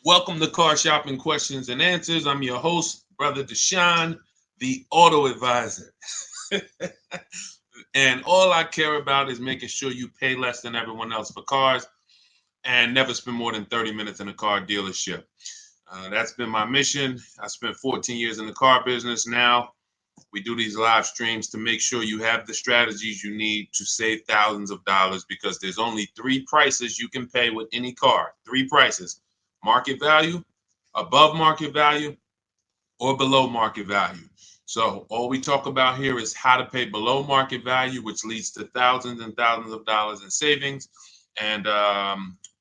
Welcome to Car Shopping Questions and Answers. I'm your host, Brother Deshone, the Auto Advisor. And all I care about is making sure you pay less than everyone else for cars and never spend more than 30 minutes in a car dealership. That's been my mission. I spent 14 years in the car business. Now we do these live streams to make sure you have the strategies you need to save thousands of dollars, because there's only three prices you can pay with any car. Three prices: market value, above market value, or below market value. So all we talk about here is how to pay below market value, which leads to thousands and thousands of dollars in savings. And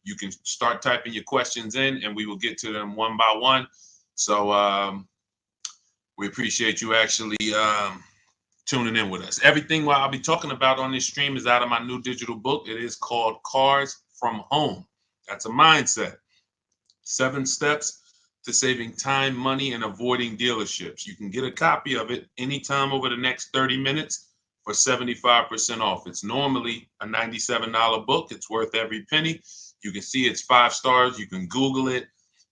you can start typing your questions in, and we will get to them one by one. So we appreciate you actually tuning in with us. Everything what I'll be talking about on this stream is out of my new digital book. It is called Cars from Home. That's a mindset. 7 steps to saving time, money, and avoiding dealerships. You can get a copy of it anytime over the next 30 minutes for 75% off. It's normally a $97 book. It's worth every penny. You can see it's 5 stars. You can Google it.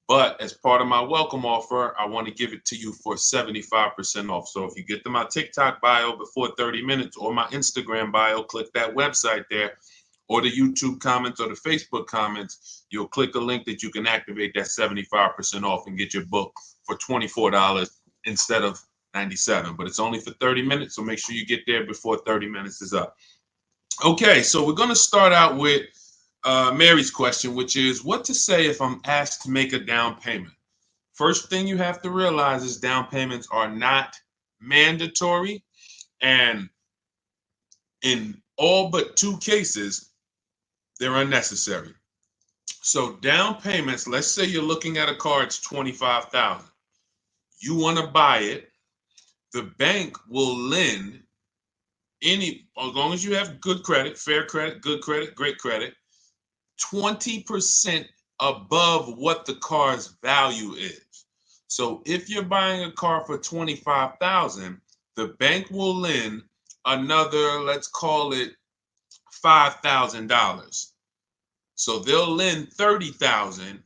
But as part of my welcome offer, I want to give it to you for 75% off. So if you get to my TikTok bio before 30 minutes or my Instagram bio, click that website there, or the YouTube comments or the Facebook comments, you'll click a link that you can activate that 75% off and get your book for $24 instead of $97. But it's only for 30 minutes, so make sure you get there before 30 minutes is up. Okay, so we're going to start out with Mary's question, which is what to say if I'm asked to make a down payment. First thing you have to realize is down payments are not mandatory, and in all but 2 cases, they're unnecessary. So down payments, let's say you're looking at a car, it's $25,000. You want to buy it. The bank will lend as long as you have good credit, fair credit, good credit, great credit, 20% above what the car's value is. So if you're buying a car for $25,000, the bank will lend another, let's call it $5,000. So they'll lend $30,000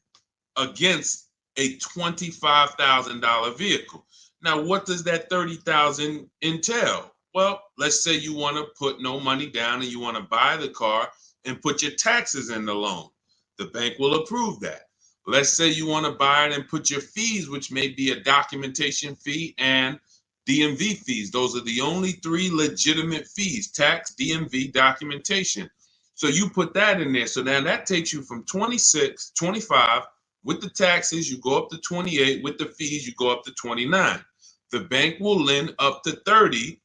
against a $25,000 vehicle. Now, what does that $30,000 entail? Well, let's say you want to put no money down and you want to buy the car and put your taxes in the loan. The bank will approve that. Let's say you want to buy it and put your fees, which may be a documentation fee and DMV fees. Those are the only 3 legitimate fees: tax, DMV, documentation. So you put that in there. So now that takes you from 25 with the taxes, you go up to 28, with the fees, you go up to 29. The bank will lend up to 30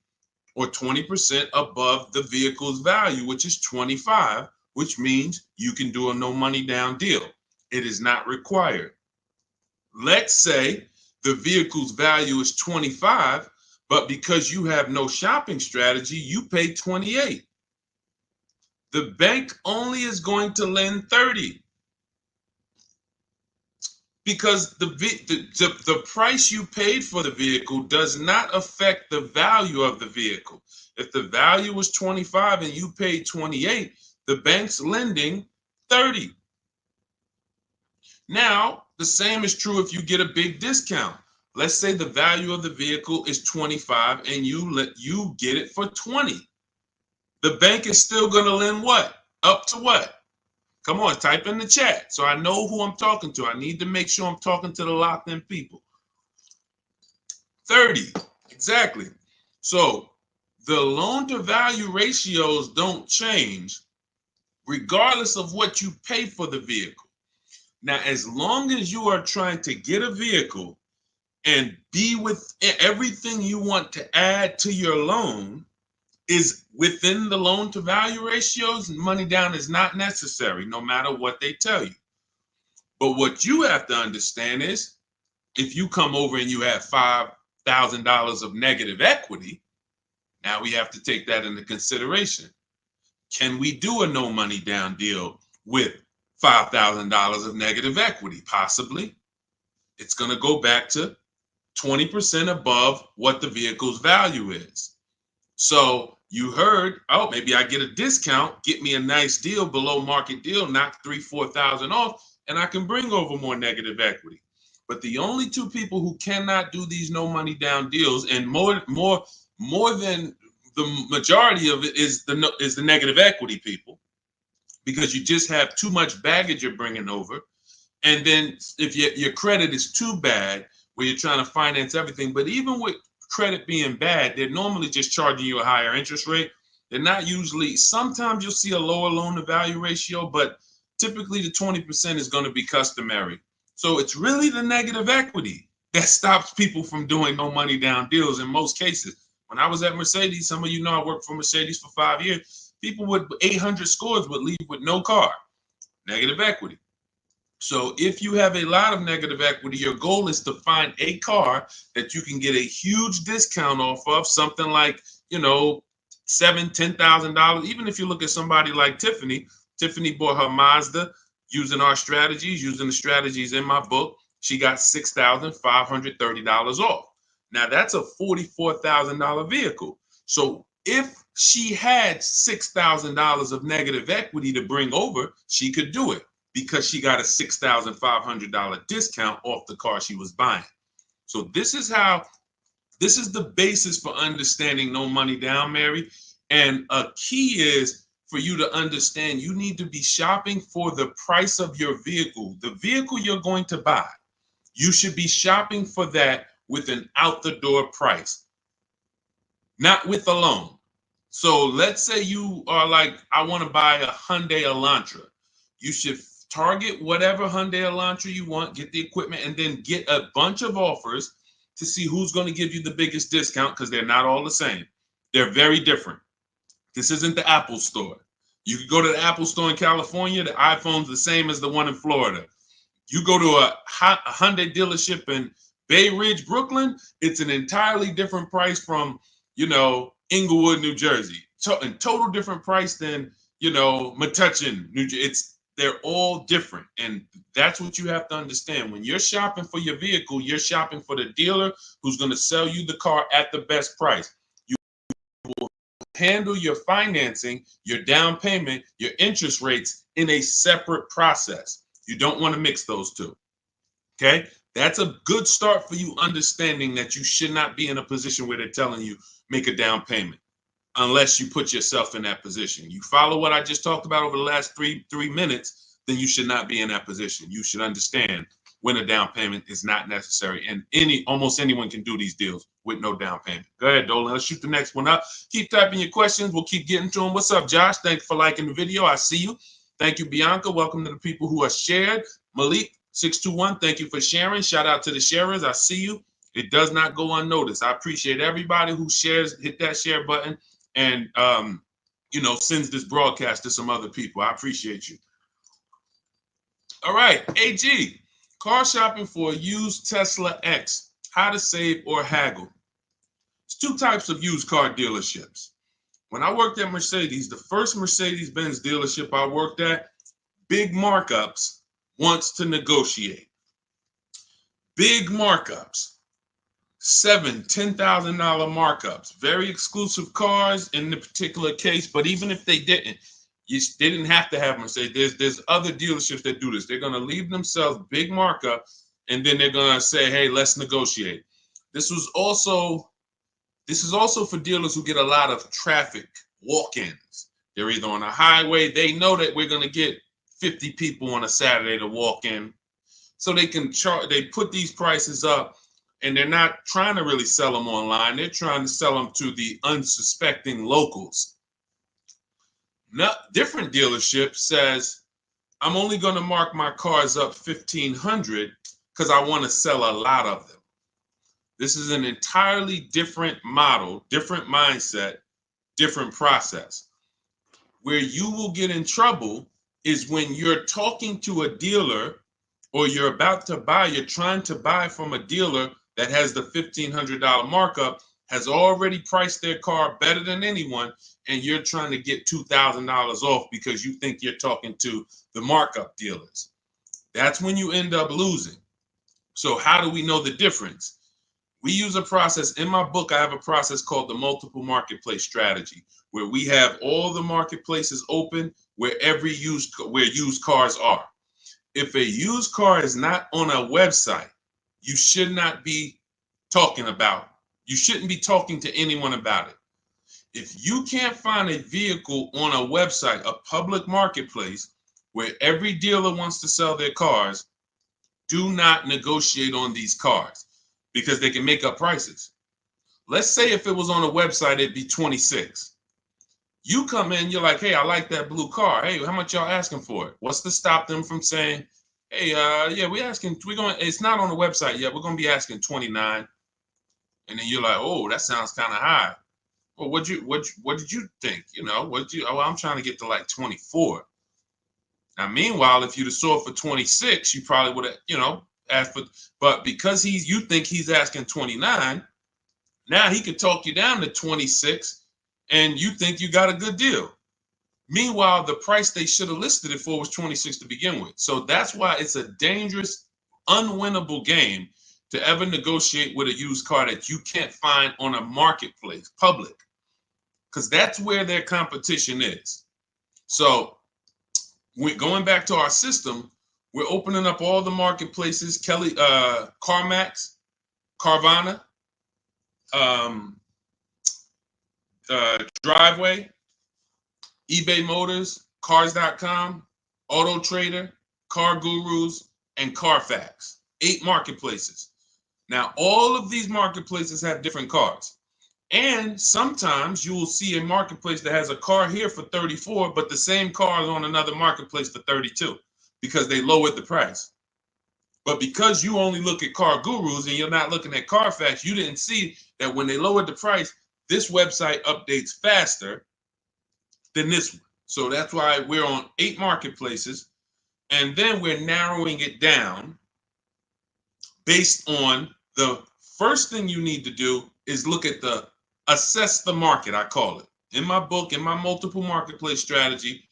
or 20% above the vehicle's value, which is 25, which means you can do a no money down deal. It is not required. Let's say the vehicle's value is 25, but because you have no shopping strategy, you pay 28. The bank only is going to lend 30, because the price you paid for the vehicle does not affect the value of the vehicle. If the value was 25 and you paid 28, the bank's lending 30. Now, the same is true if you get a big discount. Let's say the value of the vehicle is 25 and you get it for 20. The bank is still going to lend what? Up to what? Come on, type in the chat so I know who I'm talking to. I need to make sure I'm talking to the locked in people. 30, exactly. So the loan to value ratios don't change regardless of what you pay for the vehicle. Now, as long as you are trying to get a vehicle and be with everything you want to add to your loan is within the loan to value ratios, money down is not necessary, no matter what they tell you. But what you have to understand is if you come over and you have $5,000 of negative equity, now we have to take that into consideration. Can we do a no money down deal with $5,000 of negative equity? Possibly. It's going to go back to 20% above what the vehicle's value is. So you heard, oh, maybe I get a discount, get me a nice deal, below market deal, knock $3,000-4,000 off, and I can bring over more negative equity. But the only two people who cannot do these no money down deals, and more than the majority of it, is the negative equity people, because you just have too much baggage you're bringing over. And then if your credit is too bad, where you're trying to finance everything, but even with credit being bad, they're normally just charging you a higher interest rate. They're not usually, sometimes you'll see a lower loan to value ratio, but typically the 20% is going to be customary. So it's really the negative equity that stops people from doing no money down deals in most cases. When I was at Mercedes, some of you know I worked for Mercedes for 5 years. People with 800 scores would leave with no car. Negative equity. So if you have a lot of negative equity, your goal is to find a car that you can get a huge discount off of, something like, $7,000-$10,000. Even if you look at somebody like Tiffany bought her Mazda using our strategies, using the strategies in my book. She got $6,530 off. Now that's a $44,000 vehicle. So if she had $6,000 of negative equity to bring over, she could do it, because she got a $6,500 discount off the car she was buying. So this is the basis for understanding no money down, Mary. And a key is for you to understand you need to be shopping for the price of your vehicle. The vehicle you're going to buy, you should be shopping for that with an out the door price, not with a loan. So let's say you are like, I want to buy a Hyundai Elantra. You should target whatever Hyundai Elantra you want, get the equipment, and then get a bunch of offers to see who's going to give you the biggest discount, because they're not all the same. They're very different. This isn't the Apple store. You can go to the Apple store in California, the iPhone's the same as the one in Florida. You go to a Hyundai dealership in Bay Ridge, Brooklyn, it's an entirely different price from, Inglewood, New Jersey. A total different price than, Metuchen, New Jersey. They're all different. And that's what you have to understand. When you're shopping for your vehicle, you're shopping for the dealer who's going to sell you the car at the best price. You will handle your financing, your down payment, your interest rates in a separate process. You don't want to mix those two. Okay? That's a good start for you understanding that you should not be in a position where they're telling you make a down payment, unless you put yourself in that position. You follow what I just talked about over the last three minutes, then you should not be in that position. You should understand when a down payment is not necessary. And almost anyone can do these deals with no down payment. Go ahead, Dolan. Let's shoot the next one up. Keep typing your questions. We'll keep getting to them. What's up, Josh? Thanks for liking the video. I see you. Thank you, Bianca. Welcome to the people who are shared. Malik, 621, thank you for sharing. Shout out to the sharers. I see you. It does not go unnoticed. I appreciate everybody who shares, hit that share button, and sends this broadcast to some other people. I appreciate you. All right, AG, car shopping for a used Tesla X, how to save or haggle. There's two types of used car dealerships. When I worked at Mercedes, the first Mercedes-Benz dealership I worked at, big markups, wants to negotiate. Big markups. $7,000, $10,000 markups, very exclusive cars in the particular case. But even if they didn't, they didn't have to have Mercedes. There's other dealerships that do this. They're going to leave themselves big markup, and then they're going to say, hey, let's negotiate. This is also for dealers who get a lot of traffic walk-ins. They're either on a highway. They know that we're going to get 50 people on a Saturday to walk in, so they can charge. They put these prices up. And they're not trying to really sell them online. They're trying to sell them to the unsuspecting locals. Different dealership says, I'm only going to mark my cars up $1,500 because I want to sell a lot of them. This is an entirely different model, different mindset, different process. Where you will get in trouble is when you're talking to a dealer, or you're about to buy, you're trying to buy from a dealer that has the $1,500 markup, has already priced their car better than anyone, and you're trying to get $2,000 off because you think you're talking to the markup dealers. That's when you end up losing. So how do we know the difference? We use a process. In my book, I have a process called the multiple marketplace strategy, where we have all the marketplaces open where used cars are. if a used car is not on a website, you should not be talking about it. You shouldn't be talking to anyone about it. If you can't find a vehicle on a website, a public marketplace, where every dealer wants to sell their cars, do not negotiate on these cars because they can make up prices. Let's say if it was on a website, it'd be 26. You come in, you're like, hey, I like that blue car. Hey, how much y'all asking for it? What's to stop them from saying, hey, yeah, it's not on the website yet. We're going to be asking 29. And then you're like, oh, that sounds kind of high. Well, what did you think? I'm trying to get to like 24. Now, meanwhile, if you'd have sold for 26, you probably would have, asked for, but because you think he's asking 29, now he could talk you down to 26 and you think you got a good deal. Meanwhile, the price they should have listed it for was 26 to begin with. So that's why it's a dangerous, unwinnable game to ever negotiate with a used car that you can't find on a marketplace, public, because that's where their competition is. So we're going back to our system. We're opening up all the marketplaces, CarMax, Carvana, Driveway, eBay Motors, Cars.com, Auto Trader, Car Gurus, and Carfax. 8 marketplaces. Now, all of these marketplaces have different cars. And sometimes you will see a marketplace that has a car here for 34, but the same car is on another marketplace for 32 because they lowered the price. But because you only look at Car Gurus and you're not looking at Carfax, you didn't see that when they lowered the price, this website updates faster than this one. So that's why we're on 8 marketplaces. And then we're narrowing it down based on the first thing you need to do is look at assess the market, I call it. In my book, in my multiple marketplace strategy,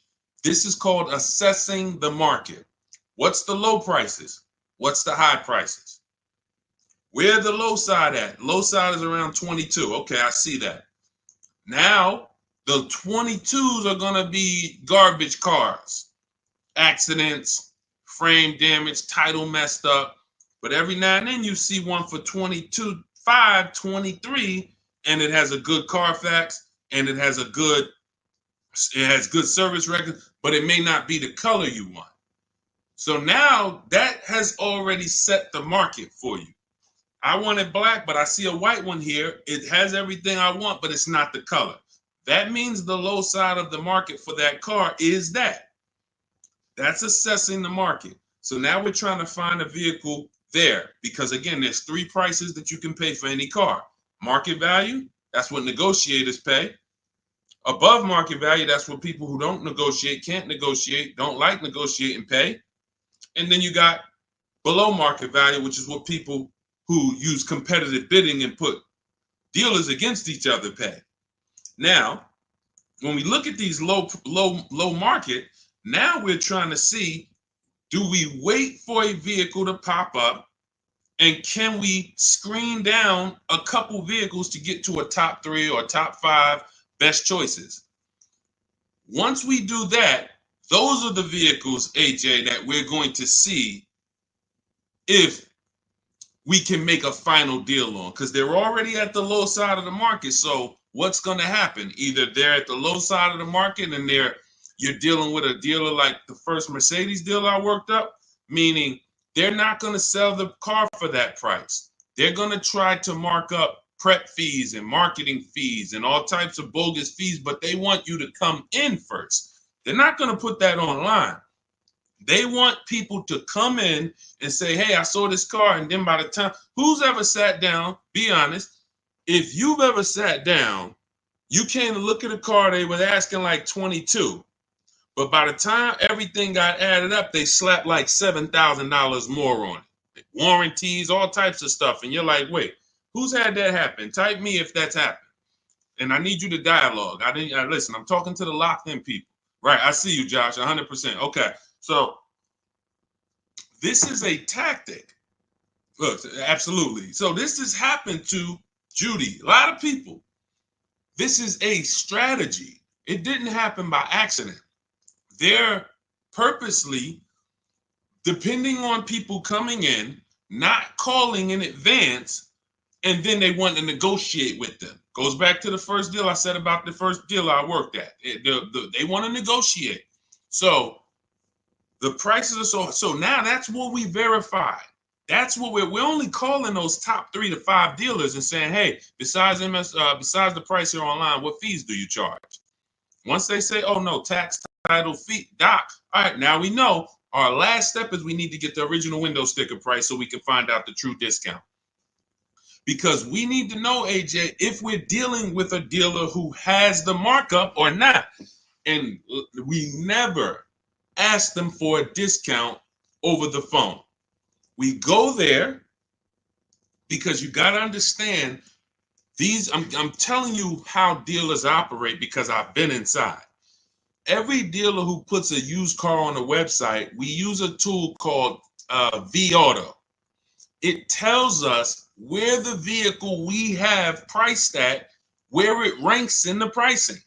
this is called assessing the market. What's the low prices? What's the high prices? Where the low side at? Low side is around 22. Okay, I see that. Now, the 22s are going to be garbage cars, accidents, frame damage, title messed up. But every now and then you see one for 22.5, 23, and it has a good Carfax and it has good service record, but it may not be the color you want. So now that has already set the market for you. I want it black, but I see a white one here. It has everything I want, but it's not the color. That means the low side of the market for that car is that. That's assessing the market. So now we're trying to find a vehicle there because, again, there's 3 prices that you can pay for any car. Market value, that's what negotiators pay. Above market value, that's what people who don't negotiate, can't negotiate, don't like negotiating pay. And then you got below market value, which is what people who use competitive bidding and put dealers against each other pay. Now, when we look at these low market, now we're trying to see, do we wait for a vehicle to pop up and can we screen down a couple vehicles to get to a top 3 or top 5 best choices? Once we do that, those are the vehicles, AJ, that we're going to see if we can make a final deal on, because they're already at the low side of the market. So what's going to happen? Either they're at the low side of the market and you're dealing with a dealer like the first Mercedes dealer I worked up, meaning they're not going to sell the car for that price. They're going to try to mark up prep fees and marketing fees and all types of bogus fees, but they want you to come in first. They're not going to put that online. They want people to come in and say, hey, I saw this car. And then by the time, who's ever sat down, be honest, if you've ever sat down, you came to look at a car, they were asking like 22. But by the time everything got added up, they slapped like $7,000 more on it. Warranties, all types of stuff. And you're like, wait, who's had that happen? Type me if that's happened. And I need you to dialogue. Listen, I'm talking to the locked in people. Right, I see you, Josh, 100%. Okay, so this is a tactic. Look, absolutely. So this has happened to Judy, a lot of people. This is a strategy. It didn't happen by accident. They're purposely depending on people coming in, not calling in advance, and then they want to negotiate with them. Goes back to the first deal I said about the first deal I worked at. They want to negotiate. So the prices are so now that's what we verify. That's what we're only calling those top 3 to 5 dealers and saying, hey, besides the price here online, what fees do you charge? Once they say, oh no, tax, title, fee, doc, all right, now we know our last step is we need to get the original window sticker price so we can find out the true discount. Because we need to know, AJ, if we're dealing with a dealer who has the markup or not. And we never ask them for a discount over the phone. We go there because you got to understand these. I'm telling you how dealers operate because I've been inside. Every dealer who puts a used car on a website, we use a tool called V-Auto. It tells us where the vehicle we have priced at, where it ranks in the pricing.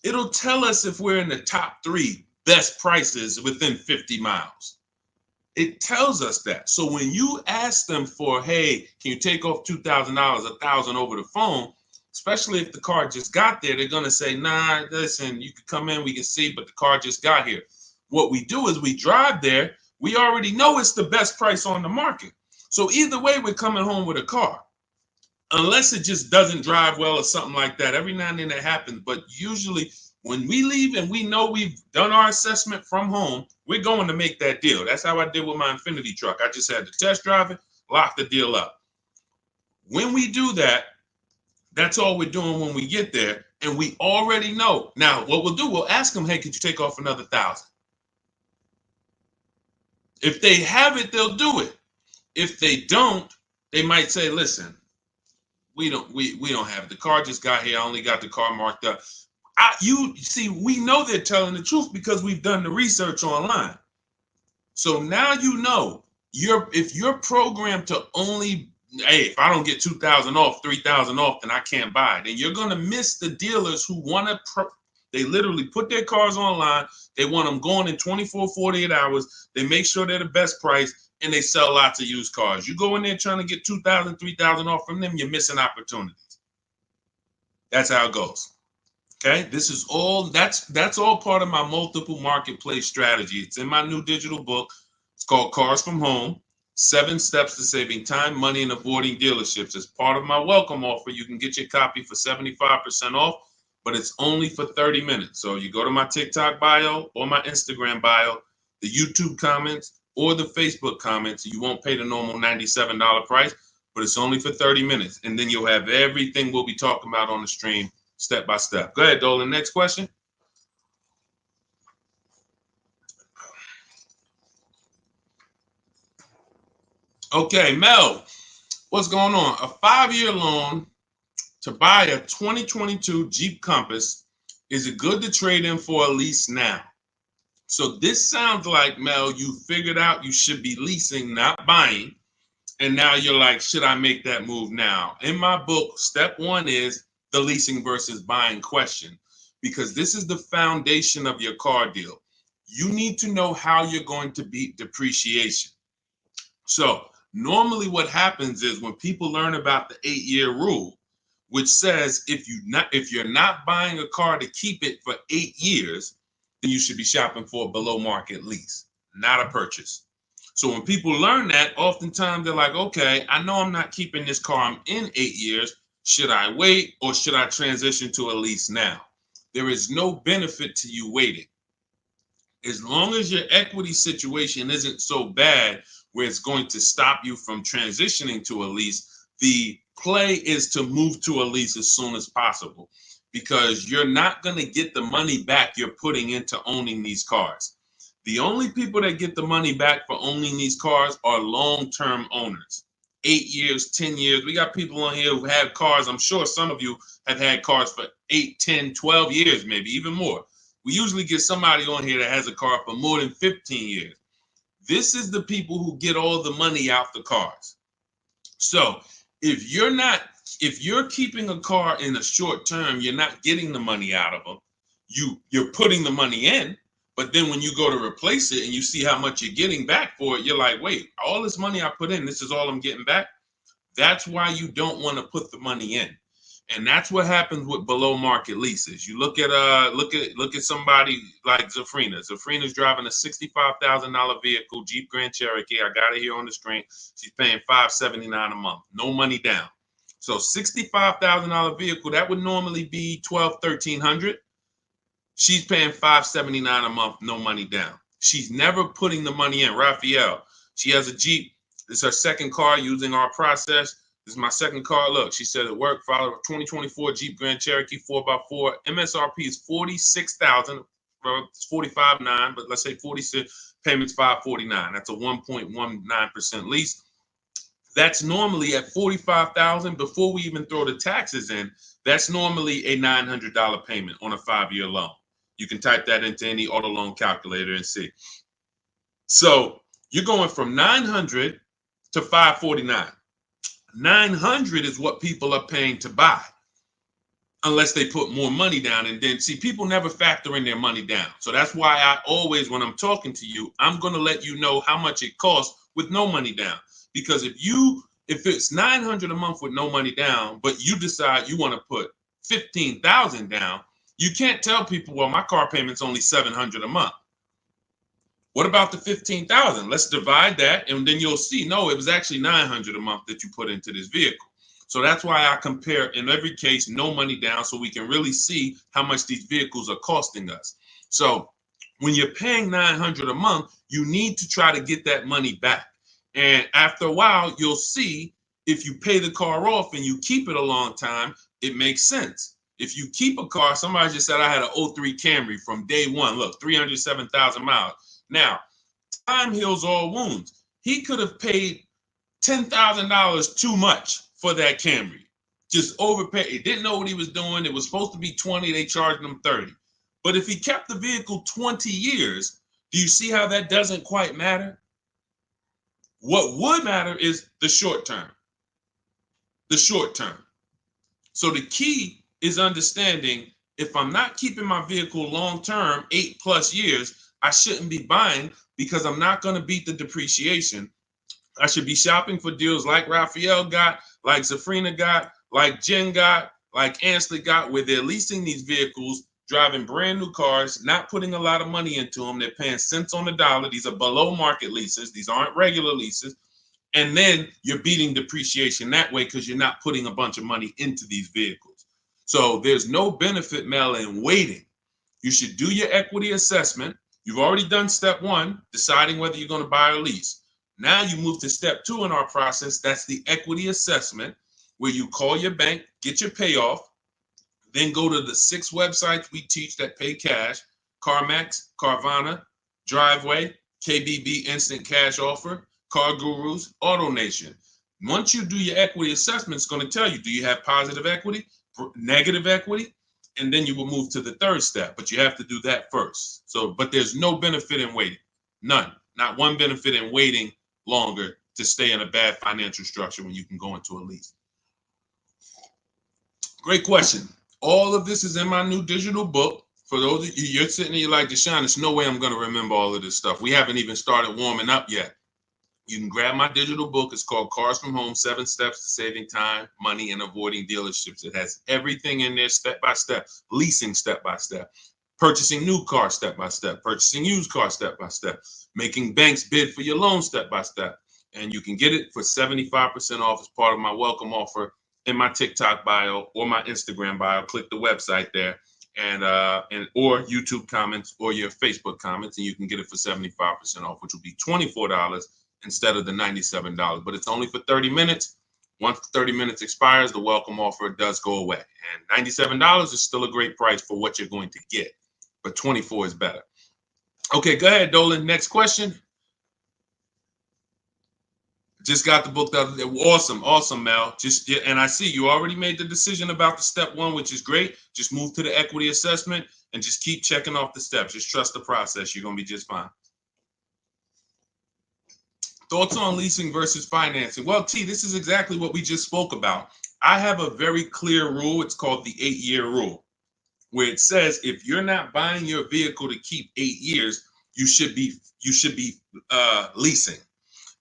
It'll tell us if we're in the top 3 best prices within 50 miles. It tells us that. So when you ask them for, hey, can you take off $2,000, $1,000 over the phone, especially if the car just got there, they're going to say, nah, listen, you can come in, we can see, but the car just got here. What we do is we drive there. We already know it's the best price on the market. So either way, we're coming home with a car. Unless it just doesn't drive well or something like that. Every now and then it happens. But usually when we leave and we know we've done our assessment from home, we're going to make that deal. That's how I did with my Infinity truck. I just had to test drive it, lock the deal up. When we do that, that's all we're doing when we get there. And we already know. Now, what we'll do, we'll ask them, hey, could you take off another $1,000? If they have it, they'll do it. If they don't, they might say, listen, we don't have it. The car just got here. I only got the car marked up. You see, we know they're telling the truth because we've done the research online. So now you know if you're programmed to only, hey, if I don't get 2,000 off, 3,000 off, then I can't buy it. Then you're gonna miss the dealers who want to. They literally put their cars online. They want them going in 24, 48 hours. They make sure they're the best price. And they sell lots of used cars. You go in there trying to get 2,000, 3,000 off from them, you're missing opportunities. That's how it goes. Okay, this is all, that's all part of my multiple marketplace strategy. It's in my new digital book. It's called Cars from Home, 7 Steps to Saving Time, Money, and Avoiding Dealerships. As part of my welcome offer, you can get your copy for 75% off, but it's only for 30 minutes. So you go to my TikTok bio or my Instagram bio, the YouTube comments, or the Facebook comments. You won't pay the normal $97 price, but it's only for 30 minutes. And then you'll have everything we'll be talking about on the stream step by step. Go ahead, Dolan. Next question. Okay, Mel, what's going on? A 5-year loan to buy a 2022 Jeep Compass. Is it good to trade in for a lease now? So this sounds like, Mel, you figured out you should be leasing, not buying. And now you're like, should I make that move now? In my book, step 1 is the leasing versus buying question, because this is the foundation of your car deal. You need to know how you're going to beat depreciation. So normally what happens is when people learn about the 8-year rule, which says if you're not buying a car to keep it for 8 years, then you should be shopping for a below market lease, not a purchase. So when people learn that, oftentimes they're like, okay, I know I'm not keeping this car. I'm in 8 years. Should I wait or should I transition to a lease now? There is no benefit to you waiting. As long as your equity situation isn't so bad where it's going to stop you from transitioning to a lease, the play is to move to a lease as soon as possible, because you're not going to get the money back you're putting into owning these cars. The only people that get the money back for owning these cars are long-term owners. 8 years, 10 years. We got people on here who have cars. I'm sure some of you have had cars for 8, 10, 12 years, maybe even more. We usually get somebody on here that has a car for more than 15 years. This is the people who get all the money out the cars. So if you're keeping a car in a short term, you're not getting the money out of them. You're putting the money in, But then when you go to replace it and you see how much you're getting back for it, you're like, wait, all this money I put in, this is all I'm getting back? That's why you don't want to put the money in. And that's what happens with below market leases. You look at somebody like Zafrina. Zafrina's driving a $65,000 vehicle, Jeep Grand Cherokee. I got it here on the screen. She's paying $579 a month, no money down. So $65,000 vehicle, that would normally be $1,200-1,300. She's paying $579 a month, no money down. She's never putting the money in. Raphael, she has a Jeep. This is her second car using our process. This is my second car. Look, she said it worked. Follow a 2024 Jeep Grand Cherokee 4x4. MSRP is $46,000. Well, it's $45,900, but let's say 46. Payments $549. That's a 1.19% lease. That's normally at $45,000 before we even throw the taxes in. That's normally a $900 payment on a 5-year loan. You can type that into any auto loan calculator and see. So you're going from $900 to $549. $900 is what people are paying to buy, unless they put more money down. And then, see, people never factor in their money down. So that's why I always, when I'm talking to you, I'm going to let you know how much it costs with no money down. Because if it's $900 a month with no money down, but you decide you want to put $15,000 down, you can't tell people, well, my car payment's only $700 a month. What about the $15,000? Let's divide that, and then you'll see, no, it was actually $900 a month that you put into this vehicle. So that's why I compare, in every case, no money down, so we can really see how much these vehicles are costing us. So when you're paying $900 a month, you need to try to get that money back. And after a while, you'll see if you pay the car off and you keep it a long time, it makes sense. If you keep a car, somebody just said I had an 03 Camry from day one. Look, 307,000 miles. Now, time heals all wounds. He could have paid $10,000 too much for that Camry. Just overpaid. He didn't know what he was doing. It was supposed to be 20. They charged him 30. But if he kept the vehicle 20 years, do you see how that doesn't quite matter? What would matter is the short term. The short term. So the key is understanding, if I'm not keeping my vehicle long term, 8+ years, I shouldn't be buying, because I'm not going to beat the depreciation. I should be shopping for deals like Raphael got, like Zafrina got, like Jen got, like Ansley got, where they're leasing these vehicles, driving brand new cars, not putting a lot of money into them. They're paying cents on the dollar. These are below market leases. These aren't regular leases. And then you're beating depreciation that way because you're not putting a bunch of money into these vehicles. So there's no benefit, Mel, in waiting. You should do your equity assessment. You've already done step one, deciding whether you're going to buy or lease. Now you move to step two in our process. That's the equity assessment, where you call your bank, get your payoff, then go to the 6 websites we teach that pay cash: CarMax, Carvana, Driveway, KBB Instant Cash Offer, Car Gurus, AutoNation. Once you do your equity assessment, it's going to tell you, do you have positive equity, negative equity? And then you will move to the third step, but you have to do that first. So, but there's no benefit in waiting. None. Not one benefit in waiting longer to stay in a bad financial structure when you can go into a lease. Great question. All of this is in my new digital book. For those of you, you're sitting there, you're like, Deshone, there's no way I'm going to remember all of this stuff. We haven't even started warming up yet. You can grab my digital book. It's called Cars from Home, 7 Steps to Saving Time, Money, and Avoiding Dealerships. It has everything in there step by step. Leasing step by step. Purchasing new cars step by step. Purchasing used cars step by step. Making banks bid for your loan step by step. And you can get it for 75% off as part of my welcome offer in my TikTok bio or my Instagram bio. Click the website there, and or YouTube comments or your Facebook comments, and you can get it for 75% off, which will be $24 instead of the $97. But it's only for 30 minutes. Once 30 minutes expires, the welcome offer does go away. And $97 is still a great price for what you're going to get, but 24 is better. Okay, go ahead, Dolan. Next question. Just got the book the other day. Awesome, Mel. And I see you already made the decision about the step one, which is great. Just move to the equity assessment and just keep checking off the steps. Just trust the process. You're going to be just fine. Thoughts on leasing versus financing? Well, T, this is exactly what we just spoke about. I have a very clear rule. It's called the 8-year rule. where it says if you're not buying your vehicle to keep 8 years, you should be leasing.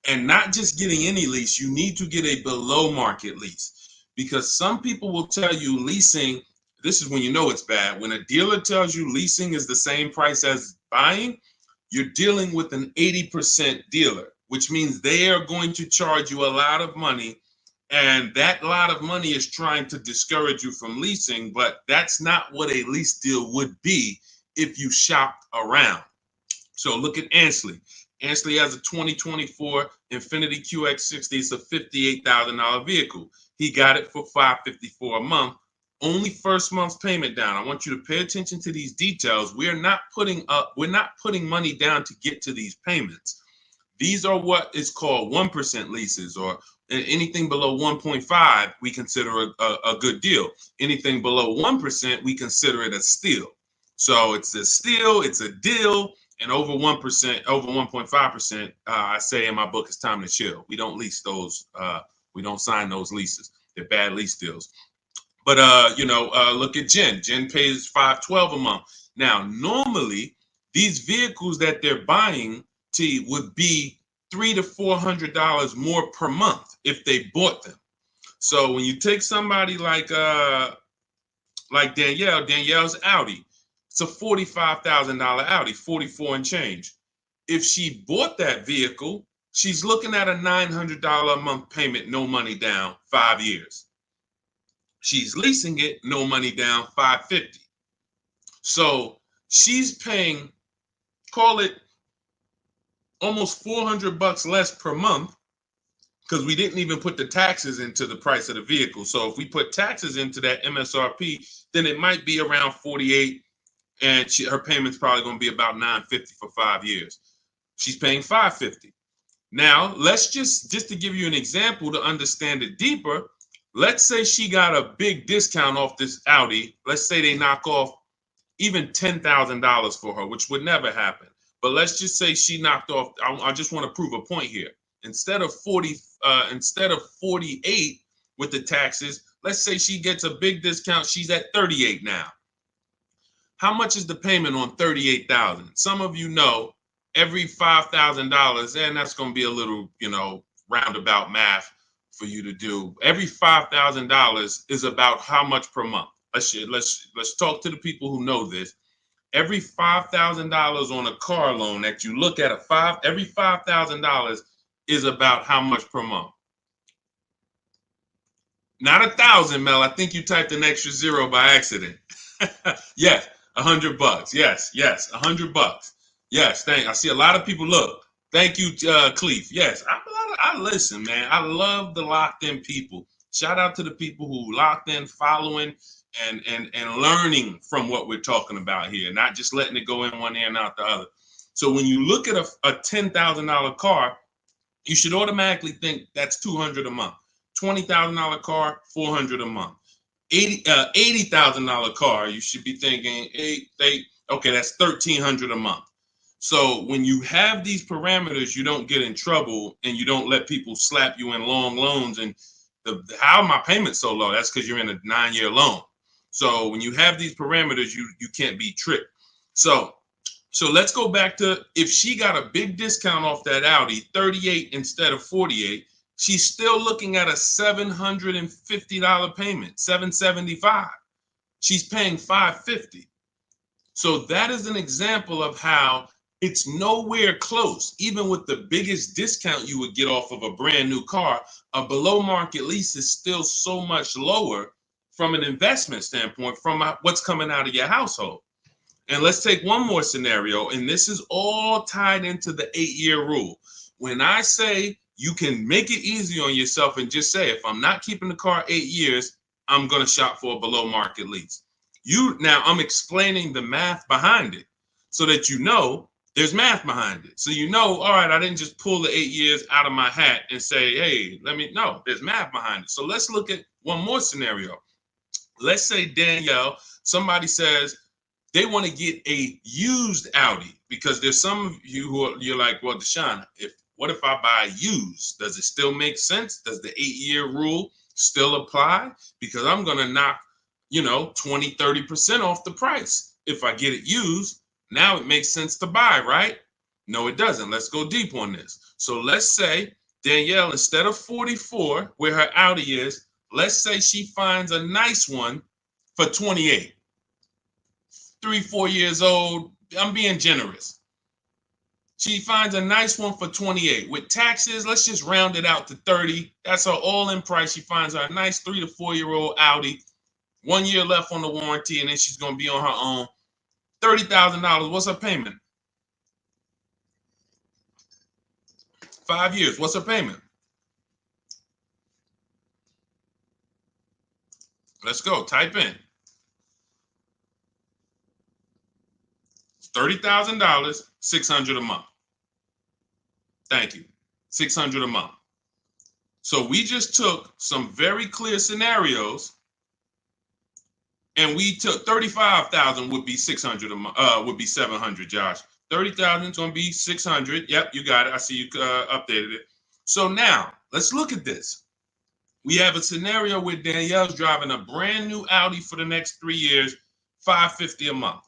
And not just getting any lease, you need to get a below market lease, because some people will tell you leasing, this is when you know it's bad. When a dealer tells you leasing is the same price as buying, you're dealing with an 80% dealer, which means they are going to charge you a lot of money. And that lot of money is trying to discourage you from leasing, but that's not what a lease deal would be if you shopped around. So look at Ansley. Ansley has a 2024 Infiniti QX60. It's a $58,000 vehicle. He got it for $554 a month. Only first month's payment down. I want you to pay attention to these details. We're not putting money down to get to these payments. These are what is called 1% leases, or anything below 1.5 we consider a good deal. Anything below 1% we consider it a steal. So it's a steal, it's a deal. And over 1%, over 1.5%, I say in my book, it's time to chill. We don't lease those. We don't sign those leases. They're bad lease deals. But look at Jen. Jen pays $512 a month. Now, normally these vehicles that they're buying would be $300 to $400 more per month if they bought them. So when you take somebody like Danielle's Audi, it's a $45,000 Audi, 44 and change. If she bought that vehicle, she's looking at a $900 a month payment, no money down, 5 years. She's leasing it, no money down, $550. So she's paying, call it almost $400 less per month, because we didn't even put the taxes into the price of the vehicle. So if we put taxes into that MSRP, then it might be around 48, and her payment's probably going to be about $950 for 5 years. She's paying $550. Now, let's just to give you an example to understand it deeper, let's say she got a big discount off this Audi. Let's say they knock off even $10,000 for her, which would never happen. But let's just say she knocked off, I just want to prove a point here. Instead of 48 with the taxes, let's say she gets a big discount. She's at 38 now. How much is the payment on 38,000? Some of you know every $5,000, and that's going to be a little, roundabout math for you to do. Every $5,000 is about how much per month? Let's talk to the people who know this. Every $5,000 on a car loan that you look at, every $5,000 is about how much per month? Not 1,000, Mel. I think you typed an extra zero by accident. Yes, $100. Yes, $100. Yes, I see a lot of people. Look, thank you, Cleef. Yes, I listen, man. I love the locked in people. Shout out to the people who locked in, following, and learning from what we're talking about here, not just letting it go in one ear and out the other. So when you look at a $10,000 car, you should automatically think that's $200 a month. $20,000 car, $400 a month. $80,000 car, you should be thinking, okay, that's $1,300 a month. So when you have these parameters, you don't get in trouble, and you don't let people slap you in long loans. And how my payment's so low? That's because you're in a 9-year loan. So when you have these parameters, you can't be tricked. So let's go back to, if she got a big discount off that Audi, 38 instead of 48, she's still looking at a $750 payment, $775. She's paying $550. So that is an example of how it's nowhere close. Even with the biggest discount you would get off of a brand new car, a below market lease is still so much lower from an investment standpoint, from what's coming out of your household. And let's take one more scenario, and this is all tied into the 8-year rule. When I say you can make it easy on yourself and just say, if I'm not keeping the car 8 years, I'm going to shop for a below market lease. Now I'm explaining the math behind it so that you know there's math behind it. So all right, I didn't just pull the 8 years out of my hat and say, hey, no, there's math behind it. So let's look at one more scenario. Let's say Danielle, somebody says they want to get a used Audi, because there's some of you you're like, well, Deshone, what if I buy used? Does it still make sense? Does the 8-year rule still apply? Because I'm going to knock 20, 30% off the price. If I get it used, now it makes sense to buy, right? No, it doesn't. Let's go deep on this. So let's say Danielle, instead of 44, where her Audi is, let's say she finds a nice one for 28. 3, 4 years old. I'm being generous. She finds a nice one for 28. With taxes, let's just round it out to 30. That's her all-in price. She finds her a nice 3 to 4-year-old Audi. 1 year left on the warranty, and then she's going to be on her own. $30,000. What's her payment? 5 years. What's her payment? Let's go. Type in. $30,000, $600 a month. Thank you. $600 a month. So we just took some very clear scenarios, and we took 35,000 would be 600 a month. Would be 700. Josh, 30,000 is going to be 600. Yep, you got it. I see you updated it. So now let's look at this. We have a scenario where Danielle's driving a brand new Audi for the next 3 years, $550 a month.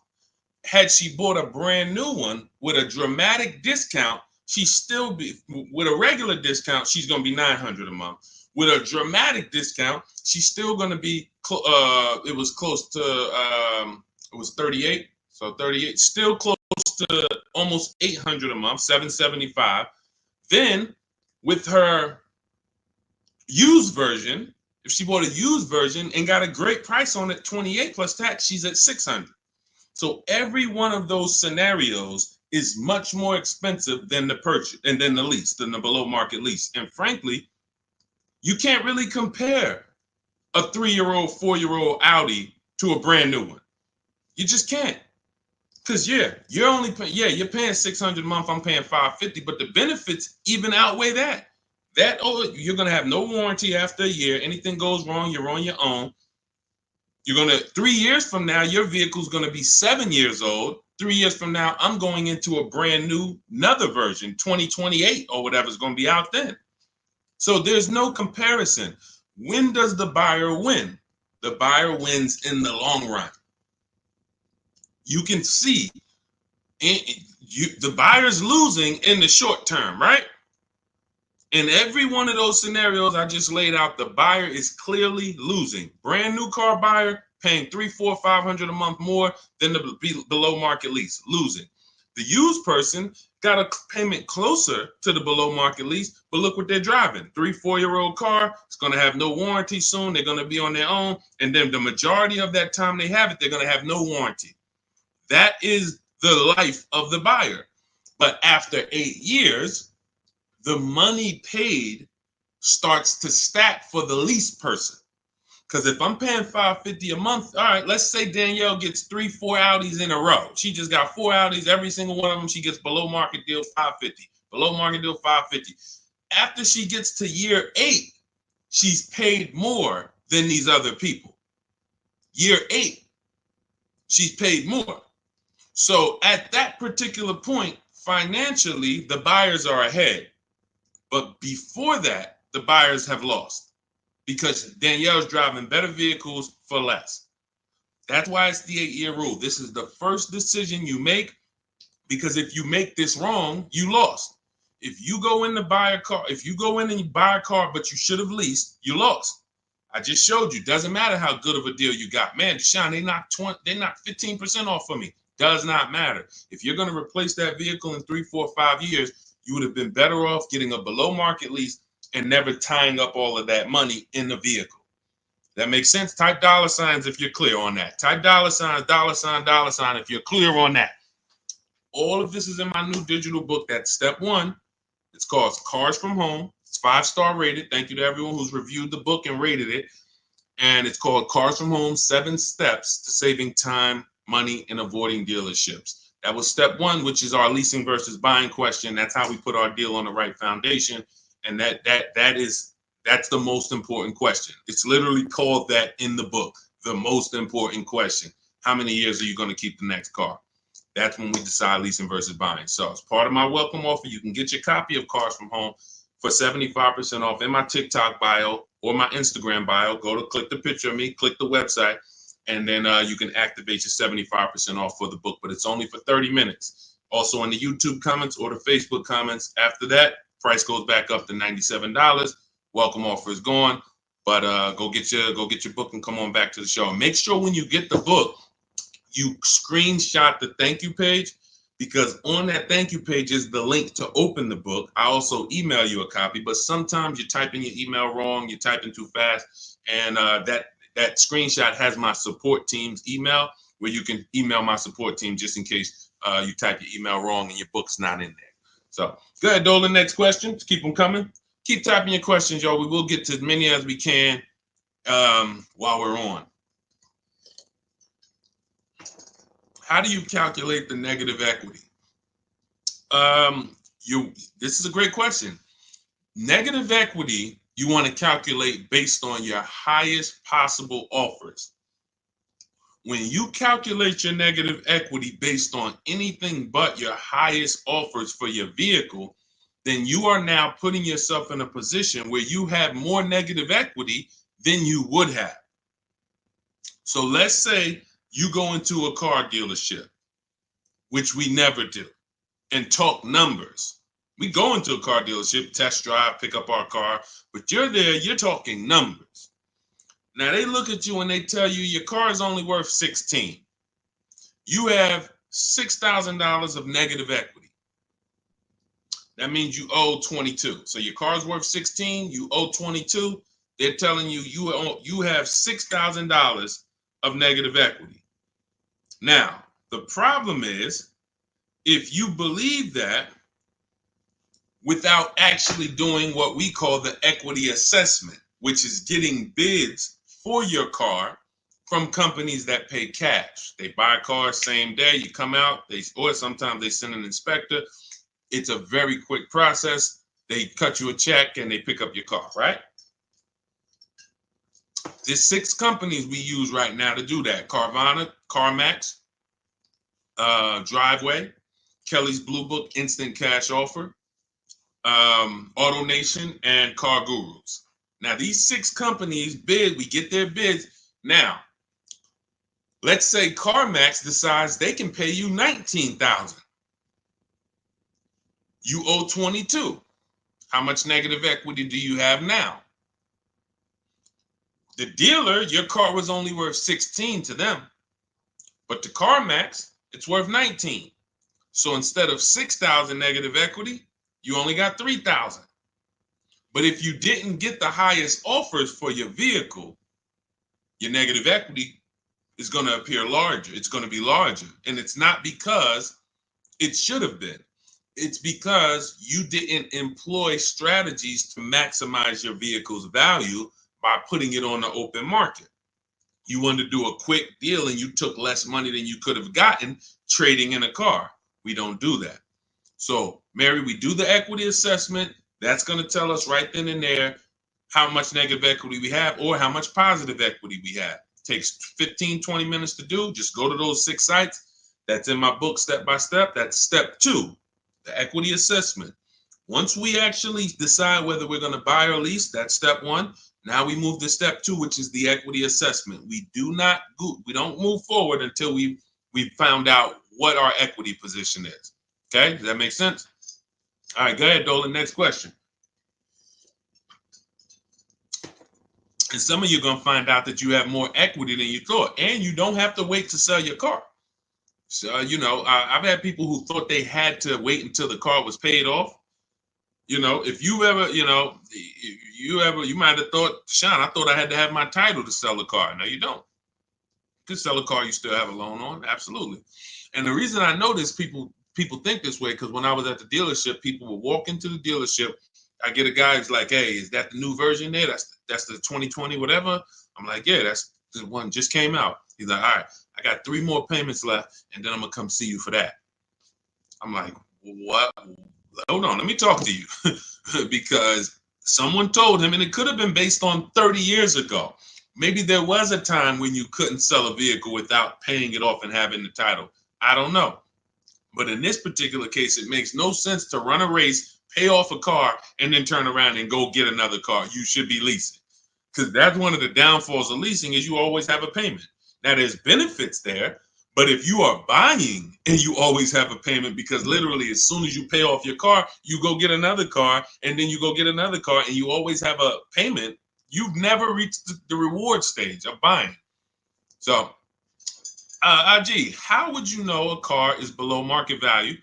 Had she bought a brand new one with a dramatic discount, she's still be with a regular discount, she's going to be $900 a month. With a dramatic discount, she's still going to be it was close to it was 38, so 38, still close to almost $800 a month, $775. Then with her used version, if she bought a used version and got a great price on it, 28 plus tax, she's at 600. So every one of those scenarios is much more expensive than the purchase and then the lease, than the below market lease. And frankly, you can't really compare a 3-year-old, 4-year-old Audi to a brand new one. You just can't. Because you're only you're paying 600 a month, I'm paying 550, but the benefits even outweigh that. You're gonna have no warranty after a year. Anything goes wrong, you're on your own. 3 years from now, your vehicle's gonna be 7 years old. 3 years from now, I'm going into a brand new, another version, 2028 or whatever's gonna be out then. So there's no comparison. When does the buyer win? The buyer wins in the long run. You can see the buyer's losing in the short term, right? In every one of those scenarios I just laid out, the buyer is clearly losing. Brand new car buyer paying $300, $400, $500 a month more than the below market lease, losing. The used person got a payment closer to the below market lease, but look what they're driving. 3, 4-year-old car. It's going to have no warranty soon. They're going to be on their own. And then the majority of that time they have it, they're going to have no warranty. That is the life of the buyer. But after 8 years, the money paid starts to stack for the lease person. Because if I'm paying $550 a month, all right, let's say Danielle gets 3, 4 Audis in a row. She just got 4 Audis, every single one of them, she gets below market deal $550. Below market deal $550. After she gets to year 8, she's paid more than these other people. Year 8, she's paid more. So at that particular point, financially, the buyers are ahead. But before that, the buyers have lost because Danielle's driving better vehicles for less. That's why it's the 8-year rule. This is the first decision you make, because if you make this wrong, you lost. If you go in to buy a car, if you go in and you buy a car, but you should have leased, you lost. I just showed you. Doesn't matter how good of a deal you got. Man, Deshone, they knocked 15% off for me. Does not matter. If you're going to replace that vehicle in 3, 4, 5 years, you would have been better off getting a below market lease and never tying up all of that money in the vehicle. That makes sense? Type $signs if you're clear on that. Type $sign, $sign if you're clear on that. All of this is in my new digital book. That's step 1. It's called Cars from Home. It's 5-star rated. Thank you to everyone who's reviewed the book and rated it. And it's called Cars from Home, 7 Steps to Saving Time, Money, and Avoiding Dealerships. That was step 1, which is our leasing versus buying question. That's how we put our deal on the right foundation. And that's the most important question. It's literally called that in the book, the most important question. How many years are you going to keep the next car? That's when we decide leasing versus buying. So as part of my welcome offer, you can get your copy of Cars from Home for 75% off in my TikTok bio or my Instagram bio. Go to click the picture of me, click the website. and then you can activate your 75% off for the book, but it's only for 30 minutes. Also in the YouTube comments or the Facebook comments. After that, price goes back up to $97. Welcome offer is gone, but go get your book and come on back to the show. Make sure when you get the book, you screenshot the thank you page, because on that thank you page is the link to open the book. I also email you a copy, but sometimes you type in your email wrong, you type in too fast, and that screenshot has my support team's email, where you can email my support team just in case you type your email wrong and your book's not in there. So go ahead, Dolan. Next question. Just keep them coming. Keep typing your questions, y'all. We will get to as many as we can while we're on. How do you calculate the negative equity? This is a great question. Negative equity, you want to calculate based on your highest possible offers. When you calculate your negative equity based on anything but your highest offers for your vehicle, then you are now putting yourself in a position where you have more negative equity than you would have. So let's say you go into a car dealership, which we never do, and talk numbers. We go into a car dealership, test drive, pick up our car, but you're there, you're talking numbers. Now they look at you and they tell you your car is only worth 16. You have $6,000 of negative equity. That means you owe 22. So your car's worth 16, you owe 22. They're telling you you have $6,000 of negative equity. Now, the problem is, if you believe that without actually doing what we call the equity assessment, which is getting bids for your car from companies that pay cash. They buy cars same day, you come out, or sometimes they send an inspector. It's a very quick process. They cut you a check and they pick up your car, right? There's 6 companies we use right now to do that. Carvana, CarMax, Driveway, Kelly's Blue Book, Instant Cash Offer, AutoNation, and Car Gurus. Now, these 6 companies bid, we get their bids. Now, let's say CarMax decides they can pay you $19,000. You owe 22. How much negative equity do you have now? The dealer, your car was only worth 16 to them, but to CarMax, it's worth 19. So instead of 6,000 negative equity, you only got 3,000. But if you didn't get the highest offers for your vehicle, your negative equity is going to appear larger. It's going to be larger. And it's not because it should have been. It's because you didn't employ strategies to maximize your vehicle's value by putting it on the open market. You wanted to do a quick deal and you took less money than you could have gotten trading in a car. We don't do that. So, Mary, we do the equity assessment. That's going to tell us right then and there how much negative equity we have or how much positive equity we have. It takes 15, 20 minutes to do. Just go to those 6 sites. That's in my book, step by step. That's step 2, the equity assessment. Once we actually decide whether we're going to buy or lease, that's step 1. Now we move to step 2, which is the equity assessment. We don't move forward until we've found out what our equity position is. Okay, does that make sense? All right, go ahead, Dolan. Next question. And some of you are going to find out that you have more equity than you thought, and you don't have to wait to sell your car. So, I've had people who thought they had to wait until the car was paid off. If you ever, you might have thought, Sean, I thought I had to have my title to sell a car. No, you don't. You can sell a car you still have a loan on. Absolutely. And the reason I know this, people think this way, because when I was at the dealership, people would walk into the dealership. I get a guy who's like, hey, is that the new version there? That's the 2020 whatever. I'm like, yeah, that's the one just came out. He's like, all right, I got 3 more payments left, and then I'm going to come see you for that. I'm like, what? Hold on, let me talk to you. Because someone told him, and it could have been based on 30 years ago. Maybe there was a time when you couldn't sell a vehicle without paying it off and having the title. I don't know. But in this particular case, it makes no sense to run a race, pay off a car, and then turn around and go get another car. You should be leasing. Because that's one of the downfalls of leasing is you always have a payment. Now, there's benefits there, but if you are buying and you always have a payment, because literally as soon as you pay off your car, you go get another car, and then you go get another car, and you always have a payment, you've never reached the reward stage of buying. So, IG, how would you know a car is below market value?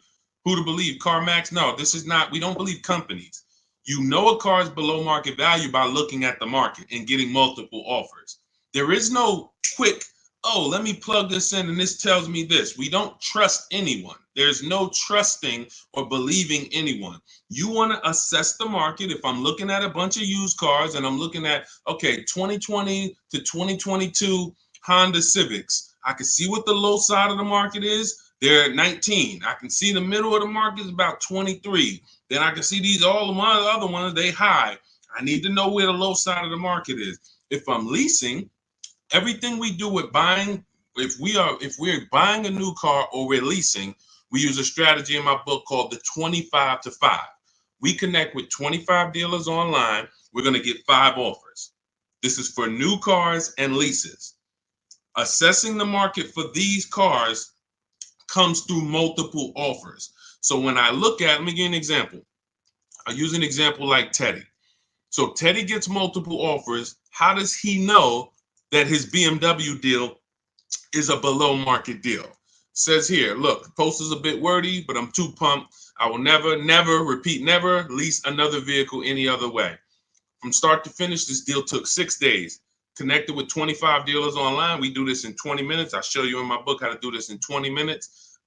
Who to believe? CarMax? No, this is not, we don't believe companies. You know a car is below market value by looking at the market and getting multiple offers. There is no quick, oh, let me plug this in and this tells me this. We don't trust anyone. There's no trusting or believing anyone. You want to assess the market. If I'm looking at a bunch of used cars and I'm looking at, okay, 2020 to 2022 Honda Civics, I can see what the low side of the market is. They're at 19. I can see the middle of the market is about 23. Then I can see these, all of my other ones, they high. I need to know where the low side of the market is. If I'm leasing, everything we do with buying, if we're buying a new car or we're leasing, we use a strategy in my book called the 25 to 5. We connect with 25 dealers online. We're going to get 5 offers. This is for new cars and leases. Assessing the market for these cars comes through multiple offers. So when I look at, let me give you an example. I use an example like Teddy. So Teddy gets multiple offers. How does he know that his BMW deal is a below market deal? Says here, look, the post is a bit wordy, but I'm too pumped. I will never, repeat never, lease another vehicle any other way. From start to finish, this deal took 6 days. Connected with 25 dealers online. We do this in 20 minutes. I show you in my book how to do this in 20 minutes.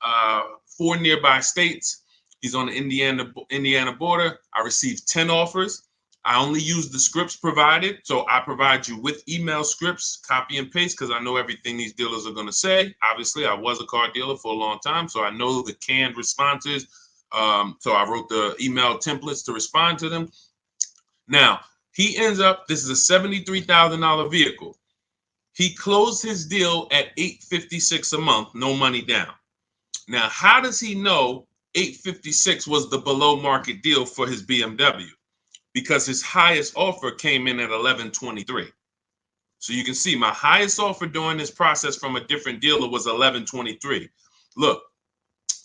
4 nearby states. He's on the Indiana border. I received 10 offers. I only use the scripts provided. So I provide you with email scripts, copy and paste, because I know everything these dealers are going to say. Obviously, I was a car dealer for a long time, so I know the canned responses. So I wrote the email templates to respond to them. Now, he ends up, this is a $73,000 vehicle. He closed his deal at $856 a month, no money down. Now, how does he know $856 was the below market deal for his BMW? Because his highest offer came in at $1123. So you can see my highest offer during this process from a different dealer was $1123. Look,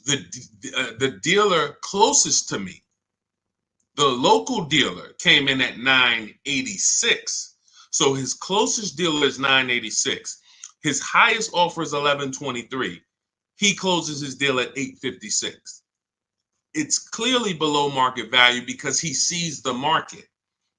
the dealer closest to me, the local dealer, came in at $986. So his closest dealer is $986. His highest offer is $1123. He closes his deal at $856. It's clearly below market value because he sees the market.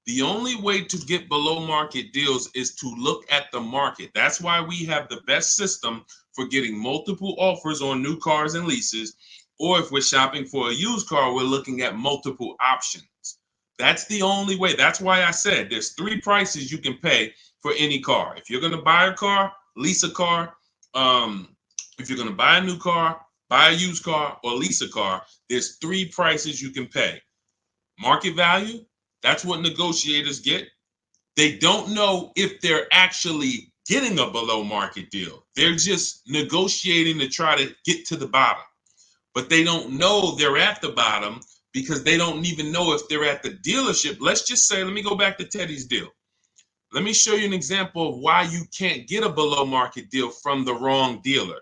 The only way to get below market deals is to look at the market. That's why we have the best system for getting multiple offers on new cars and leases. Or if we're shopping for a used car, we're looking at multiple options. That's the only way. That's why I said there's 3 prices you can pay for any car. If you're going to buy a car, lease a car, if you're going to buy a new car, buy a used car, or lease a car, there's 3 prices you can pay. Market value, that's what negotiators get. They don't know if they're actually getting a below market deal. They're just negotiating to try to get to the bottom. But they don't know they're at the bottom because they don't even know if they're at the dealership. Let's just say, let me go back to Teddy's deal. Let me show you an example of why you can't get a below market deal from the wrong dealer.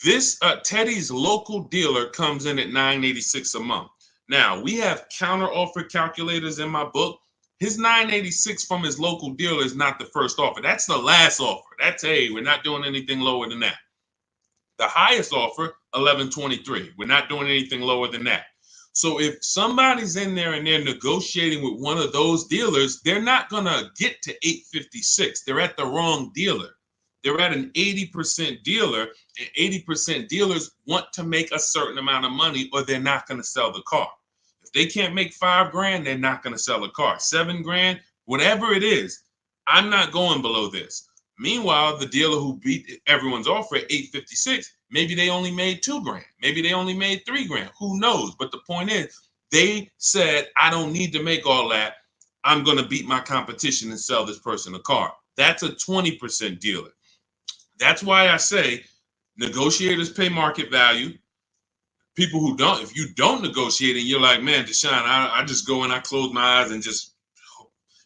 This Teddy's local dealer comes in at $986 a month. Now, we have counter offer calculators in my book. His $986 from his local dealer is not the first offer. That's the last offer. That's, hey, we're not doing anything lower than that. The highest offer, $1123. We're not doing anything lower than that. So if somebody's in there and they're negotiating with one of those dealers, they're not going to get to $856. They're at the wrong dealer. They're at an 80% dealer, and 80% dealers want to make a certain amount of money or they're not going to sell the car. If they can't make $5,000, they're not going to sell a car. $7,000, whatever it is, I'm not going below this. Meanwhile, the dealer who beat everyone's offer at $856, maybe they only made $2,000. Maybe they only made $3,000. Who knows? But the point is, they said, I don't need to make all that. I'm going to beat my competition and sell this person a car. That's a 20% dealer. That's why I say negotiators pay market value. People who don't, if you don't negotiate and you're like, man, Deshone, I just go and I close my eyes and just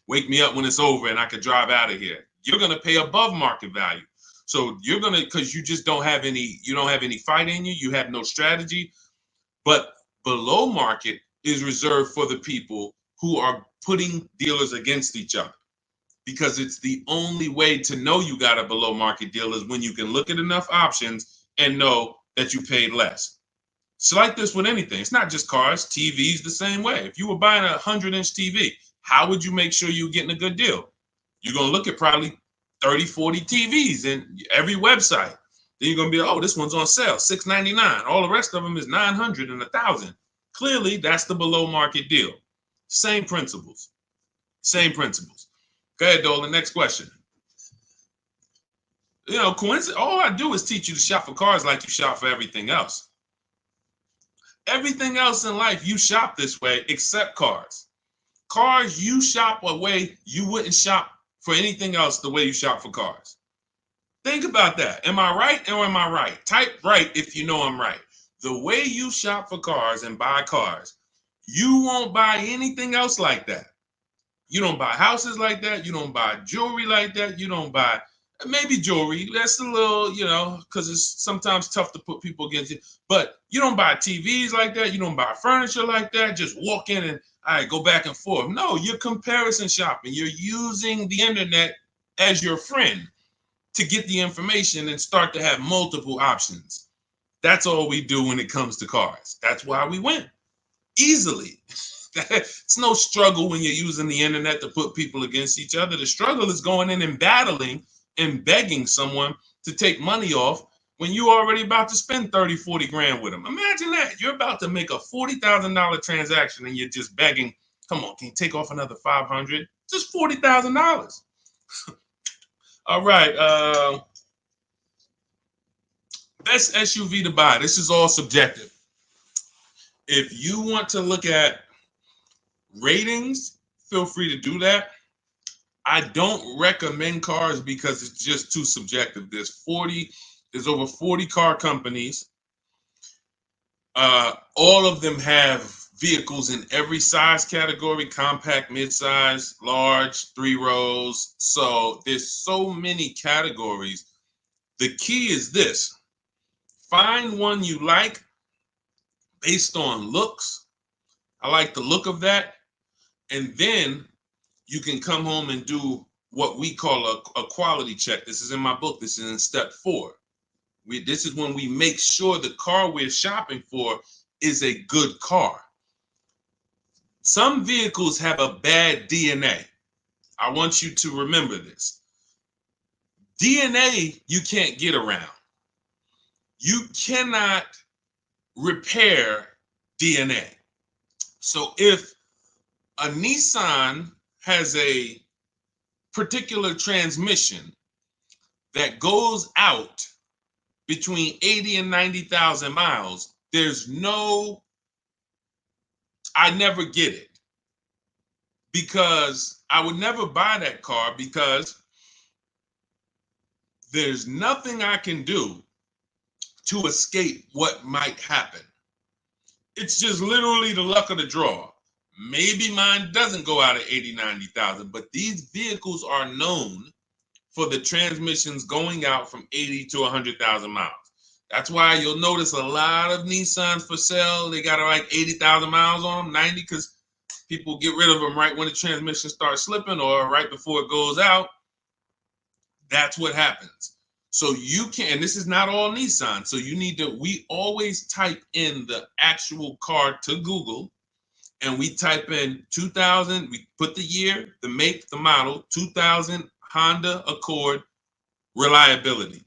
wake me up when it's over and I could drive out of here. You're going to pay above market value. So you're gonna, because you just don't have any, fight in you, you have no strategy. But below market is reserved for the people who are putting dealers against each other, because it's the only way to know you got a below market deal is when you can look at enough options and know that you paid less. It's like this with anything. It's not just cars, TVs the same way. If you were buying a 100-inch TV, how would you make sure you're getting a good deal? You're going to look at probably 30, 40 TVs in every website. Then you're going to be like, oh, this one's on sale, $699. All the rest of them is $900 and $1,000. Clearly, that's the below market deal. Same principles. Same principles. Go ahead, Dolan. Next question. All I do is teach you to shop for cars like you shop for everything else. Everything else in life, you shop this way except cars. Cars, you shop a way you wouldn't shop for anything else the way you shop for cars. Think about that. Am I right or am I right? Type right if you know I'm right. The way you shop for cars and buy cars, you won't buy anything else like that. You don't buy houses like that. You don't buy jewelry like that. You don't buy, maybe jewelry. That's a little, because it's sometimes tough to put people against you. But you don't buy TVs like that. You don't buy furniture like that. Just walk in and, all right, go back and forth. No, you're comparison shopping. You're using the internet as your friend to get the information and start to have multiple options. That's all we do when it comes to cars. That's why we win easily. It's no struggle when you're using the internet to put people against each other. The struggle is going in and battling and begging someone to take money off when you're already about to spend 30, 40 grand with them. Imagine that. You're about to make a $40,000 transaction and you're just begging, come on, can you take off another 500? Just $40,000. All right. Best SUV to buy. This is all subjective. If you want to look at ratings, feel free to do that. I don't recommend cars because it's just too subjective. There's over 40 car companies. All of them have vehicles in every size category: compact, midsize, large, 3 rows. So there's so many categories. The key is this: find one you like based on looks. I like the look of that. And then you can come home and do what we call a quality check. This is in my book. This is in step 4. This is when we make sure the car we're shopping for is a good car. Some vehicles have a bad DNA. I want you to remember this. DNA you can't get around. You cannot repair DNA. So if a Nissan has a particular transmission that goes out between 80 and 90,000 miles, I never get it, because I would never buy that car, because there's nothing I can do to escape what might happen. It's just literally the luck of the draw. Maybe mine doesn't go out at 80, 90,000, but these vehicles are known for the transmissions going out from 80 to 100,000 miles. That's why you'll notice a lot of Nissans for sale. They got like 80,000 miles on them, 90, because people get rid of them right when the transmission starts slipping or right before it goes out. That's what happens. So you can, and this is not all Nissan. So we always type in the actual car to Google, and we type in 2000, we put the year, the make, the model, 2000 Honda Accord reliability,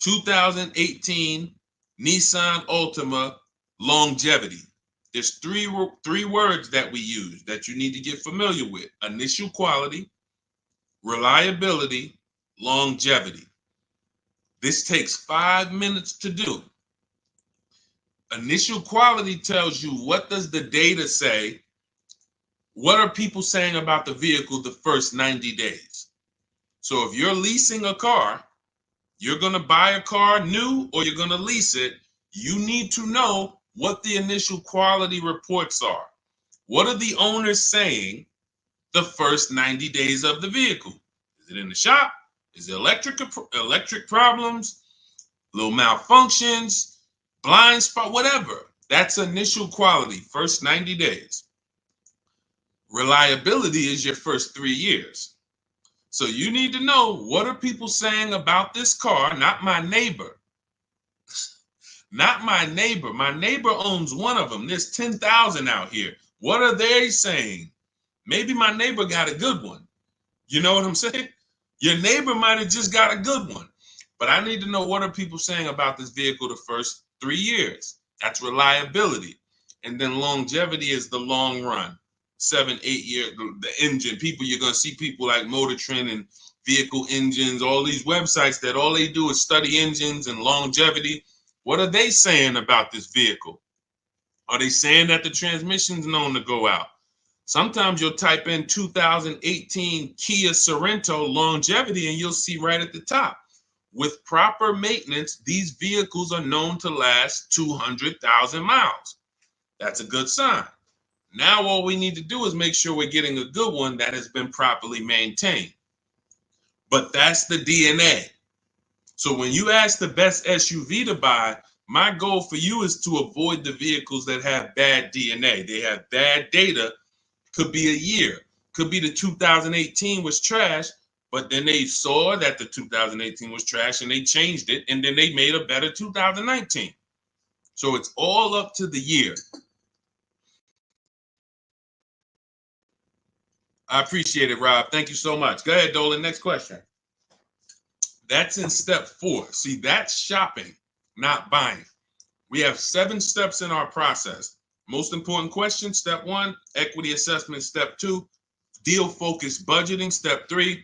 2018 Nissan Altima longevity. There's three words that we use that you need to get familiar with: initial quality, reliability, longevity. This takes 5 minutes to do. Initial quality tells you, what does the data say? What are people saying about the vehicle the first 90 days? So if you're leasing a car, you're going to buy a car new or you're going to lease it, you need to know what the initial quality reports are. What are the owners saying the first 90 days of the vehicle? Is it in the shop? Is it electric problems, little malfunctions, blind spot, whatever? That's initial quality, first 90 days. Reliability is your first 3 years. So you need to know, what are people saying about this car? Not my neighbor. Not my neighbor. My neighbor owns one of them. There's 10,000 out here. What are they saying? Maybe my neighbor got a good one. You know what I'm saying? Your neighbor might have just got a good one. But I need to know, what are people saying about this vehicle the first 3 years? That's reliability. And then longevity is the long run. 7, 8 years, the engine. People, you're going to see people like Motor Trend and Vehicle Engines, all these websites that all they do is study engines and longevity. What are they saying about this vehicle? Are they saying that the transmission's known to go out? Sometimes you'll type in 2018 Kia Sorento longevity and you'll see right at the top, with proper maintenance, these vehicles are known to last 200,000 miles. That's a good sign. Now all we need to do is make sure we're getting a good one that has been properly maintained. But that's the DNA. So when you ask the best SUV to buy, my goal for you is to avoid the vehicles that have bad DNA. They have bad data. Could be a year. Could be the 2018 was trash, but then they saw that the 2018 was trash and they changed it, and then they made a better 2019. So it's all up to the year. I appreciate it, Rob. Thank you so much. Go ahead, Dolan. Next question. That's in step 4. See, that's shopping, not buying. We have 7 steps in our process. Most important question, step 1, equity assessment, step 2, deal focused budgeting, step 3,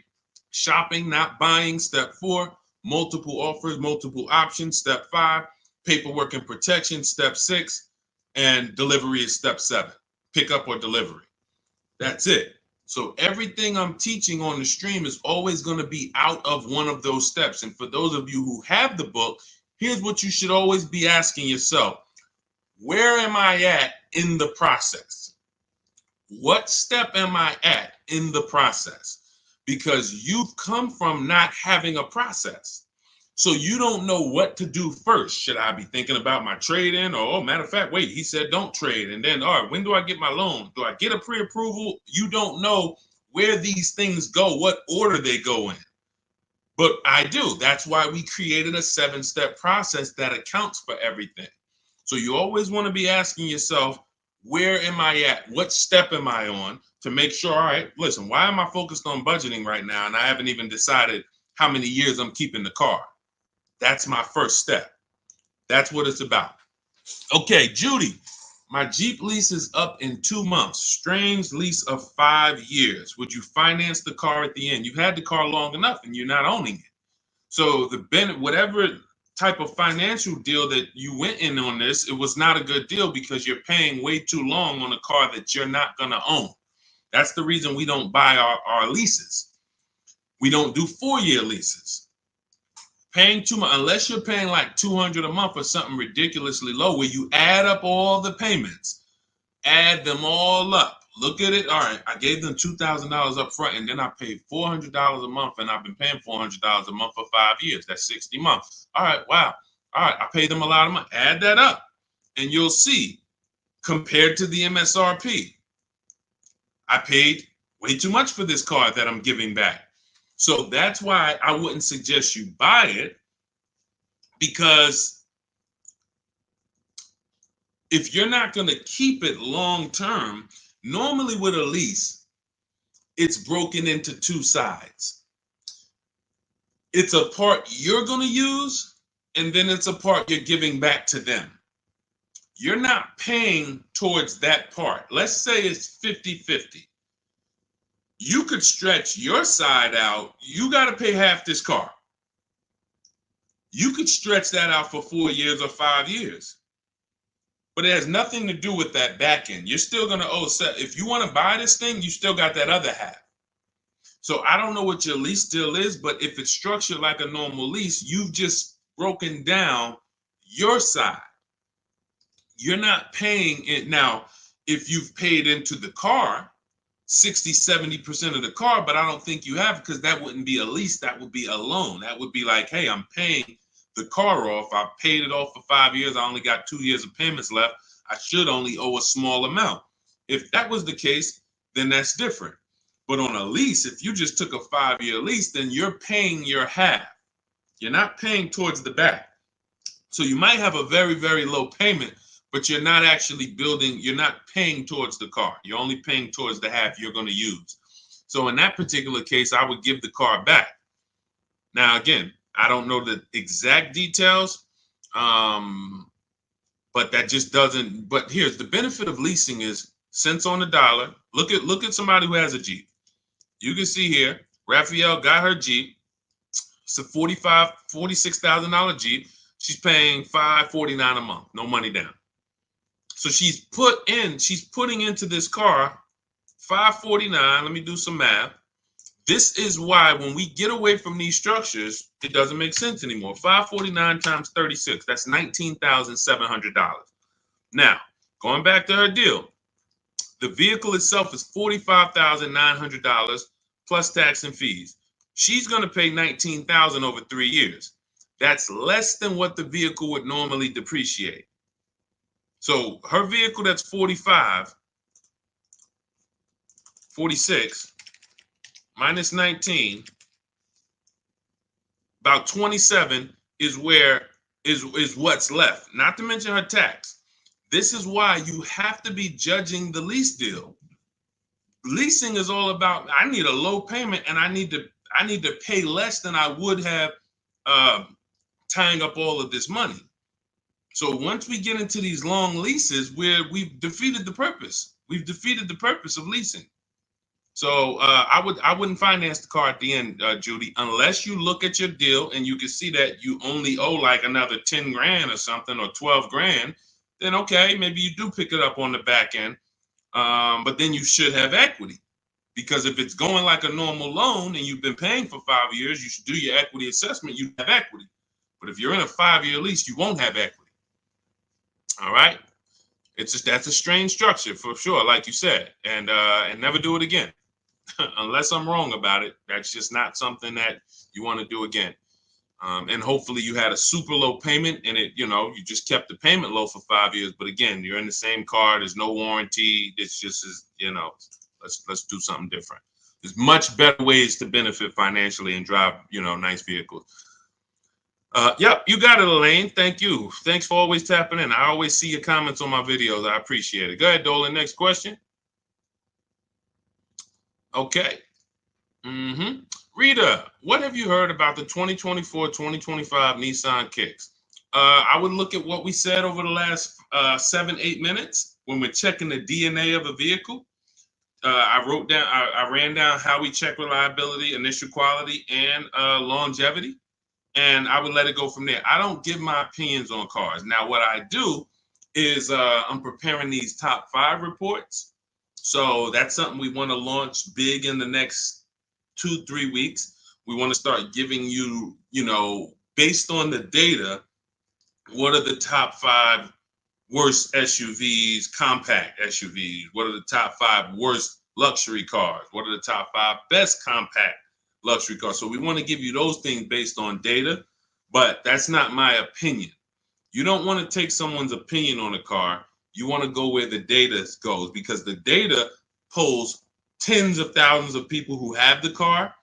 shopping, not buying, step 4, multiple offers, multiple options, step 5, paperwork and protection, step 6, and delivery is step 7, pickup or delivery. That's it. So everything I'm teaching on the stream is always going to be out of one of those steps. And for those of you who have the book, here's what you should always be asking yourself. Where am I at in the process? What step am I at in the process? Because you've come from not having a process. So you don't know what to do first. Should I be thinking about my trade-in? Or, oh, matter of fact, wait, he said don't trade. And then, all right, when do I get my loan? Do I get a pre-approval? You don't know where these things go, what order they go in. But I do. That's why we created a 7-step process that accounts for everything. So you always want to be asking yourself, where am I at? What step am I on, to make sure, all right, listen, why am I focused on budgeting right now and I haven't even decided how many years I'm keeping the car? That's my first step. That's what it's about. Okay, Judy, my Jeep lease is up in 2 months. Strange lease of 5 years. Would you finance the car at the end? You've had the car long enough and you're not owning it. So whatever type of financial deal that you went in on this, it was not a good deal because you're paying way too long on a car that you're not going to own. That's the reason we don't buy our leases. We don't do 4-year leases. Paying too much, unless you're paying like $200 a month or something ridiculously low, where you add up all the payments, add them all up. Look at it. All right, I gave them $2,000 up front, and then I paid $400 a month, and I've been paying $400 a month for 5 years. That's 60 months. All right, wow. All right, I paid them a lot of money. Add that up, and you'll see, compared to the MSRP, I paid way too much for this car that I'm giving back. So that's why I wouldn't suggest you buy it, because if you're not going to keep it long term, normally with a lease, it's broken into 2 sides. It's a part you're going to use, and then it's a part you're giving back to them. You're not paying towards that part. Let's say it's 50-50. You could stretch your side out. You got to pay half this car. You could stretch that out for 4 years or 5 years. But it has nothing to do with that back end. You're still going to owe, if you want to buy this thing, you still got that other half. So I don't know what your lease deal is, but if it's structured like a normal lease, you've just broken down your side. You're not paying it. Now, if you've paid into the car, 60-70% of the car, but I don't think you have, because that wouldn't be a lease. That would be a loan. That would be like, hey, I'm paying the car off. I paid it off for 5 years. I only got 2 years of payments left. I should only owe a small amount. If that was the case, then that's different. But on a lease, if you just took a 5-year lease, then you're paying your half. You're not paying towards the back. So you might have a very, very low payment, but you're not actually building, you're not paying towards the car. You're only paying towards the half you're going to use. So in that particular case, I would give the car back. Now, again, I don't know the exact details, but that just doesn't, but here's the benefit of leasing is cents on the dollar. Look at somebody who has a Jeep. You can see here, Raphael got her Jeep. It's a $46,000 Jeep. She's paying $549 a month, no money down. So she's putting into this car $549. Let me do some math. This is why when we get away from these structures, it doesn't make sense anymore. $549 times 36, that's $19,700. Now, going back to her deal, the vehicle itself is $45,900 plus tax and fees. She's going to pay $19,000 over 3 years. That's less than what the vehicle would normally depreciate. So her vehicle that's 46 minus 19, about 27 is what's left, not to mention her tax. This is why you have to be judging the lease deal. Leasing is all about, I need a low payment and I need to pay less than I would have tying up all of this money. So once we get into these long leases, we've defeated the purpose. We've defeated the purpose of leasing. So I wouldn't finance the car at the end, Judy, unless you look at your deal and you can see that you only owe like another 10 grand or something, or 12 grand. Then okay, maybe you do pick it up on the back end, but then you should have equity, because if it's going like a normal loan and you've been paying for 5 years, you should do your equity assessment. You have equity, but if you're in a 5-year lease, you won't have equity. All right, it's just, that's a strange structure for sure, like you said, and never do it again. Unless I'm wrong about it, that's just not something that you want to do again. And hopefully you had a super low payment and you just kept the payment low for 5 years. But again, you're in the same car. There's no warranty. It's just, let's do something different. There's much better ways to benefit financially and drive, nice vehicles. Yep, you got it, Elaine. Thank you. Thanks for always tapping in. I always see your comments on my videos. I appreciate it. Go ahead, Dolan. Next question. Okay. Rita, what have you heard about the 2024-2025 Nissan Kicks? I would look at what we said over the last 7-8 minutes when we're checking the DNA of a vehicle. I ran down how we check reliability, initial quality, and longevity, and I would let it go from there. I don't give my opinions on cars. Now, what I do is I'm preparing these top 5 reports. So that's something we want to launch big in the next 2-3 weeks. We want to start giving you, based on the data, what are the top 5 worst SUVs, compact SUVs? What are the top 5 worst luxury cars? What are the top 5 best compact luxury cars? So we want to give you those things based on data, but that's not my opinion. You don't want to take someone's opinion on a car. You want to go where the data goes, because the data polls tens of thousands of people who have the car,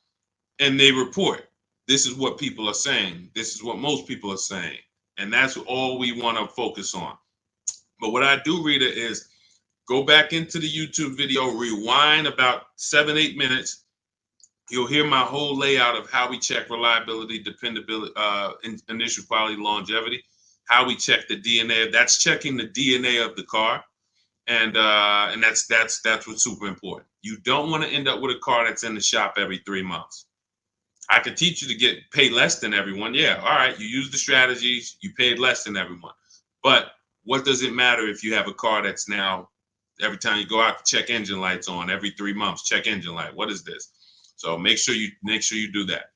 and they report, this is what people are saying. This is what most people are saying. And that's all we want to focus on. But what I do, Rita, is go back into the YouTube video, rewind about 7-8 minutes. You'll hear my whole layout of how we check reliability, dependability, initial quality, longevity. How we check the DNA. That's checking the DNA of the car, and that's what's super important. You don't want to end up with a car that's in the shop every 3 months. I could teach you to pay less than everyone. Yeah, all right. You use the strategies. You paid less than everyone. But what does it matter if you have a car that's now every time you go out to check engine lights on, every 3 months check engine light? What is this? So make sure you do that.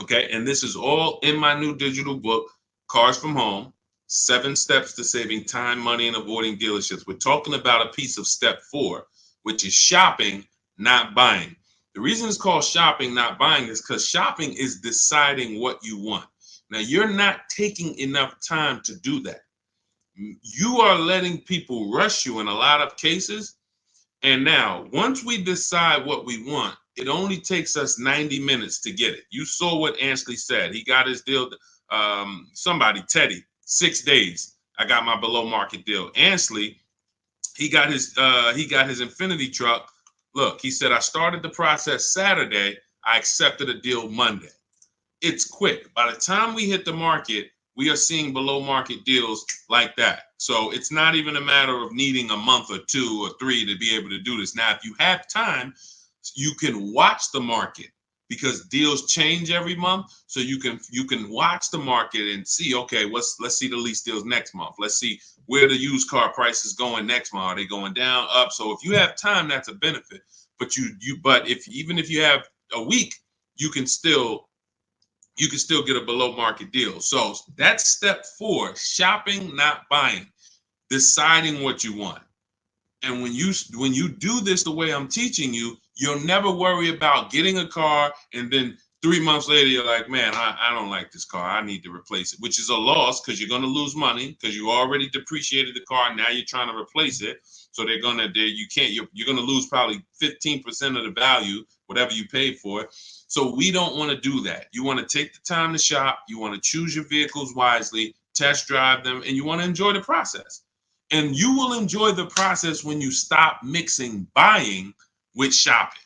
Okay, and this is all in my new digital book, Cars from Home. 7 steps to saving time, money, and avoiding dealerships. We're talking about a piece of step 4, which is shopping not buying. The reason it's called shopping, not buying, is because shopping is deciding what you want. Now, you're not taking enough time to do that. You are letting people rush you in a lot of cases. And now, once we decide what we want, it only takes us 90 minutes to get it. You saw what Ansley said. He got his deal. Teddy, 6 days. I got my below market deal. Ansley, he got his Infinity truck. Look, he said, I started the process Saturday. I accepted a deal Monday. It's quick. By the time we hit the market, we are seeing below market deals like that. So it's not even a matter of needing a month or 2 or 3 to be able to do this. Now, if you have time, you can watch the market because deals change every month. So you can watch the market and see, okay, let's see the lease deals next month. Let's see where the used car price is going next month. Are they going down, up? So if you have time, that's a benefit. But even if you have a week, you can still get a below market deal. So that's step 4, shopping, not buying, deciding what you want. And when you do this the way I'm teaching you, you'll never worry about getting a car and then 3 months later you're like, man, I don't like this car. I need to replace it, which is a loss because you're going to lose money because you already depreciated the car. Now you're trying to replace it. So you're going to lose probably 15% of the value, whatever you paid for it. So we don't want to do that. You want to take the time to shop. You want to choose your vehicles wisely, test drive them, and you want to enjoy the process. And you will enjoy the process when you stop mixing buying with shopping.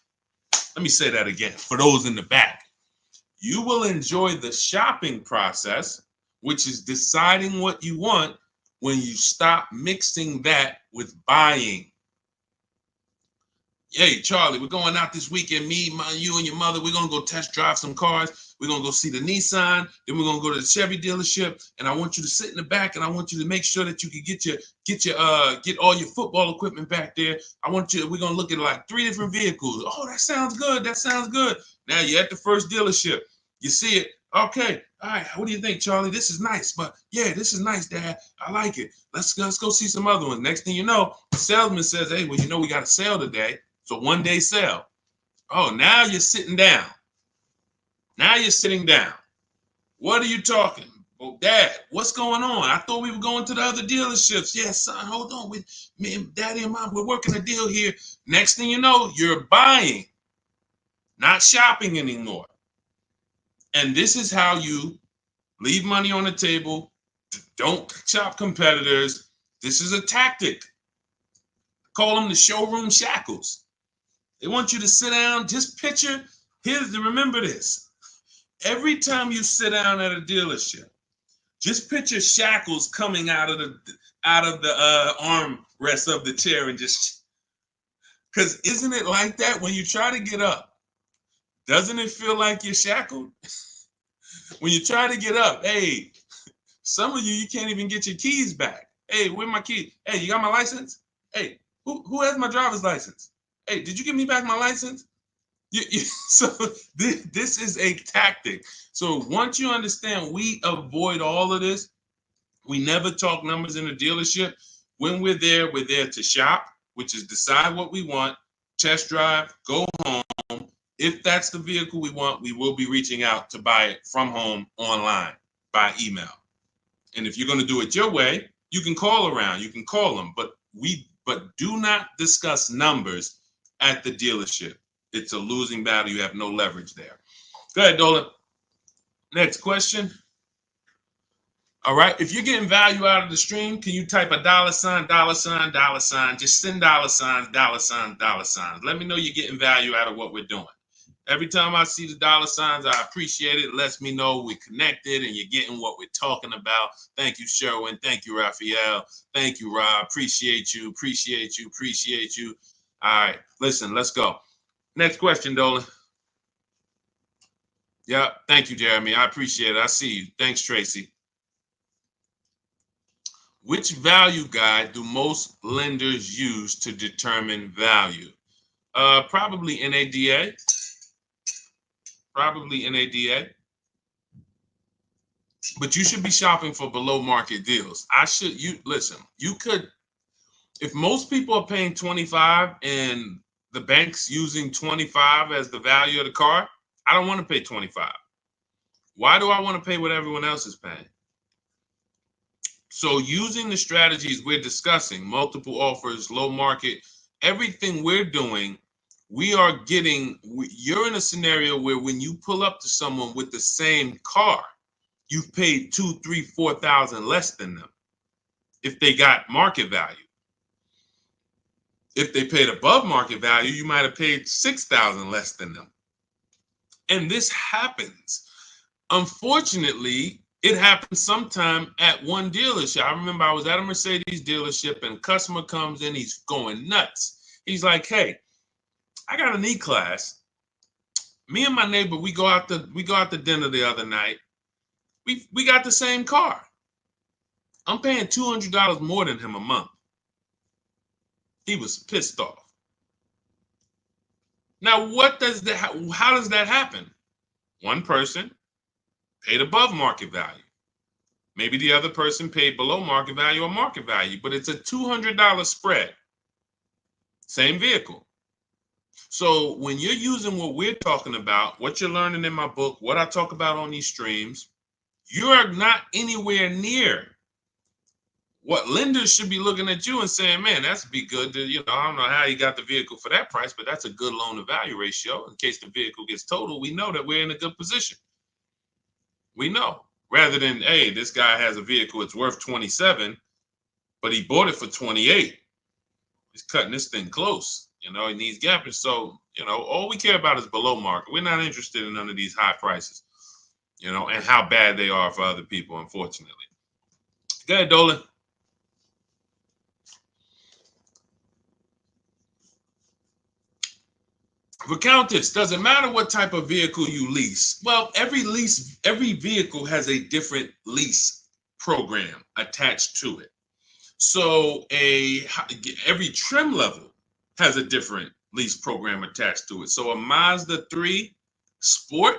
Let me say that again for those in the back. You will enjoy the shopping process, which is deciding what you want, when you stop mixing that with buying. Hey, Charlie, we're going out this weekend. You and your mother, we're going to go test drive some cars. We're going to go see the Nissan. Then we're going to go to the Chevy dealership. And I want you to sit in the back and I want you to make sure that you can get all your football equipment back there. We're going to look at like 3 different vehicles. Oh, that sounds good. That sounds good. Now you're at the first dealership. You see it. Okay. All right. What do you think, Charlie? This is nice. But yeah, this is nice, Dad. I like it. Let's go see some other ones. Next thing you know, the salesman says, hey, well, we got a sale today. So 1 day sale. Oh, now you're sitting down. Now you're sitting down. What are you talking? Well, Dad, what's going on? I thought we were going to the other dealerships. Yeah, son, hold on. Me and Daddy and Mom, we're working a deal here. Next thing you know, you're buying, not shopping anymore. And this is how you leave money on the table. Don't shop competitors. This is a tactic. Call them the showroom shackles. They want you to sit down, just picture, remember this. Every time you sit down at a dealership, just picture shackles coming out of the armrest of the chair and just, because isn't it like that when you try to get up? Doesn't it feel like you're shackled? When you try to get up, hey, some of you can't even get your keys back. Hey, where my keys? Hey, you got my license? Hey, who has my driver's license? Hey, did you give me back my license? So this is a tactic. So once you understand, we avoid all of this. We never talk numbers in the dealership. When we're there to shop, which is decide what we want, test drive, go home. If that's the vehicle we want, we will be reaching out to buy it from home, online, by email. And if you're going to do it your way, you can call around, you can call them, but do not discuss numbers at the dealership. It's a losing battle. You have no leverage there. Go ahead, Dolan. Next question. All right. If you're getting value out of the stream, can you type a $, $, just send $, $. Let me know you're getting value out of what we're doing. Every time I see the $, I appreciate it. It lets me know we're connected and you're getting what we're talking about. Thank you, Sherwin. Thank you, Raphael. Thank you, Rob. Appreciate you. All right. Listen, let's go. Next question, Dolan. Yeah. Thank you, Jeremy. I appreciate it. I see you. Thanks, Tracy. Which value guide do most lenders use to determine value? Probably NADA. But you should be shopping for below market deals. You could, if most people are paying 25 and the bank's using 25 as the value of the car, I don't want to pay 25. Why do I want to pay what everyone else is paying? So using the strategies we're discussing, multiple offers, low market, everything we're doing, you're in a scenario where when you pull up to someone with the same car, you've paid 2, 3, 4,000 less than them if they got market value. If they paid above market value, you might have paid 6,000 less than them. And this happens. Unfortunately, it happens sometime at one dealership. I remember I was at a Mercedes dealership and a customer comes in, he's going nuts. He's like, hey, I got an E-Class. Me and my neighbor, we go out to dinner the other night. We got the same car. I'm paying $200 more than him a month. He was pissed off. Now, how does that happen? One person paid above market value. Maybe the other person paid below market value or market value, but it's a $200 spread. Same vehicle. So when you're using what we're talking about, what you're learning in my book, what I talk about on these streams, you're not anywhere near what lenders should be looking at you and saying, man, that's be good. I don't know how you got the vehicle for that price, but that's a good loan to value ratio. In case the vehicle gets totaled, we know that we're in a good position. We know, rather than, hey, this guy has a vehicle, it's worth 27, but he bought it for 28. He's cutting this thing close. He needs gapping. So, all we care about is below market. We're not interested in none of these high prices, and how bad they are for other people, unfortunately. Go ahead, Dolan. Countess, doesn't matter what type of vehicle you lease. Well, every vehicle has a different lease program attached to it. So every trim level has a different lease program attached to it. So a Mazda 3 Sport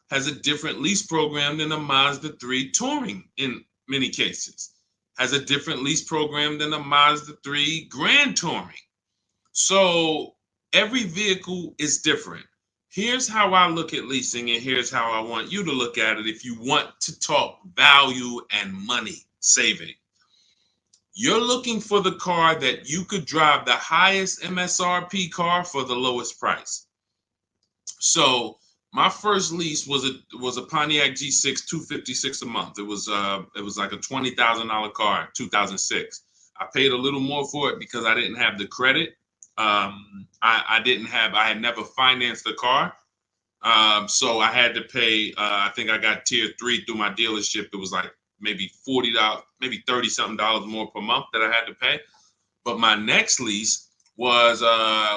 has a different lease program than a Mazda 3 Touring in many cases. Has a different lease program than a Mazda 3 Grand Touring. So every vehicle is different. Here's how I look at leasing, and here's how I want you to look at it if you want to talk value and money saving. You're looking for the car that you could drive the highest MSRP car for the lowest price. So my first lease was a Pontiac G6 $256 a month. It was like a $20,000 car, 2006. I paid a little more for it because I didn't have the credit. I had never financed the car. So I had to pay, I think I got tier 3 through my dealership. It was like maybe $40, maybe $30-something more per month that I had to pay. But my next lease was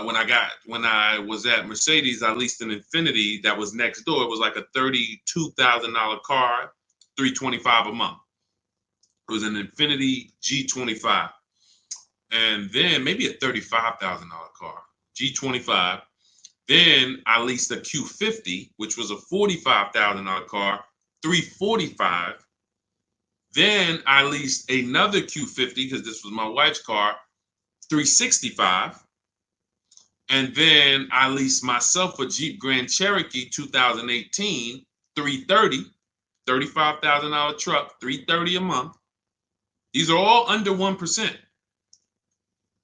when I was at Mercedes, I leased an Infiniti that was next door. It was like a $32,000 car, $325 a month. It was an Infiniti G25. And then maybe a $35,000 car, G25. Then I leased a Q50, which was a $45,000 car, $345. Then I leased another Q50 because this was my wife's car, $365. And then I leased myself a Jeep Grand Cherokee 2018, $330, $35,000 truck, $330 a month. These are all under 1%.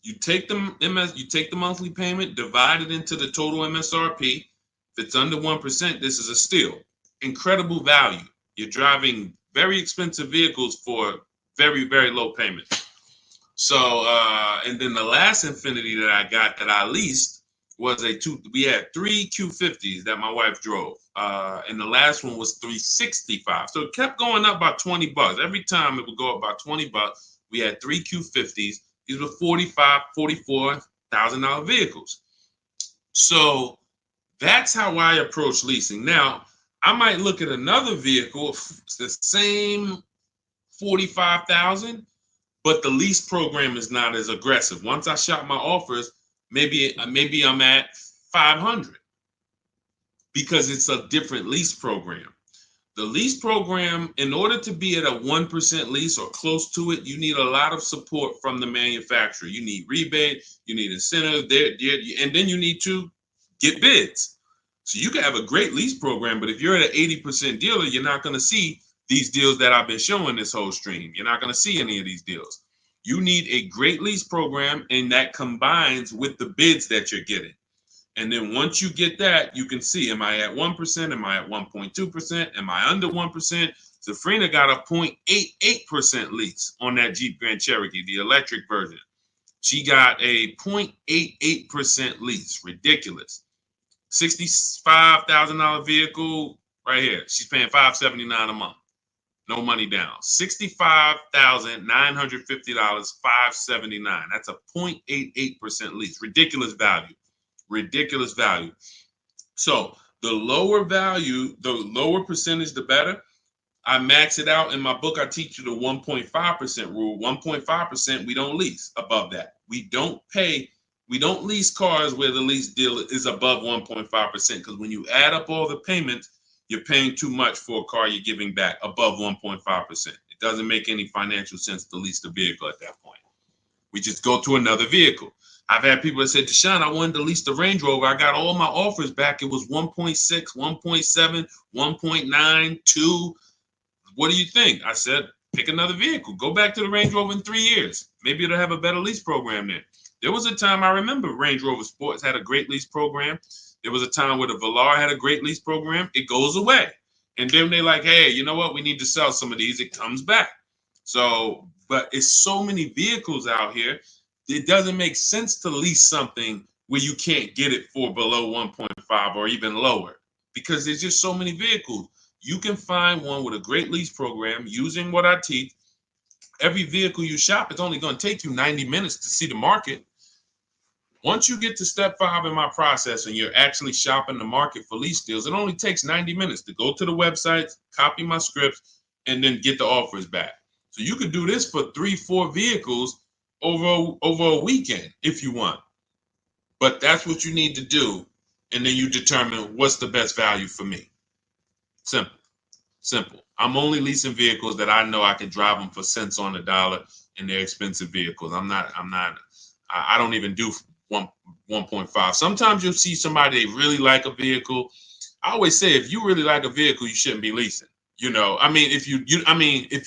You take the monthly payment, divide it into the total MSRP. If it's under 1%, this is a steal. Incredible value. You're driving very expensive vehicles for very, very low payment. So, and then the last Infiniti that I got that I leased was we had 3 Q50s that my wife drove. And the last one was $365. So it kept going up about $20. Every time it would go up about $20. We had 3 Q50s. These were $44,000 vehicles. So that's how I approach leasing. Now, I might look at another vehicle, the same $45,000, but the lease program is not as aggressive. Once I shop my offers, maybe I'm at $500 because it's a different lease program. The lease program, in order to be at a 1% lease or close to it, you need a lot of support from the manufacturer. You need rebate, you need incentive, and then you need to get bids. So you can have a great lease program, but if you're at an 80% dealer, you're not going to see these deals that I've been showing this whole stream. You're not going to see any of these deals. You need a great lease program, and that combines with the bids that you're getting. And then once you get that, you can see, am I at 1%? Am I at 1.2%? Am I under 1%? Safrina got a 0.88% lease on that Jeep Grand Cherokee, the electric version. She got a 0.88% lease. Ridiculous. $65,000 vehicle right here. She's paying $579 a month. No money down. $65,950, $579. That's a 0.88% lease. Ridiculous value. Ridiculous value. So the lower value, the lower percentage, the better. I max it out in my book. I teach you the 1.5% rule. 1.5%, we don't lease above that. We don't lease cars where the lease deal is above 1.5%, because when you add up all the payments, you're paying too much for a car you're giving back above 1.5%. It doesn't make any financial sense to lease the vehicle at that point. We just go to another vehicle. I've had people that said, Deshone, I wanted to lease the Range Rover. I got all my offers back. It was 1.6, 1.7, 1.9, 2. What do you think? I said, pick another vehicle. Go back to the Range Rover in 3 years. Maybe it'll have a better lease program there. There was a time I remember Range Rover Sports had a great lease program. There was a time where the Velar had a great lease program. It goes away. And then they're like, hey, you know what? We need to sell some of these. It comes back. So, but it's so many vehicles out here. It doesn't make sense to lease something where you can't get it for below 1.5 or even lower, because there's just so many vehicles. You can find one with a great lease program using what I teach. Every vehicle you shop, it's only going to take you 90 minutes to see the market. Once you get to step 5 in my process and you're actually shopping the market for lease deals, it only takes 90 minutes to go to the websites, copy my scripts, and then get the offers back. So you could do this for 3-4 vehicles over a weekend if you want. But that's what you need to do, and then you determine what's the best value for me. Simple. I'm only leasing vehicles that I know I can drive them for cents on the dollar, and they're expensive vehicles. I don't even do 1.5. Sometimes you'll see somebody, they really like a vehicle. I always say, if you really like a vehicle, you shouldn't be leasing. If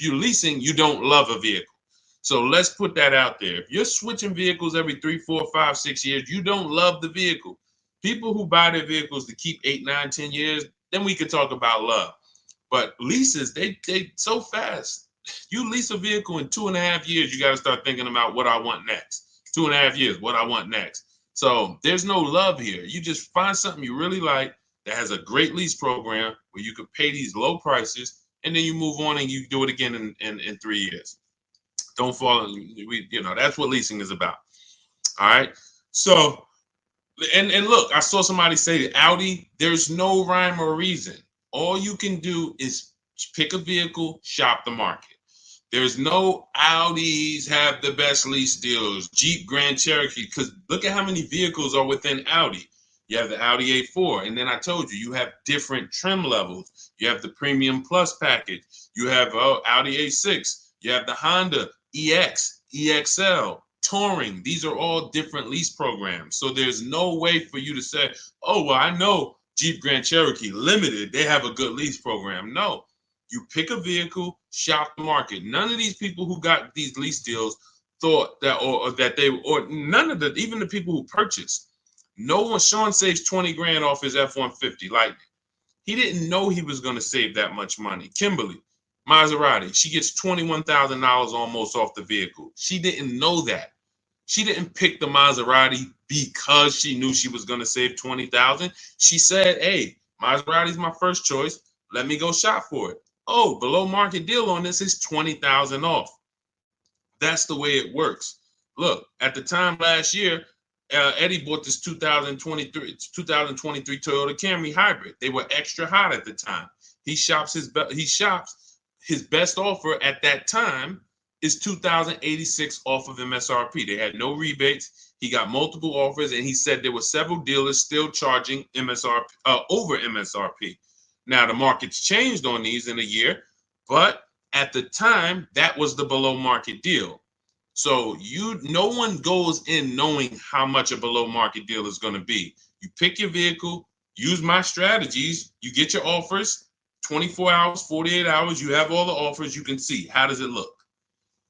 you're leasing, you don't love a vehicle. So let's put that out there. If you're switching vehicles every 3, 4, 5, 6 years, you don't love the vehicle. People who buy their vehicles to keep 8, 9, 10 years, then we could talk about love. But leases, they so fast. You lease a vehicle in 2.5 years, you got to start thinking about what I want next. 2.5 years, what I want next. So there's no love here. You just find something you really like that has a great lease program where you can pay these low prices, and then you move on and you do it again in 3 years. Don't fall. That's what leasing is about. All right. So, and look, I saw somebody say Audi. There's no rhyme or reason. All you can do is pick a vehicle, shop the market. There's no Audis have the best lease deals. Jeep Grand Cherokee, because look at how many vehicles are within Audi. You have the Audi A4, and then I told you have different trim levels. You have the Premium Plus package. You have Audi A6. You have the Honda EX, EXL, Touring. These are all different lease programs. So there's no way for you to say, oh, well, I know Jeep Grand Cherokee Limited, they have a good lease program. No, you pick a vehicle, shop the market. None of these people who got these lease deals thought that, even the people who purchased. No one, Sean saves 20 grand off his F-150 Lightning. He didn't know he was going to save that much money. Kimberly, Maserati, she gets $21,000 almost off the vehicle. She didn't know that. She didn't pick the Maserati because she knew she was going to save $20,000. She said, hey, Maserati's my first choice. Let me go shop for it. Oh, below market deal on this is $20,000 off. That's the way it works. Look, at the time last year, Eddie bought this 2023 Toyota Camry hybrid. They were extra hot at the time. He shops his best offer at that time is $2,086 off of MSRP. They had no rebates. He got multiple offers, and he said there were several dealers still charging MSRP over MSRP. Now, the market's changed on these in a year, but at the time, that was the below market deal. So no one goes in knowing how much a below market deal is going to be. You pick your vehicle, use my strategies, you get your offers, 24 hours, 48 hours, you have all the offers, you can see, how does it look?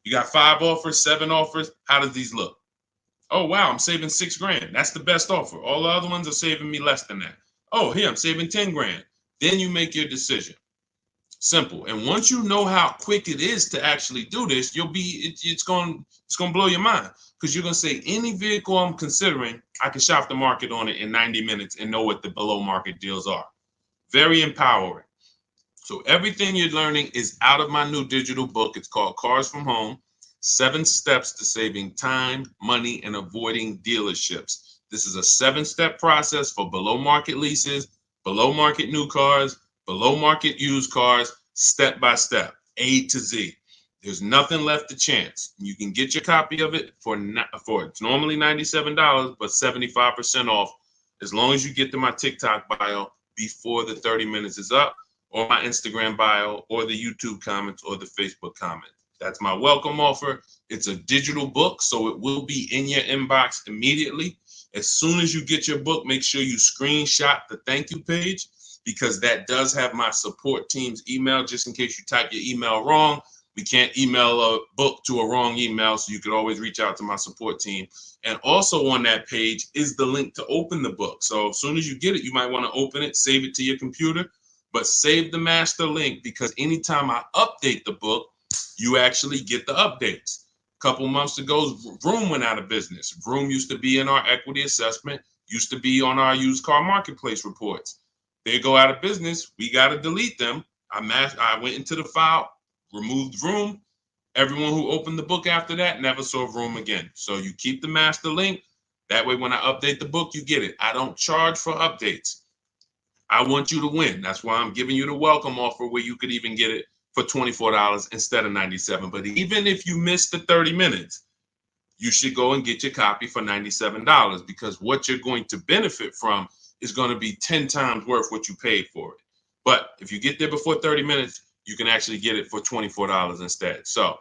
You got 5 offers, 7 offers, how does these look? Oh, wow, I'm saving $6,000. That's the best offer. All the other ones are saving me less than that. Oh, here, I'm saving 10 grand. Then you make your decision. Simple. And once you know how quick it is to actually do this, it's going to blow your mind, because you're going to say, any vehicle I'm considering, I can shop the market on it in 90 minutes and know what the below market deals are. Very empowering. So everything you're learning is out of my new digital book. It's called Cars from Home: 7 Steps to Saving Time, Money, and Avoiding Dealerships. This is a 7-step process for below market leases, below market new cars, below market used cars, step by step, A to Z. There's nothing left to chance. You can get your copy of it for it's normally $97, but 75% off, as long as you get to my TikTok bio before the 30 minutes is up, or my Instagram bio, or the YouTube comments, or the Facebook comment. That's my welcome offer. It's a digital book, so it will be in your inbox immediately. As soon as you get your book, make sure you screenshot the thank you page, because that does have my support team's email, just in case you type your email wrong. We can't email a book to a wrong email, so you can always reach out to my support team. And also on that page is the link to open the book. So as soon as you get it, you might want to open it, save it to your computer, but save the master link, because anytime I update the book, you actually get the updates. A couple months ago, Vroom went out of business. Vroom used to be in our equity assessment, used to be on our used car marketplace reports. They go out of business. We got to delete them. I went into the file, removed Vroom. Everyone who opened the book after that never saw Vroom again. So you keep the master link. That way, when I update the book, you get it. I don't charge for updates. I want you to win. That's why I'm giving you the welcome offer, where you could even get it for $24 instead of $97. But even if you miss the 30 minutes, you should go and get your copy for $97, because what you're going to benefit from is going to be 10 times worth what you paid for it. But if you get there before 30 minutes, you can actually get it for $24 instead. So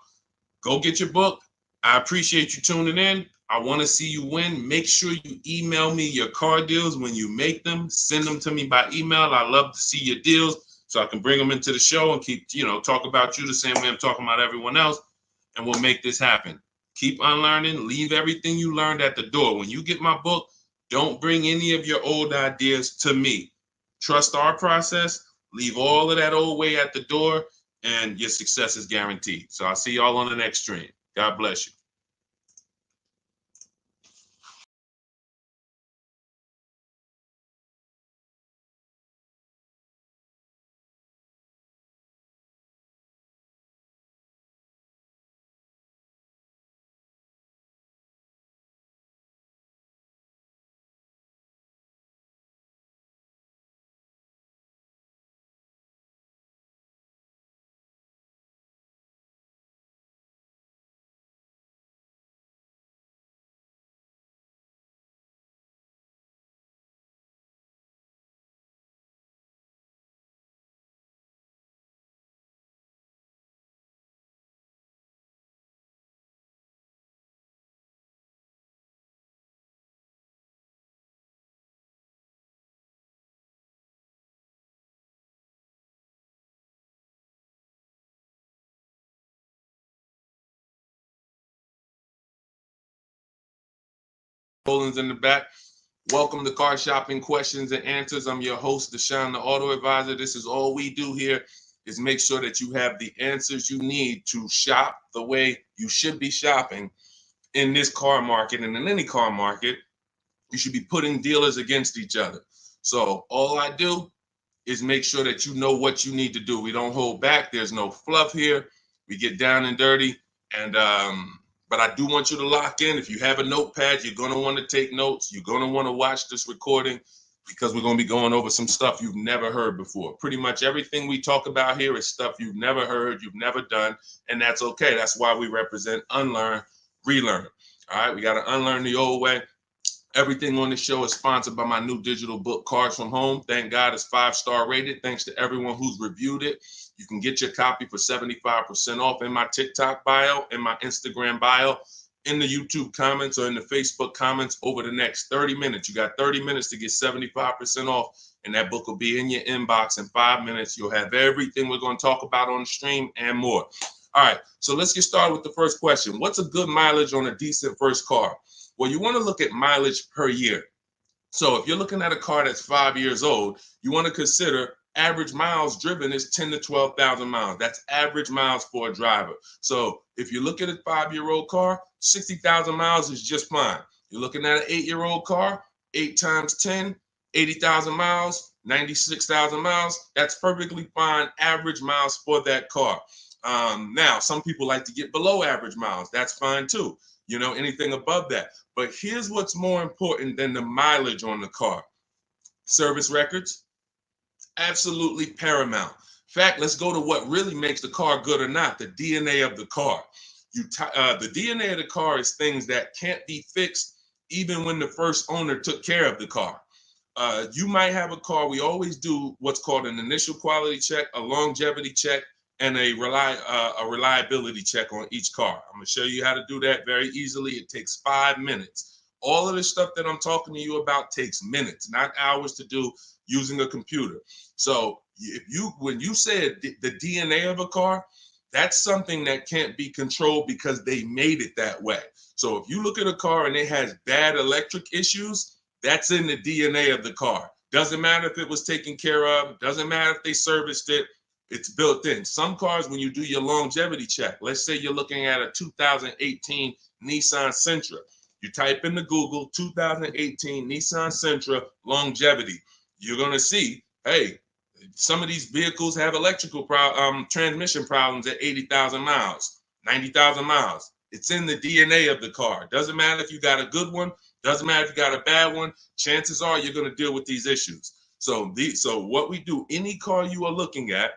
go get your book. I appreciate you tuning in. I want to see you win. Make sure you email me your car deals when you make them. Send them to me by email. I love to see your deals, so I can bring them into the show and keep, talk about you the same way I'm talking about everyone else, and we'll make this happen. Keep unlearning. Leave everything you learned at the door. When you get my book, don't bring any of your old ideas to me. Trust our process. Leave all of that old way at the door, and your success is guaranteed. So I'll see y'all on the next stream. God bless you. Rollins in the back. Welcome to Car Shopping Questions and Answers. I'm your host, Deshone the Auto Advisor. This is all we do here, is make sure that you have the answers you need to shop the way you should be shopping in this car market, and in any car market. You should be putting dealers against each other. So all I do is make sure that you know what you need to do. We don't hold back. There's no fluff here. We get down and dirty. And but I do want you to lock in. If you have a notepad, you're going to want to take notes. You're going to want to watch this recording, because we're going to be going over some stuff you've never heard before. Pretty much everything we talk about here is stuff you've never heard, you've never done, and that's okay. That's why we represent unlearn, relearn. All right, we got to unlearn the old way Everything on the show is sponsored by my new digital book, Cars from Home. Thank God it's 5-star rated. Thanks to everyone who's reviewed it. You can get your copy for 75% off in my TikTok bio, in my Instagram bio, in the YouTube comments, or in the Facebook comments over the next 30 minutes. You got 30 minutes to get 75% off, and that book will be in your inbox in 5 minutes. You'll have everything we're going to talk about on the stream and more. All right, so let's get started with the first question. What's a good mileage on a decent first car? Well, you want to look at mileage per year. So if you're looking at a car that's 5 years old, you want to consider average miles driven is 10 to 12,000 miles. That's average miles for a driver. So if you look at a 5-year-old car, 60,000 miles is just fine. You're looking at an 8-year-old car, 8 times 10, 80,000 miles, 96,000 miles. That's perfectly fine average miles for that car. Now, some people like to get below average miles. That's fine too. You know, anything above that. But here's what's more important than the mileage on the car. Service records, absolutely paramount. In fact, let's go to what really makes the car good or not, the DNA of the car. The DNA of the car is things that can't be fixed even when the first owner took care of the car. You might have a car, we always do what's called an initial quality check, a longevity check, and a reliability check on each car. I'm gonna show you how to do that very easily. It takes 5 minutes. All of this stuff that I'm talking to you about takes minutes, not hours to do using a computer. So when you said the DNA of a car, that's something that can't be controlled because they made it that way. So if you look at a car and it has bad electric issues, that's in the DNA of the car. Doesn't matter if it was taken care of, doesn't matter if they serviced it, it's built in. Some cars, when you do your longevity check, let's say you're looking at a 2018 Nissan Sentra. You type into Google 2018 Nissan Sentra longevity. You're going to see, hey, some of these vehicles have electrical transmission problems at 80,000 miles, 90,000 miles. It's in the DNA of the car. Doesn't matter if you got a good one. Doesn't matter if you got a bad one. Chances are you're going to deal with these issues. So what we do, any car you are looking at,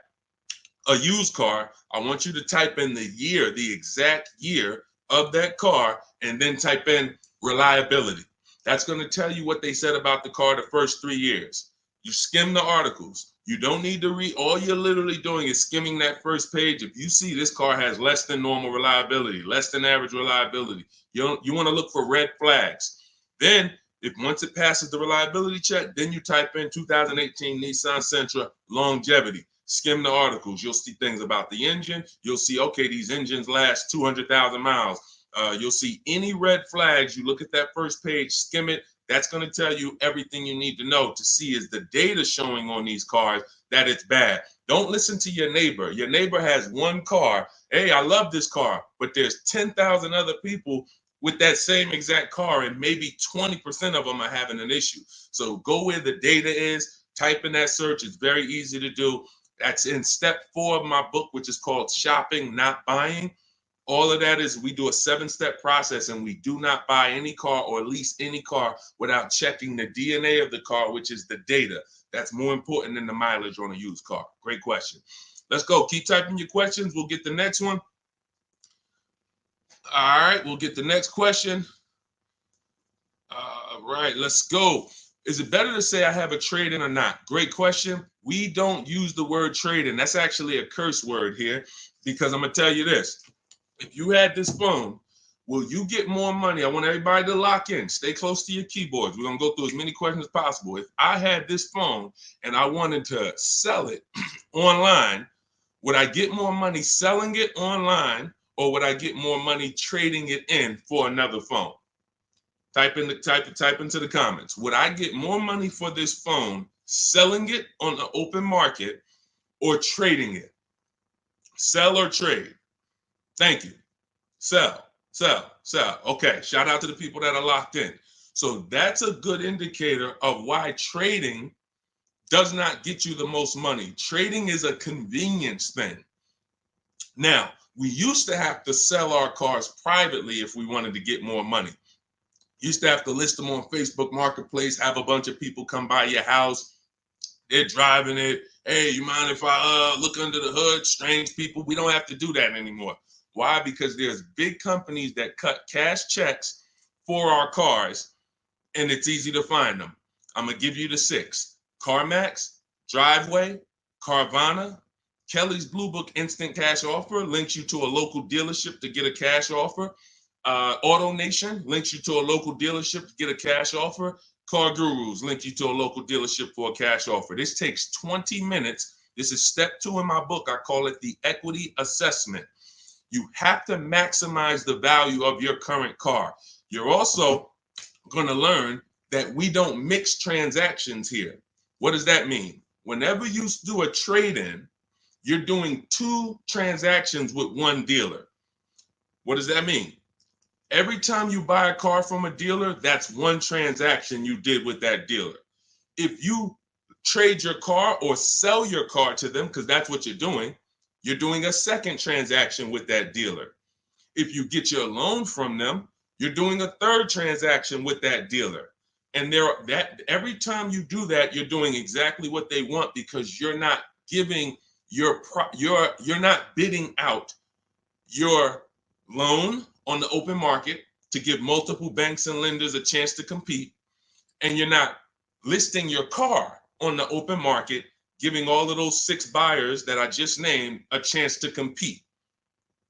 a used car, I want you to type in the year, the exact year of that car, and then type in reliability. That's going to tell you what they said about the car the first 3 years. You skim the articles. You don't need to read. All you're literally doing is skimming that first page. If you see this car has less than normal reliability, less than average reliability, you want to look for red flags. Then, once it passes the reliability check, then you type in 2018 Nissan Sentra longevity. Skim the articles. You'll see things about the engine. You'll see, okay, these engines last 200,000 miles. You'll see any red flags. You look at that first page, skim it. That's going to tell you everything you need to know to see is the data showing on these cars that it's bad. Don't listen to your neighbor. Your neighbor has one car. Hey, I love this car, but there's 10,000 other people with that same exact car, and maybe 20% of them are having an issue. So go where the data is, type in that search. It's very easy to do. That's in step 4 of my book, which is called Shopping, Not Buying. All of that is we do a 7-step process, and we do not buy any car or lease any car without checking the DNA of the car, which is the data. That's more important than the mileage on a used car. Great question. Let's go. Keep typing your questions. We'll get the next one. All right, we'll get the next question. All right, let's go. Is it better to say I have a trade-in or not? Great question. We don't use the word trade-in. That's actually a curse word here, because I'm going to tell you this. If you had this phone, will you get more money? I want everybody to lock in. Stay close to your keyboards. We're going to go through as many questions as possible. If I had this phone and I wanted to sell it online, would I get more money selling it online, or would I get more money trading it in for another phone? Type into the comments. Would I get more money for this phone selling it on the open market or trading it? Sell or trade? Thank you. Sell. Okay, shout out to the people that are locked in. So that's a good indicator of why trading does not get you the most money. Trading is a convenience thing. Now, we used to have to sell our cars privately if we wanted to get more money. Used to have to list them on Facebook Marketplace, have a bunch of people come by your house. They're driving it. Hey, you mind if I look under the hood? Strange people. We don't have to do that anymore. Why? Because there's big companies that cut cash checks for our cars, and it's easy to find them. I'm going to give you the 6. CarMax, Driveway, Carvana, Kelly's Blue Book Instant Cash Offer links you to a local dealership to get a cash offer. Auto Nation links you to a local dealership to get a cash offer. Car Gurus link you to a local dealership for a cash offer. This takes 20 minutes. This is step 2 in my book. I call it the equity assessment. You have to maximize the value of your current car. You're also going to learn that we don't mix transactions here. What does that mean? Whenever you do a trade-in, you're doing 2 transactions with one dealer. What does that mean? Every time you buy a car from a dealer, that's 1 transaction you did with that dealer. If you trade your car or sell your car to them, because that's what you're doing a 2nd transaction with that dealer. If you get your loan from them, you're doing a 3rd transaction with that dealer. And every time you do that, you're doing exactly what they want, because you're not giving you're not bidding out your loan on the open market to give multiple banks and lenders a chance to compete, and you're not listing your car on the open market, giving all of those 6 buyers that I just named a chance to compete.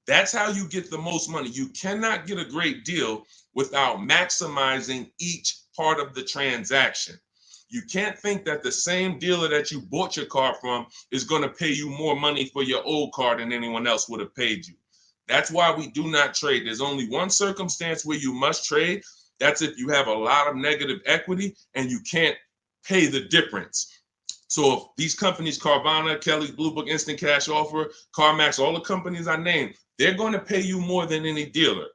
That's how you get the most money. You cannot get a great deal without maximizing each part of the transaction. You can't think that the same dealer that you bought your car from is going to pay you more money for your old car than anyone else would have paid you. That's why we do not trade. There's only one circumstance where you must trade. That's if you have a lot of negative equity and you can't pay the difference. So if these companies, Carvana, Kelly's Blue Book Instant Cash Offer, CarMax, all the companies I named, they're going to pay you more than any dealer.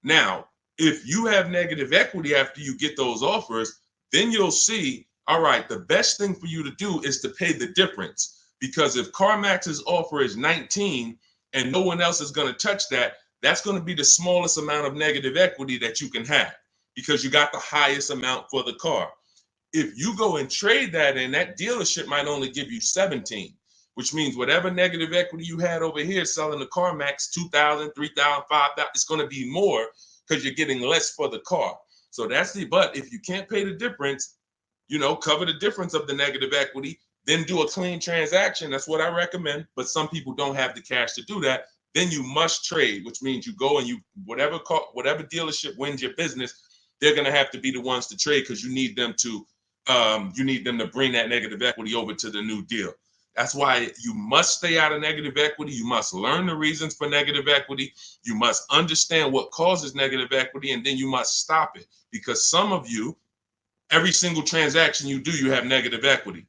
Now, if you have negative equity after you get those offers, then you'll see, all right, the best thing for you to do is to pay the difference. Because if CarMax's offer is 19 and no one else is going to touch that, that's going to be the smallest amount of negative equity that you can have, because you got the highest amount for the car. If you go and trade that in, that dealership might only give you 17, which means whatever negative equity you had over here selling the CarMax, 2,000, 3,000, 5,000, it's going to be more because you're getting less for the car. So but if you can't pay the difference, cover the difference of the negative equity, then do a clean transaction. That's what I recommend. But some people don't have the cash to do that. Then you must trade, which means you go and whatever dealership wins your business, they're going to have to be the ones to trade, because you need them to bring that negative equity over to the new deal. That's why you must stay out of negative equity. You must learn the reasons for negative equity. You must understand what causes negative equity, and then you must stop it. Because some of you, every single transaction you do, you have negative equity.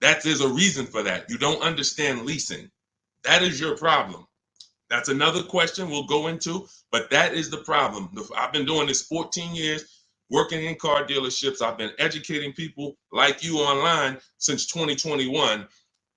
There's a reason for that. You don't understand leasing. That is your problem. That's another question we'll go into, but that is the problem. I've been doing this 14 years, working in car dealerships. I've been educating people like you online since 2021.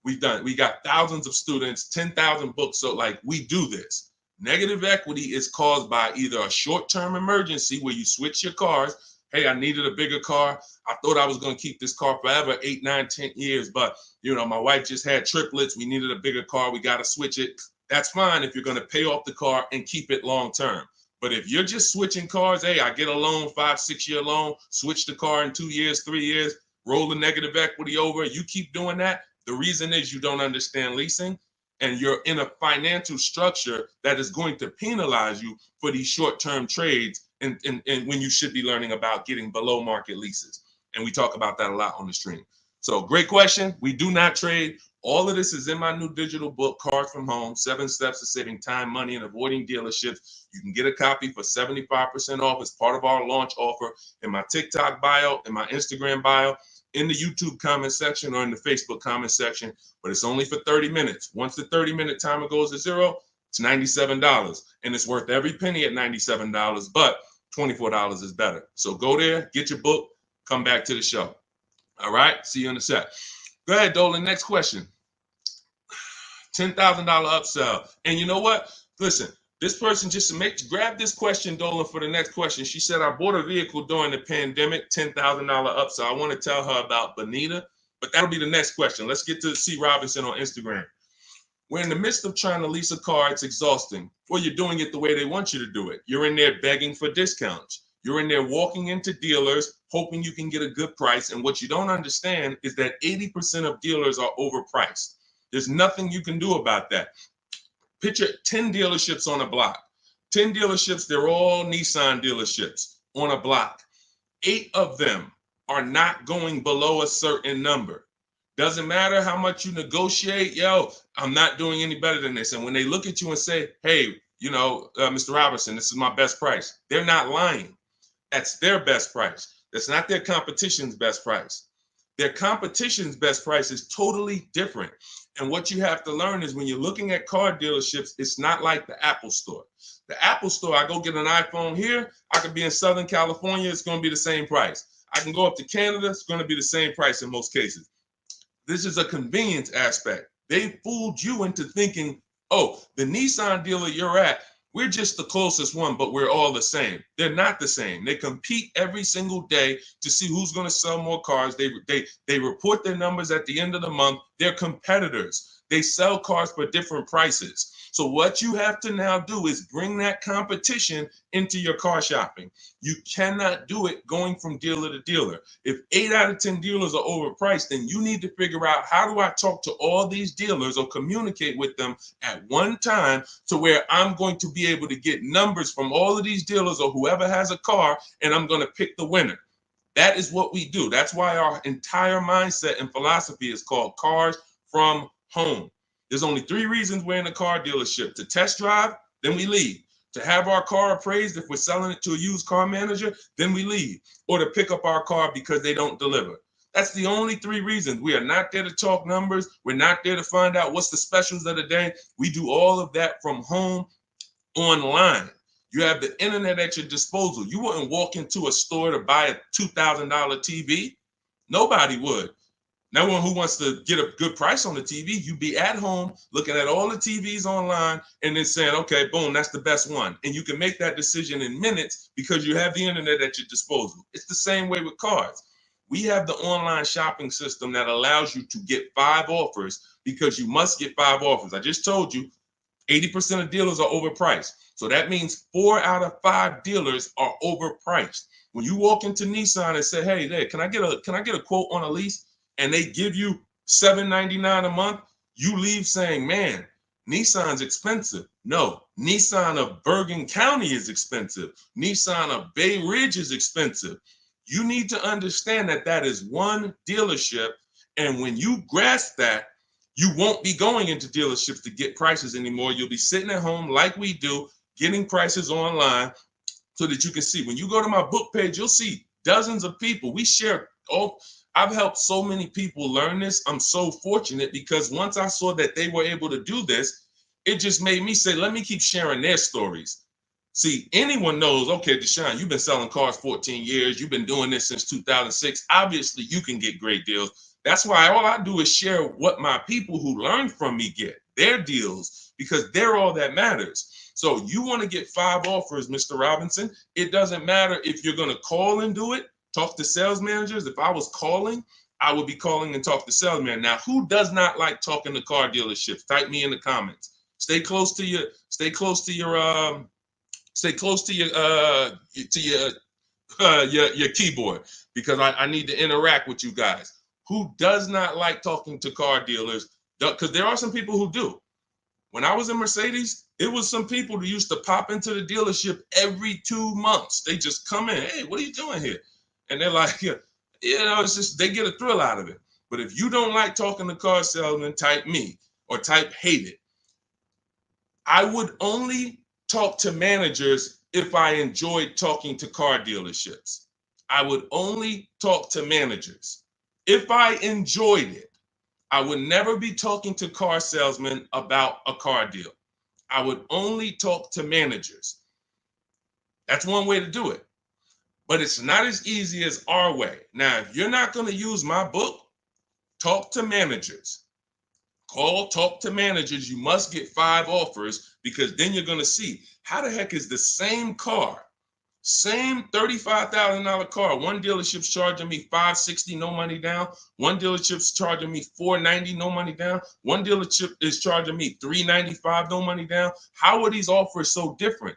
We got thousands of students, 10,000 books. So we do this. Negative equity is caused by either a short-term emergency where you switch your cars. Hey, I needed a bigger car. I thought I was going to keep this car forever, 8, 9, 10 years. But, my wife just had triplets. We needed a bigger car. We got to switch it. That's fine if you're going to pay off the car and keep it long-term. But if you're just switching cars, hey, I get a loan, 5-6 year loan, switch the car in 2 years, 3 years, roll the negative equity over. You keep doing that. The reason is you don't understand leasing, and you're in a financial structure that is going to penalize you for these short-term trades, and when you should be learning about getting below market leases. And we talk about that a lot on the stream. So great question. We do not trade. All of this is in my new digital book, Cars from Home, 7 Steps to Saving Time, Money, and Avoiding Dealerships. You can get a copy for 75% off as part of our launch offer in my TikTok bio, in my Instagram bio, in the YouTube comment section, or in the Facebook comment section. But it's only for 30 minutes. Once the 30-minute timer goes to zero, it's $97. And it's worth every penny at $97, but $24 is better. So go there, get your book, come back to the show. All right, see you in a sec. Go ahead, Dolan. Next question. $10,000 upsell. And you know what? Listen, this person grab this question, Dolan, for the next question. She said, I bought a vehicle during the pandemic, $10,000 upsell. I want to tell her about Bonita, but that'll be the next question. Let's get to C. Robinson on Instagram. We're in the midst of trying to lease a car. It's exhausting. Well, you're doing it the way they want you to do it. You're in there begging for discounts. You're in there walking into dealers, hoping you can get a good price. And what you don't understand is that 80% of dealers are overpriced. There's nothing you can do about that. Picture 10 dealerships on a block. 10 dealerships, they're all Nissan dealerships on a block. 8 of them are not going below a certain number. Doesn't matter how much you negotiate, yo, I'm not doing any better than this. And when they look at you and say, hey, Mr. Robertson, this is my best price, they're not lying. That's their best price. That's not their competition's best price. Their competition's best price is totally different. And what you have to learn is when you're looking at car dealerships, it's not like the Apple store. The Apple store, I go get an iPhone here, I could be in Southern California, it's going to be the same price. I can go up to Canada, it's going to be the same price in most cases. This is a convenience aspect. They fooled you into thinking, oh, the Nissan dealer you're at, we're just the closest one, but we're all the same. They're not the same. They compete every single day to see who's going to sell more cars. They report their numbers at the end of the month. They're competitors. They sell cars for different prices. So what you have to now do is bring that competition into your car shopping. You cannot do it going from dealer to dealer. If 8 out of 10 dealers are overpriced, then you need to figure out, how do I talk to all these dealers or communicate with them at one time to where I'm going to be able to get numbers from all of these dealers or whoever has a car, and I'm going to pick the winner. That is what we do. That's why our entire mindset and philosophy is called Cars from Home. There's only 3 reasons we're in a car dealership: to test drive, then we leave; to have our car appraised if we're selling it to a used car manager, then we leave; or to pick up our car because they don't deliver. That's the only 3 reasons. We are not there to talk numbers. We're not there to find out what's the specials of the day. We do all of that from home, online. You have the internet at your disposal. You wouldn't walk into a store to buy a $2,000 TV. Nobody would. No one who wants to get a good price on the TV, you'd be at home looking at all the TVs online and then saying, okay, boom, that's the best one. And you can make that decision in minutes because you have the internet at your disposal. It's the same way with cars. We have the online shopping system that allows you to get 5 offers because you must get 5 offers. I just told you 80% of dealers are overpriced. So that means 4 out of 5 dealers are overpriced. When you walk into Nissan and say, hey, there, can I get a quote on a lease? And they give you $799 a month, you leave saying, man, Nissan's expensive. No, Nissan of Bergen County is expensive. Nissan of Bay Ridge is expensive. You need to understand that that is one dealership. And when you grasp that, you won't be going into dealerships to get prices anymore. You'll be sitting at home like we do, getting prices online so that you can see. When you go to my book page, you'll see dozens of people. We share all. I've helped so many people learn this. I'm so fortunate because once I saw that they were able to do this, it just made me say, let me keep sharing their stories. See, anyone knows, okay, Deshone, you've been selling cars 14 years. You've been doing this since 2006. Obviously, you can get great deals. That's why all I do is share what my people who learn from me get, their deals, because they're all that matters. So you want to get 5 offers, Mr. Robinson. It doesn't matter if you're going to call and do it. Talk to sales managers. If I was calling, I would be calling and talk to salesmen. Now, who does not like talking to car dealerships? Type me in the comments. Stay close to your keyboard because I need to interact with you guys. Who does not like talking to car dealers? Because there are some people who do. When I was in Mercedes, it was some people who used to pop into the dealership every 2 months. They just come in. Hey, what are you doing here? And they're like, it's just, they get a thrill out of it. But if you don't like talking to car salesmen, type me or type hate it. I would only talk to managers if I enjoyed talking to car dealerships. I would only talk to managers if I enjoyed it. I would never be talking to car salesmen about a car deal. I would only talk to managers. That's one way to do it. But it's not as easy as our way. Now, if you're not going to use my book, talk to managers. Talk to managers. You must get 5 offers because then you're going to see how the heck is the same car, same $35,000 car. One dealership's charging me $560, no money down. One dealership's charging me $490, no money down. One dealership is charging me $395, no money down. How are these offers so different?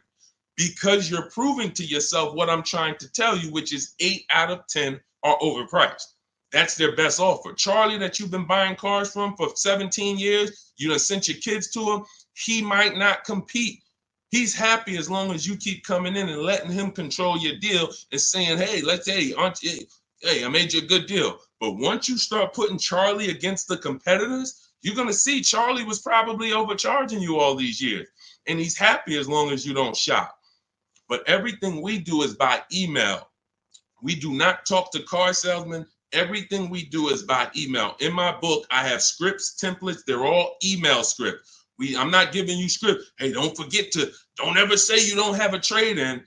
because you're proving to yourself what I'm trying to tell you, which is 8 out of 10 are overpriced. That's their best offer. Charlie, that you've been buying cars from for 17 years, you done sent your kids to him, he might not compete. He's happy as long as you keep coming in and letting him control your deal and saying, hey, I made you a good deal. But once you start putting Charlie against the competitors, you're going to see Charlie was probably overcharging you all these years. And he's happy as long as you don't shop. But everything we do is by email. We do not talk to car salesmen. Everything we do is by email. In my book, I have scripts, templates. They're all email scripts. I'm not giving you script. Hey, don't ever say you don't have a trade-in.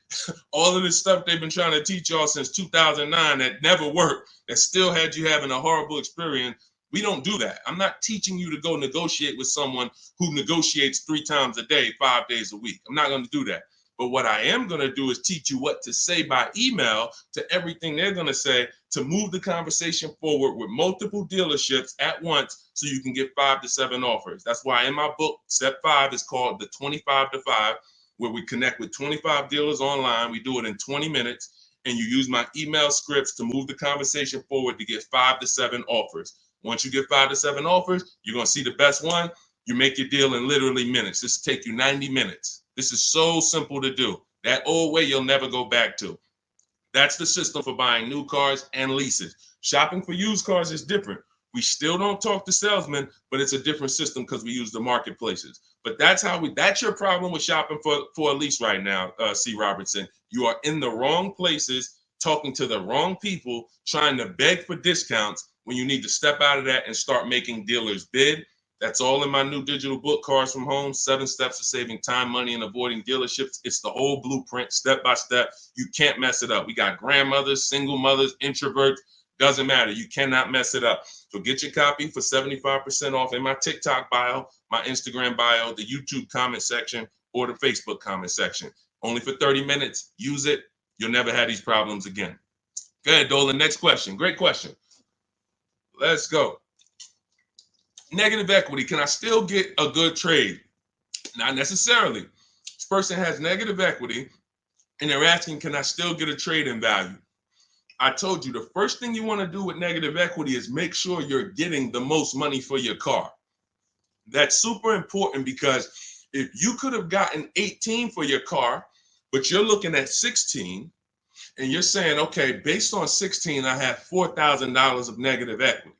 All of this stuff they've been trying to teach y'all since 2009 that never worked, that still had you having a horrible experience. We don't do that. I'm not teaching you to go negotiate with someone who negotiates 3 times a day, 5 days a week. I'm not going to do that. But what I am going to do is teach you what to say by email to everything they're going to say to move the conversation forward with multiple dealerships at once so you can get 5 to 7 offers. That's why in my book, step 5 is called the 25 to 5, where we connect with 25 dealers online. We do it in 20 minutes, and you use my email scripts to move the conversation forward to get 5 to 7 offers. Once you get 5 to 7 offers, you're going to see the best one. You make your deal in literally minutes. This will take you 90 minutes. This is so simple to do. That old way you'll never go back to. That's the system for buying new cars and leases. Shopping for used cars is different. We still don't talk to salesmen, but it's a different system because we use the marketplaces. But that's your problem with shopping for a lease right now, C. Robertson. You are in the wrong places, talking to the wrong people, trying to beg for discounts when you need to step out of that and start making dealers bid. That's all in my new digital book, Cars from Home, 7 Steps to Saving Time, Money, and Avoiding Dealerships. It's the whole blueprint, step by step. You can't mess it up. We got grandmothers, single mothers, introverts. Doesn't matter. You cannot mess it up. So get your copy for 75% off in my TikTok bio, my Instagram bio, the YouTube comment section, or the Facebook comment section. Only for 30 minutes. Use it. You'll never have these problems again. Go ahead, Dolan. Next question. Great question. Let's go. Negative equity. Can I still get a good trade? Not necessarily. This person has negative equity and they're asking, can I still get a trade in value? I told you the first thing you want to do with negative equity is make sure you're getting the most money for your car. That's super important because if you could have gotten 18 for your car, but you're looking at 16 and you're saying, okay, based on 16, I have $4,000 of negative equity.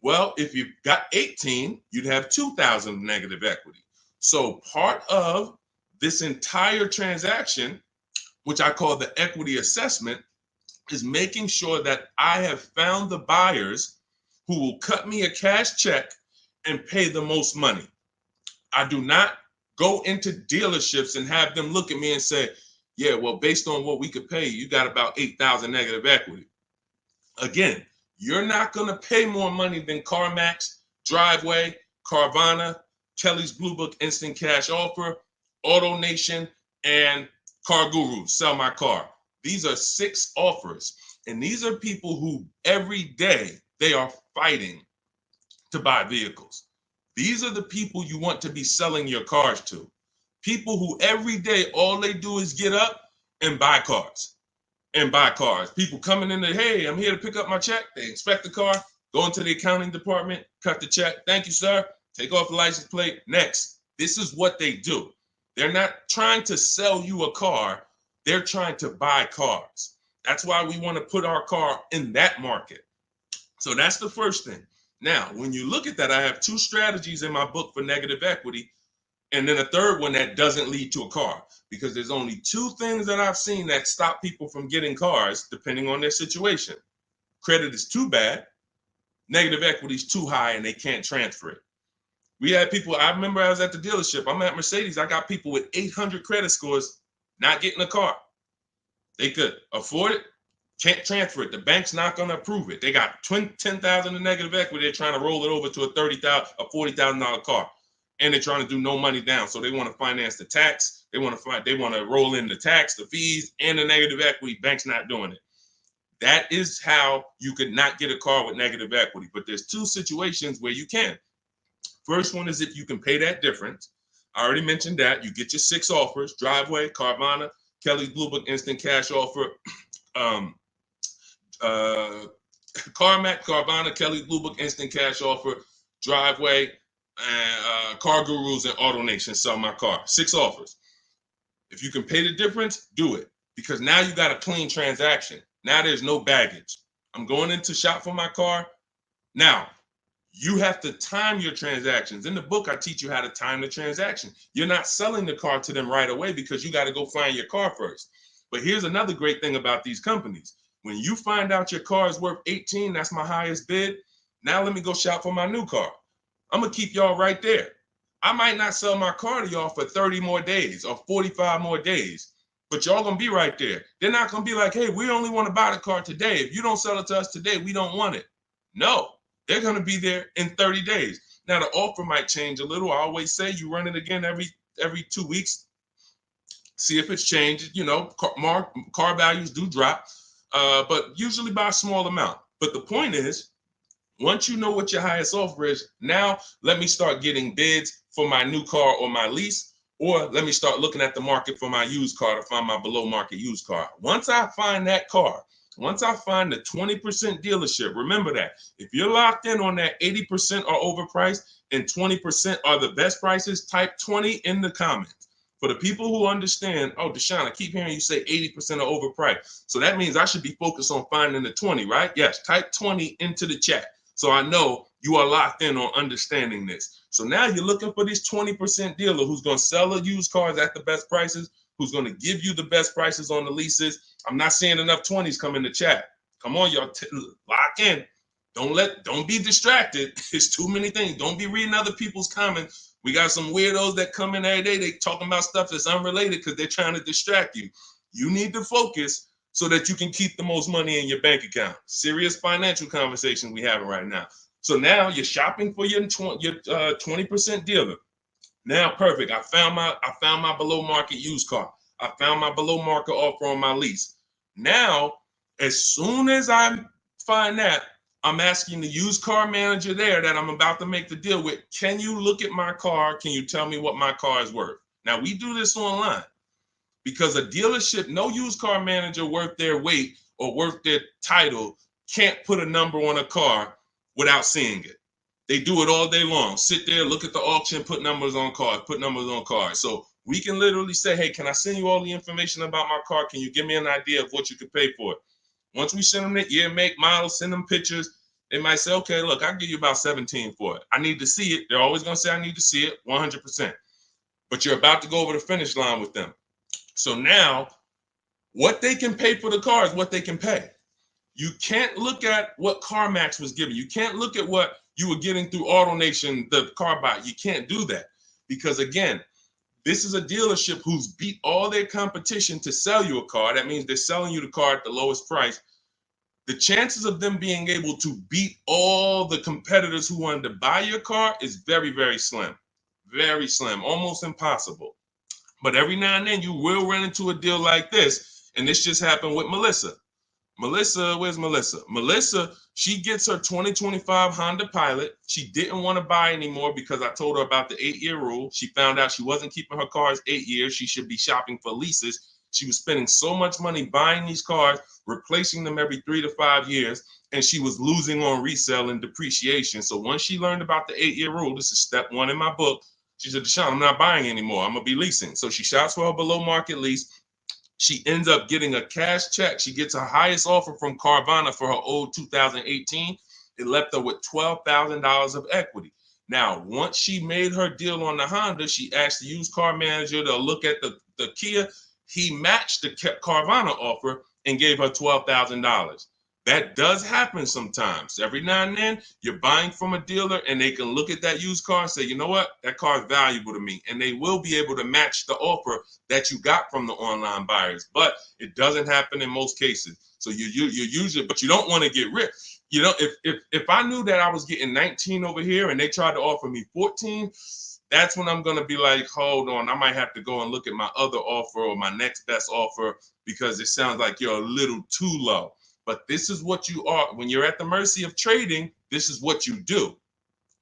Well, if you got 18, you'd have 2,000 of negative equity. So part of this entire transaction, which I call the equity assessment, is making sure that I have found the buyers who will cut me a cash check and pay the most money. I do not go into dealerships and have them look at me and say, yeah, well, based on what we could pay, you got about 8,000 negative equity. Again, you're not going to pay more money than CarMax, Driveway, Carvana, Kelly's Blue Book Instant Cash Offer, AutoNation, and Car Guru, Sell My Car. These are 6 offers. And these are people who every day they are fighting to buy vehicles. These are the people you want to be selling your cars to. People who every day all they do is get up and buy cars. People coming in there, hey, I'm here to pick up my check. They inspect the car, go into the accounting department, cut the check. Thank you, sir. Take off the license plate. Next. This is what they do. They're not trying to sell you a car. They're trying to buy cars. That's why we want to put our car in that market. So that's the first thing. Now, when you look at that, I have 2 strategies in my book for negative equity. And then a third one that doesn't lead to a car, because there's only 2 things that I've seen that stop people from getting cars depending on their situation. Credit is too bad, negative equity is too high, and they can't transfer it. We had people, I remember I was at the dealership, I'm at Mercedes, I got people with 800 credit scores not getting a car. They could afford it, can't transfer it. The bank's not going to approve it. They got 10,000 in negative equity. They're trying to roll it over to a $40,000 car. And they're trying to do no money down. So they want to finance the tax. They want to roll in the tax, the fees, and the negative equity. Bank's not doing it. That is how you could not get a car with negative equity. But there's 2 situations where you can. First one is if you can pay that difference. I already mentioned that. You get your 6 offers: driveway, Carvana, Kelly's Blue Book Instant Cash Offer, um, uh, CarMax, Carvana, Kelly's Blue Book Instant Cash Offer, driveway, and Car Gurus and Auto Nation Sell My Car. 6 offers. If you can pay the difference, do it, because now you got a clean transaction. Now there's no baggage. I'm going in to shop for my car. Now, you have to time your transactions. In the book, I teach you how to time the transaction. You're not selling the car to them right away because you got to go find your car first. But here's another great thing about these companies. When you find out your car is worth 18, that's my highest bid. Now let me go shop for my new car. I'm going to keep y'all right there. I might not sell my car to y'all for 30 more days or 45 more days, but y'all going to be right there. They're not going to be like, hey, we only want to buy the car today. If you don't sell it to us today, we don't want it. No, they're going to be there in 30 days. Now, the offer might change a little. I always say you run it again every 2 weeks. See if it's changed. You know, car values do drop, but usually by a small amount. But the point is, once you know what your highest offer is, now let me start getting bids for my new car or my lease, or let me start looking at the market for my used car to find my below market used car. Once I find that car, once I find the 20% dealership, remember that. If you're locked in on that 80% are overpriced and 20% are the best prices, type 20 in the comments. For the people who understand, oh, Deshone, I keep hearing you say 80% are overpriced. So that means I should be focused on finding the 20, right? Yes, type 20 into the chat. So I know you are locked in on understanding this. So now you're looking for this 20% dealer who's going to sell the used cars at the best prices, who's going to give you the best prices on the leases. I'm not seeing enough 20s come in the chat. Come on, y'all, lock in. Don't be distracted. It's too many things. Don't be reading other people's comments. We got some weirdos that come in every day. They talking about stuff that's unrelated because they're trying to distract you. You need to focus so that you can keep the most money in your bank account. Serious financial conversation we having right now. So now you're shopping for your 20% dealer. Now, perfect. I found my below market used car. I found my below market offer on my lease. Now, as soon as I find that, I'm asking the used car manager there that I'm about to make the deal with, can you look at my car? Can you tell me what my car is worth? Now, we do this online, because a dealership, no used car manager worth their weight or worth their title can't put a number on a car without seeing it. They do it all day long. Sit there, look at the auction, put numbers on cars. So we can literally say, hey, can I send you all the information about my car? Can you give me an idea of what you could pay for it? Once we send them the year, make, model, send them pictures, they might say, okay, look, I'll give you about 17 for it. I need to see it. They're always going to say, I need to see it 100%. But you're about to go over the finish line with them. So now what they can pay for the car is what they can pay. You can't look at what CarMax was giving. You can't look at what you were getting through AutoNation, the car buy. You can't do that, because again, this is a dealership who's beat all their competition to sell you a car. That means they're selling you the car at the lowest price. The chances of them being able to beat all the competitors who wanted to buy your car is very, very slim. Very slim, almost impossible. But every now and then you will run into a deal like this. And this just happened with Melissa. Where's Melissa? Melissa, she gets her 2025 Honda Pilot. She didn't want to buy anymore because I told her about the 8-year rule. She found out she wasn't keeping her cars 8 years. She should be shopping for leases. She was spending so much money buying these cars, replacing them every 3 to 5 years, and she was losing on resale and depreciation. So once she learned about the 8-year rule, this is step 1 in my book, she said, Deshone, I'm not buying anymore. I'm going to be leasing. So she shops for her below market lease. She ends up getting a cash check. She gets her highest offer from Carvana for her old 2018. It left her with $12,000 of equity. Now, once she made her deal on the Honda, she asked the used car manager to look at the Kia. He matched the Carvana offer and gave her $12,000. That does happen sometimes. Every now and then, you're buying from a dealer and they can look at that used car and say, you know what, that car is valuable to me. And they will be able to match the offer that you got from the online buyers. But it doesn't happen in most cases. So you usually, but you don't want to get rich. You know, if I knew that I was getting 19 over here and they tried to offer me 14, that's when I'm going to be like, hold on, I might have to go and look at my other offer or my next best offer, because it sounds like you're a little too low. But this is what you are. When you're at the mercy of trading, this is what you do.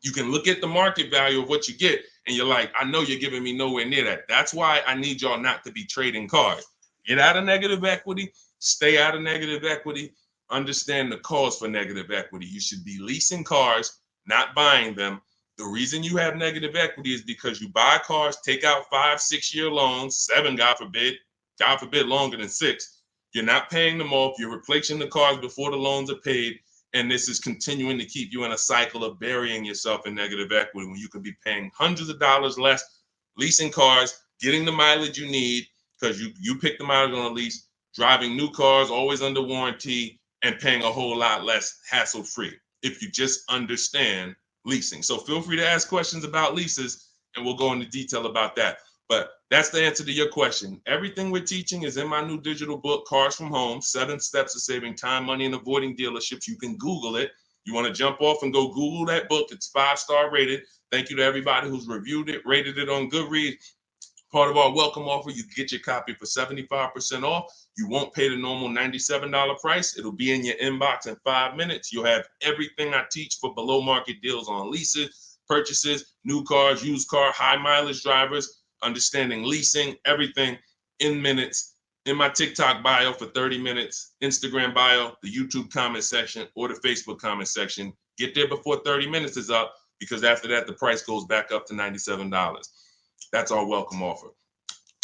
You can look at the market value of what you get and you're like, I know you're giving me nowhere near that. That's why I need y'all not to be trading cars. Get out of negative equity, stay out of negative equity, understand the cause for negative equity. You should be leasing cars, not buying them. The reason you have negative equity is because you buy cars, take out 5-6 year loans, 7, God forbid longer than 6. You're not paying them off. You're replacing the cars before the loans are paid. And this is continuing to keep you in a cycle of burying yourself in negative equity when you could be paying hundreds of dollars less, leasing cars, getting the mileage you need because you pick the mileage on a lease, driving new cars, always under warranty, and paying a whole lot less hassle-free if you just understand leasing. So feel free to ask questions about leases, and we'll go into detail about that. But that's the answer to your question. Everything we're teaching is in my new digital book, Cars from Home, 7 Steps to Saving Time, Money, and Avoiding Dealerships. You can Google it. You want to jump off and go Google that book. It's 5-star rated. Thank you to everybody who's reviewed it, rated it on Goodreads. Part of our welcome offer, you get your copy for 75% off. You won't pay the normal $97 price. It'll be in your inbox in 5 minutes. You'll have everything I teach for below market deals on leases, purchases, new cars, used car, high mileage drivers, understanding leasing, everything in minutes. In my TikTok bio for 30 minutes, Instagram bio, the YouTube comment section, or the Facebook comment section. Get there before 30 minutes is up, because after that, the price goes back up to $97. That's our welcome offer.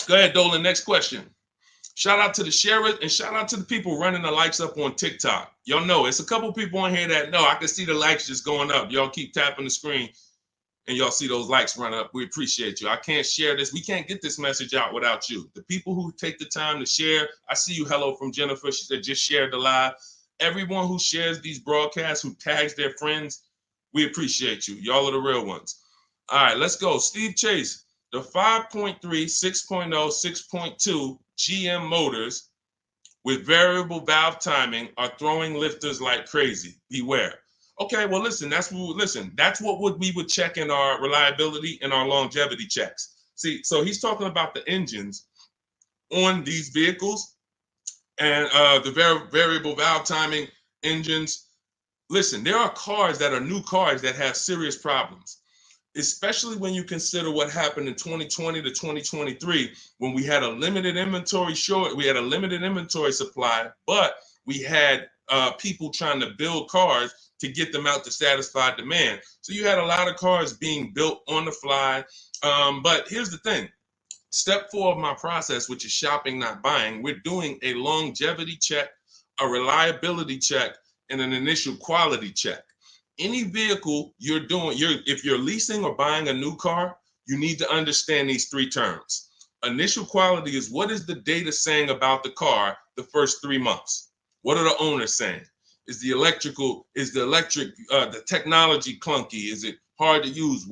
Go ahead, Dolan. Next question. Shout out to the sharers and shout out to the people running the likes up on TikTok. Y'all know it's a couple people on here that know. I can see the likes just going up. Y'all keep tapping the screen and y'all see those likes run up. We appreciate you. I can't share this. We can't get this message out without you. The people who take the time to share. I see you. Hello from Jennifer. She said just shared the live. Everyone who shares these broadcasts, who tags their friends, we appreciate you. Y'all are the real ones. All right, let's go. Steve Chase. The 5.3, 6.0, 6.2 GM motors with variable valve timing are throwing lifters like crazy. Beware. Okay, well, listen, that's what we would check in our reliability and our longevity checks. See, so he's talking about the engines on these vehicles and the variable valve timing engines. Listen, there are cars that are new cars that have serious problems, especially when you consider what happened in 2020 to 2023, when we had a limited inventory supply, but we had people trying to build cars to get them out to satisfy demand. So you had a lot of cars being built on the fly. But here's the thing. Step 4 of my process, which is shopping, not buying, we're doing a longevity check, a reliability check, and an initial quality check. Any vehicle you're doing, if you're leasing or buying a new car, you need to understand these 3 terms. Initial quality is, what is the data saying about the car the first 3 months? What are the owners saying? Is the technology clunky? Is it hard to use?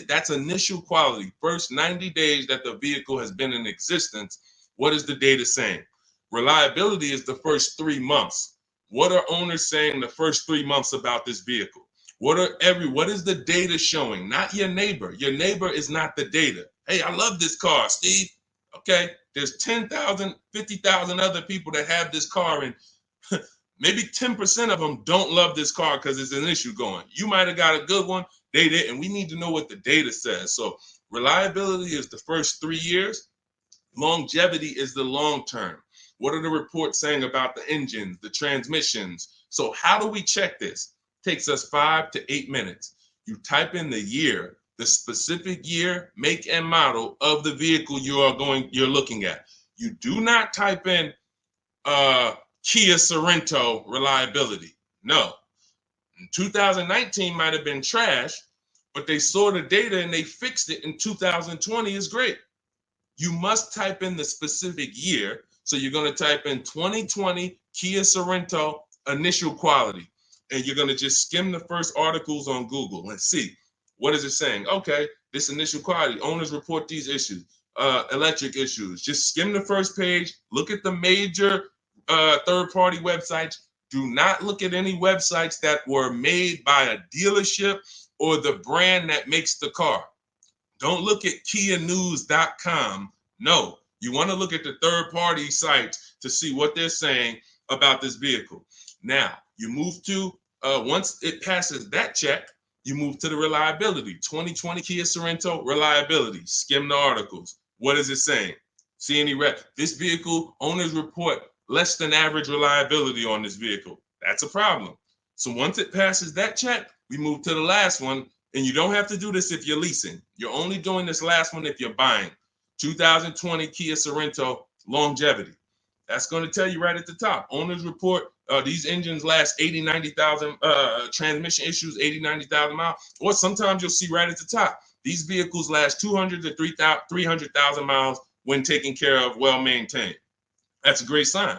That's initial quality. First 90 days that the vehicle has been in existence, what is the data saying? Reliability is the first 3 months. What are owners saying the first 3 months about this vehicle? What is the data showing? Not your neighbor. Your neighbor is not the data. Hey, I love this car, Steve. Okay, there's 10,000, 50,000 other people that have this car, and maybe 10% of them don't love this car because there's an issue going. You might have got a good one, they didn't. We need to know what the data says. So reliability is the first 3 years. Longevity is the long term. What are the reports saying about the engines, the transmissions? So how do we check this? It takes us 5 to 8 minutes. You type in the year, the specific year, make, and model of the vehicle you're looking at. You do not type in Kia Sorento reliability. No. 2019 might have been trash, but they saw the data and they fixed it in 2020 is great. You must type in the specific year. So you're going to type in 2020 Kia Sorento initial quality, and you're going to just skim the first articles on Google and see what is it saying. Okay, this initial quality, owners report these issues, electric issues. Just skim the first page, look at the major third-party websites. Do not look at any websites that were made by a dealership or the brand that makes the car. Don't look at KiaNews.com. No, you want to look at the third-party sites to see what they're saying about this vehicle. Now, you move to, once it passes that check, You move to the reliability. 2020 Kia Sorento, reliability. Skim the articles. What is it saying? See any red? This vehicle, owners report less than average reliability on this vehicle. That's a problem. So once it passes that check, we move to the last one. And you don't have to do this if you're leasing. You're only doing this last one if you're buying. 2020 Kia Sorento, longevity. That's going to tell you right at the top. Owners report these engines last 80, 90,000, transmission issues, 80, 90,000 miles. Or sometimes you'll see right at the top, these vehicles last 200 to 300,000 miles when taken care of, well maintained. That's a great sign.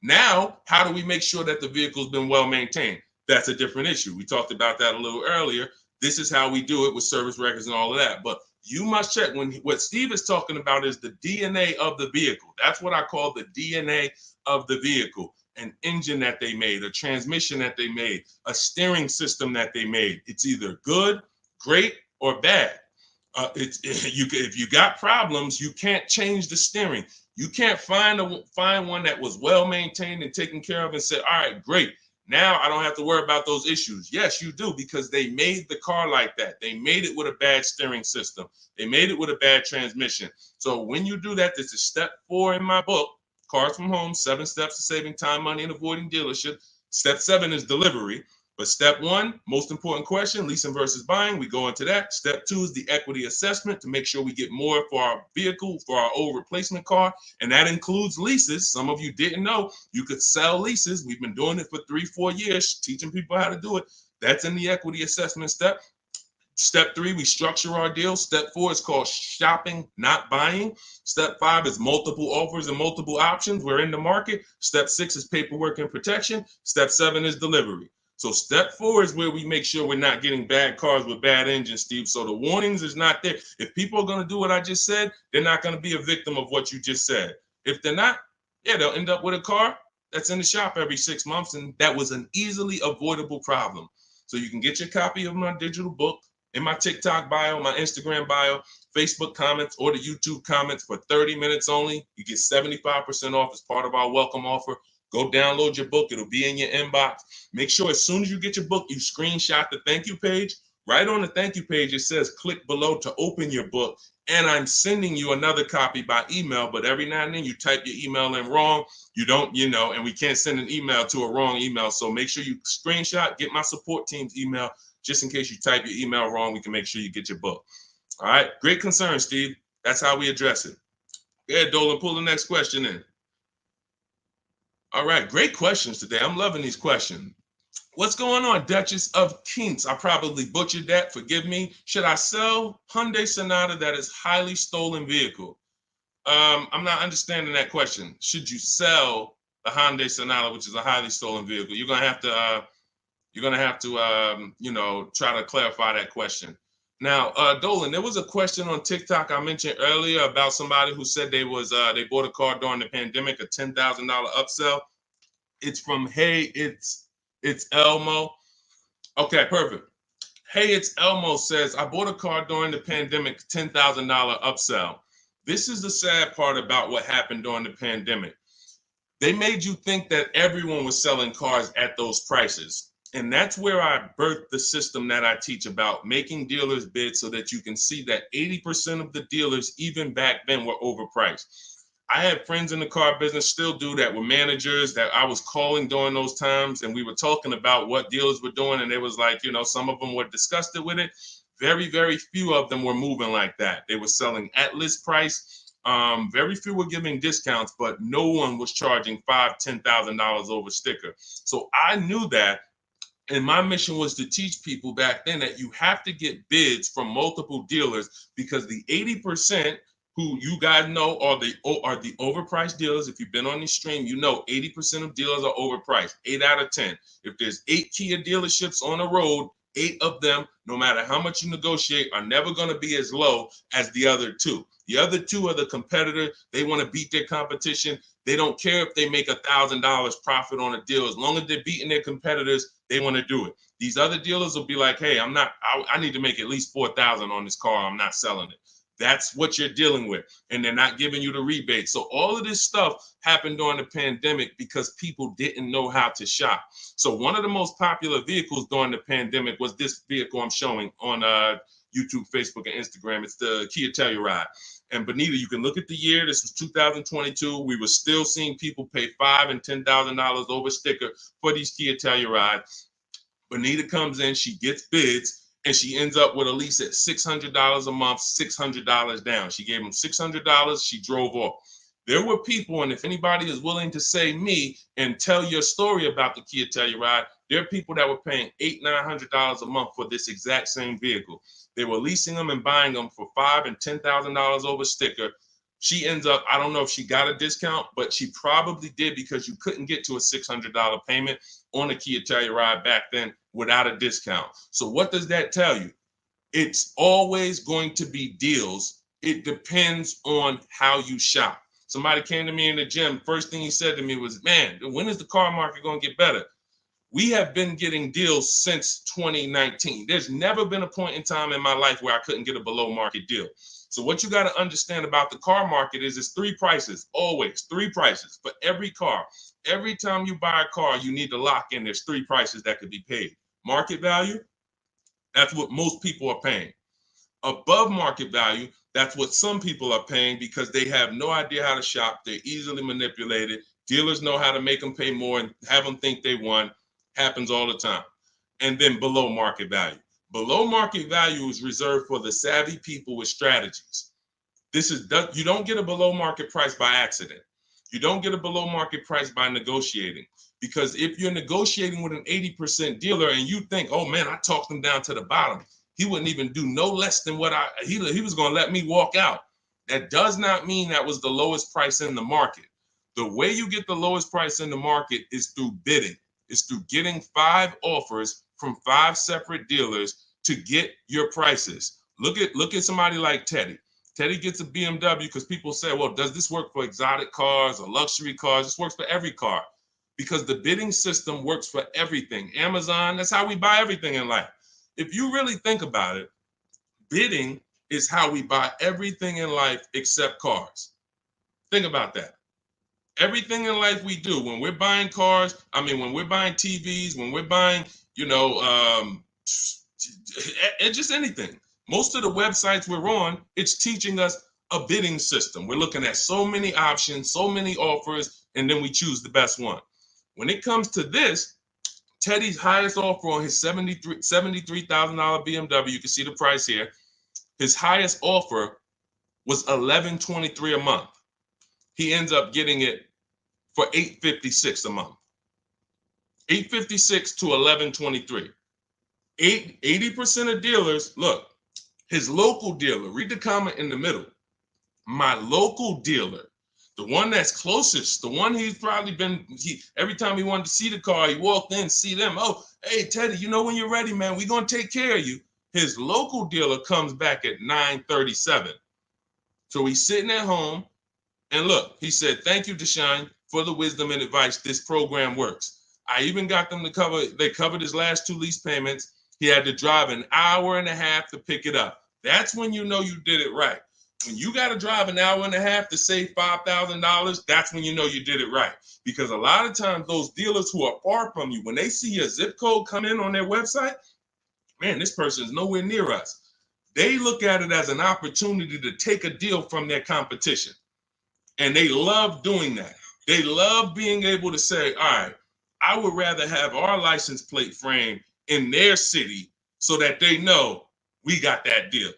Now, how do we make sure that the vehicle's been well maintained? That's a different issue. We talked about that a little earlier. This is how we do it with service records and all of that. But you must check what Steve is talking about is the DNA of the vehicle. That's what I call the DNA of the vehicle. An engine that they made, a transmission that they made, a steering system that they made. It's either good, great, or bad. If you got problems, you can't change the steering. You can't find one that was well maintained and taken care of and say, all right, great. Now I don't have to worry about those issues. Yes, you do, because they made the car like that. They made it with a bad steering system. They made it with a bad transmission. So when you do that, this is step 4 in my book, Cars from Home, 7 Steps to Saving Time, Money, and Avoiding Dealership. Step 7 is delivery. But step 1, most important question, leasing versus buying. We go into that. Step 2 is the equity assessment to make sure we get more for our vehicle, for our old replacement car. And that includes leases. Some of you didn't know you could sell leases. We've been doing it for 3-4 years, teaching people how to do it. That's in the equity assessment step. Step 3, we structure our deal. Step 4 is called shopping, not buying. Step 5 is multiple offers and multiple options. We're in the market. Step 6 is paperwork and protection. Step 7 is delivery. So step 4 is where we make sure we're not getting bad cars with bad engines, Steve. So the warnings is not there. If people are going to do what I just said, they're not going to be a victim of what you just said. If they're not, yeah, they'll end up with a car that's in the shop every 6 months. And that was an easily avoidable problem. So you can get your copy of my digital book in my TikTok bio, my Instagram bio, Facebook comments, or the YouTube comments for 30 minutes only. You get 75% off as part of our welcome offer. Go download your book. It'll be in your inbox. Make sure as soon as you get your book, you screenshot the thank you page. Right on the thank you page, it says click below to open your book. And I'm sending you another copy by email, but every now and then you type your email in wrong. You don't, and we can't send an email to a wrong email. So make sure you screenshot, get my support team's email, just in case you type your email wrong, we can make sure you get your book. All right, great concern, Steve. That's how we address it. Go ahead, Dolan, pull the next question in. All right, great questions today. I'm loving these questions. What's going on, Duchess of Kinks? I probably butchered that. Forgive me. Should I sell Hyundai Sonata that is highly stolen vehicle? I'm not understanding that question. Should you sell the Hyundai Sonata, which is a highly stolen vehicle? You're gonna have to, try to clarify that question. Now, Dolan, there was a question on TikTok I mentioned earlier about somebody who said they bought a car during the pandemic, a $10,000 upsell. It's from Hey, it's Elmo. Okay, perfect. Hey, it's Elmo says, I bought a car during the pandemic, $10,000 upsell. This is the sad part about what happened during the pandemic. They made you think that everyone was selling cars at those prices. And that's where I birthed the system that I teach about, making dealers bid so that you can see that 80% of the dealers, even back then, were overpriced. I had friends in the car business, still do, that were managers that I was calling during those times. And we were talking about what dealers were doing. And it was like, some of them were disgusted with it. Very, very few of them were moving like that. They were selling at list price. Very few were giving discounts, but no one was charging $5,000, $10,000 over sticker. So I knew that. And my mission was to teach people back then that you have to get bids from multiple dealers, because the 80% who you guys know are the overpriced dealers. If you've been on this stream, 80% of dealers are overpriced, 8 out of 10. If there's 8 Kia dealerships on the road, 8 of them, no matter how much you negotiate, are never going to be as low as the other 2. The other 2 are the competitor. They want to beat their competition. They don't care if they make $1,000 profit on a deal. As long as they're beating their competitors, they want to do it. These other dealers will be like, hey, I need to make at least $4,000 on this car. I'm not selling it. That's what you're dealing with. And they're not giving you the rebate. So all of this stuff happened during the pandemic because people didn't know how to shop. So one of the most popular vehicles during the pandemic was this vehicle I'm showing on YouTube, Facebook, and Instagram. It's the Kia Telluride. And Benita, you can look at the year. This was 2022. We were still seeing people pay $5,000 and $10,000 over sticker for these Kia Telluride. Benita comes in, she gets bids, and she ends up with a lease at $600 a month, $600 down. She gave them $600. She drove off. There were people, and if anybody is willing to say me and tell your story about the Kia Telluride, there are people that were paying $800, $900 a month for this exact same vehicle. They were leasing them and buying them for $5,000 and $10,000 over sticker. She ends up, I don't know if she got a discount, but she probably did because you couldn't get to a $600 payment on a Kia Telluride back then without a discount. So what does that tell you? It's always going to be deals. It depends on how you shop. Somebody came to me in the gym. First thing he said to me was, man, when is the car market going to get better? We have been getting deals since 2019. There's never been a point in time in my life where I couldn't get a below market deal. So what you got to understand about the car market is it's three prices, always three prices for every car. Every time you buy a car, you need to lock in. There's three prices that could be paid. Market value, that's what most people are paying. Above market value, that's what some people are paying because they have no idea how to shop. They're easily manipulated. Dealers know how to make them pay more and have them think they won. Happens all the time. And then below market value. Below market value is reserved for the savvy people with strategies. You don't get a below market price by accident. You don't get a below market price by negotiating. Because if you're negotiating with an 80% dealer and you think, oh man, I talked him down to the bottom, he wouldn't even do no less than what he was going to let me walk out. That does not mean that was the lowest price in the market. The way you get the lowest price in the market is through bidding. It's through getting 5 offers from 5 separate dealers to get your prices. Look at somebody like Teddy. Teddy gets a BMW because people say, well, does this work for exotic cars or luxury cars? This works for every car because the bidding system works for everything. Amazon, that's how we buy everything in life. If you really think about it, bidding is how we buy everything in life except cars. Think about that. Everything in life we do, when we're buying cars, when we're buying TVs, when we're buying, just anything. Most of the websites we're on, it's teaching us a bidding system. We're looking at so many options, so many offers, and then we choose the best one. When it comes to this, Teddy's highest offer on his $73,000 BMW, you can see the price here. His highest offer was $1,123 a month. He ends up getting it for $856 a month. $856 to $1,123. 80% of dealers, look, his local dealer, read the comment in the middle. My local dealer, the one that's closest, the one he's probably been, every time he wanted to see the car, he walked in, see them. Oh, hey, Teddy, when you're ready, man, we're going to take care of you. His local dealer comes back at $937. So he's sitting at home. And look, he said, thank you, Deshone, for the wisdom and advice. This program works. I even got them they covered his last 2 lease payments. He had to drive an hour and a half to pick it up. That's when you know you did it right. When you got to drive an hour and a half to save $5,000, that's when you know you did it right. Because a lot of times those dealers who are far from you, when they see your zip code come in on their website, man, this person is nowhere near us. They look at it as an opportunity to take a deal from their competition. And they love doing that. They love being able to say, all right, I would rather have our license plate frame in their city so that they know we got that deal.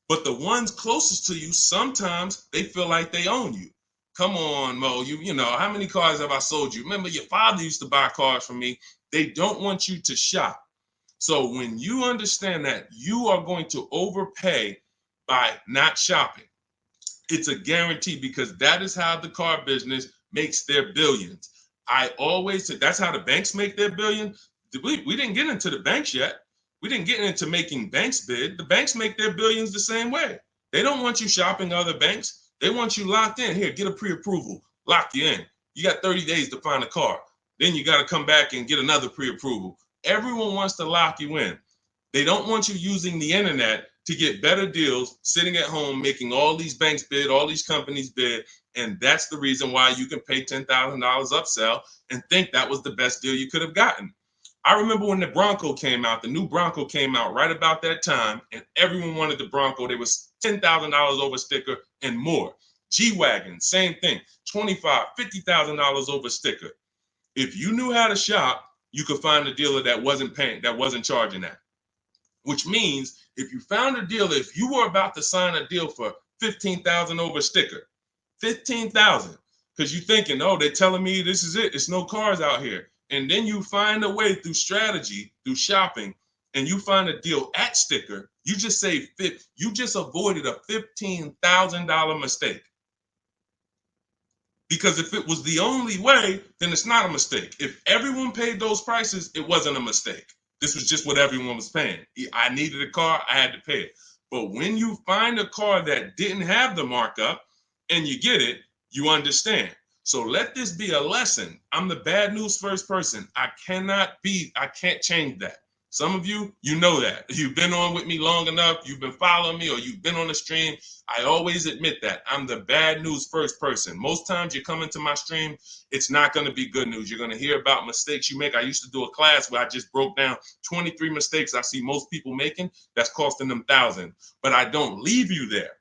But the ones closest to you, sometimes they feel like they own you. Come on, Mo, you know, how many cars have I sold you? Remember, your father used to buy cars from me. They don't want you to shop. So when you understand that you are going to overpay by not shopping, it's a guarantee because that is how the car business makes their billions. I always say that's how the banks make their billion. We didn't get into the banks yet. We didn't get into making banks bid. The banks make their billions the same way. They don't want you shopping other banks. They want you locked in. Here, get a pre-approval. Lock you in. You got 30 days to find a car. Then you got to come back and get another pre-approval. Everyone wants to lock you in. They don't want you using the internet to get better deals, sitting at home, making all these banks bid, all these companies bid. And that's the reason why you can pay $10,000 upsell and think that was the best deal you could have gotten. I remember when the Bronco came out, the new Bronco came out right about that time, and everyone wanted the Bronco. There was $10,000 over sticker and more. G-Wagon, same thing, $25,000, $50,000 over sticker. If you knew how to shop, you could find a dealer that wasn't paying, that wasn't charging that. Which means if you found a dealer, if you were about to sign a deal for $15,000 over sticker, $15,000, because you're thinking, oh, they're telling me this is it. It's no cars out here. And then you find a way through strategy, through shopping, and you find a deal at sticker, you just saved you just avoided a $15,000 mistake. Because if it was the only way, then it's not a mistake. If everyone paid those prices, it wasn't a mistake. This was just what everyone was paying. I needed a car, I had to pay it. But when you find a car that didn't have the markup and you get it, you understand. So let this be a lesson. I'm the bad news first person. I can't change that. Some of you, you know that. You've been on with me long enough. You've been following me or you've been on the stream. I always admit that. I'm the bad news first person. Most times you come into my stream, it's not going to be good news. You're going to hear about mistakes you make. I used to do a class where I just broke down 23 mistakes I see most people making that's costing them thousands. But I don't leave you there.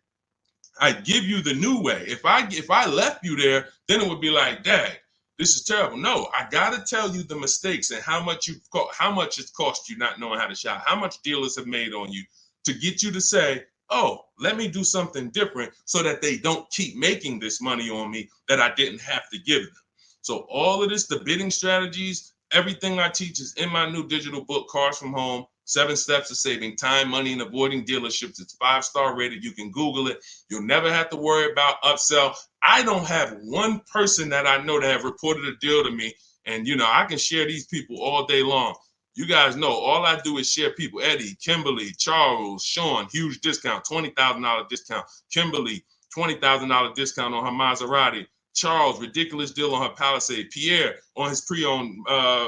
I give you the new way. If I left you there, then it would be like, dang, this is terrible. No, I gotta tell you the mistakes and how much it's cost you not knowing how to shop, how much dealers have made on you to get you to say, oh, let me do something different so that they don't keep making this money on me that I didn't have to give them. So all of this, the bidding strategies, everything I teach is in my new digital book, Cars from Home. 7 Steps to Saving Time, Money, and Avoiding Dealerships. It's 5-star rated. You can Google it. You'll never have to worry about upsell. I don't have one person that I know that have reported a deal to me. And, I can share these people all day long. You guys know all I do is share people. Eddie, Kimberly, Charles, Sean, huge discount, $20,000 discount. Kimberly, $20,000 discount on her Maserati. Charles, ridiculous deal on her Palisade. Pierre, on his pre-owned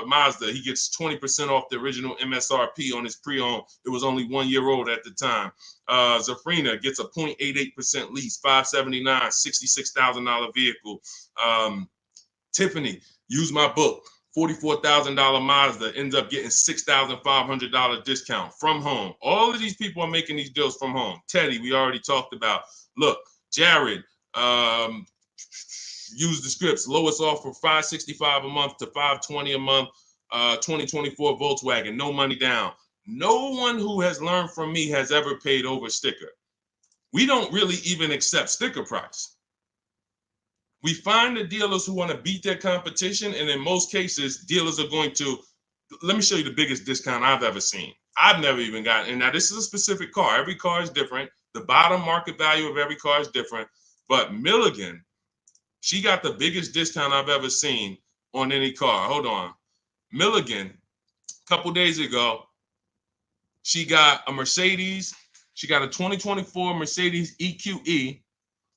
Mazda, he gets 20% off the original MSRP on his pre-owned. It was only 1 year old at the time. Zafrina gets a 0.88% lease, $579, $66,000 vehicle. Tiffany, use my book, $44,000 Mazda, ends up getting $6,500 discount from home. All of these people are making these deals from home. Teddy, we already talked about. Look, Jared, use the scripts. Lowest offer $565 a month to $520 a month. 2024 Volkswagen, no money down. No one who has learned from me has ever paid over sticker. We don't really even accept sticker price. We find the dealers who want to beat their competition, and in most cases, dealers are going to. Let me show you the biggest discount I've ever seen. I've never even gotten. And now this is a specific car. Every car is different. The bottom market value of every car is different. But Milligan, she got the biggest discount I've ever seen on any car. Hold on. Milligan, a couple days ago, she got a Mercedes. She got a 2024 Mercedes EQE.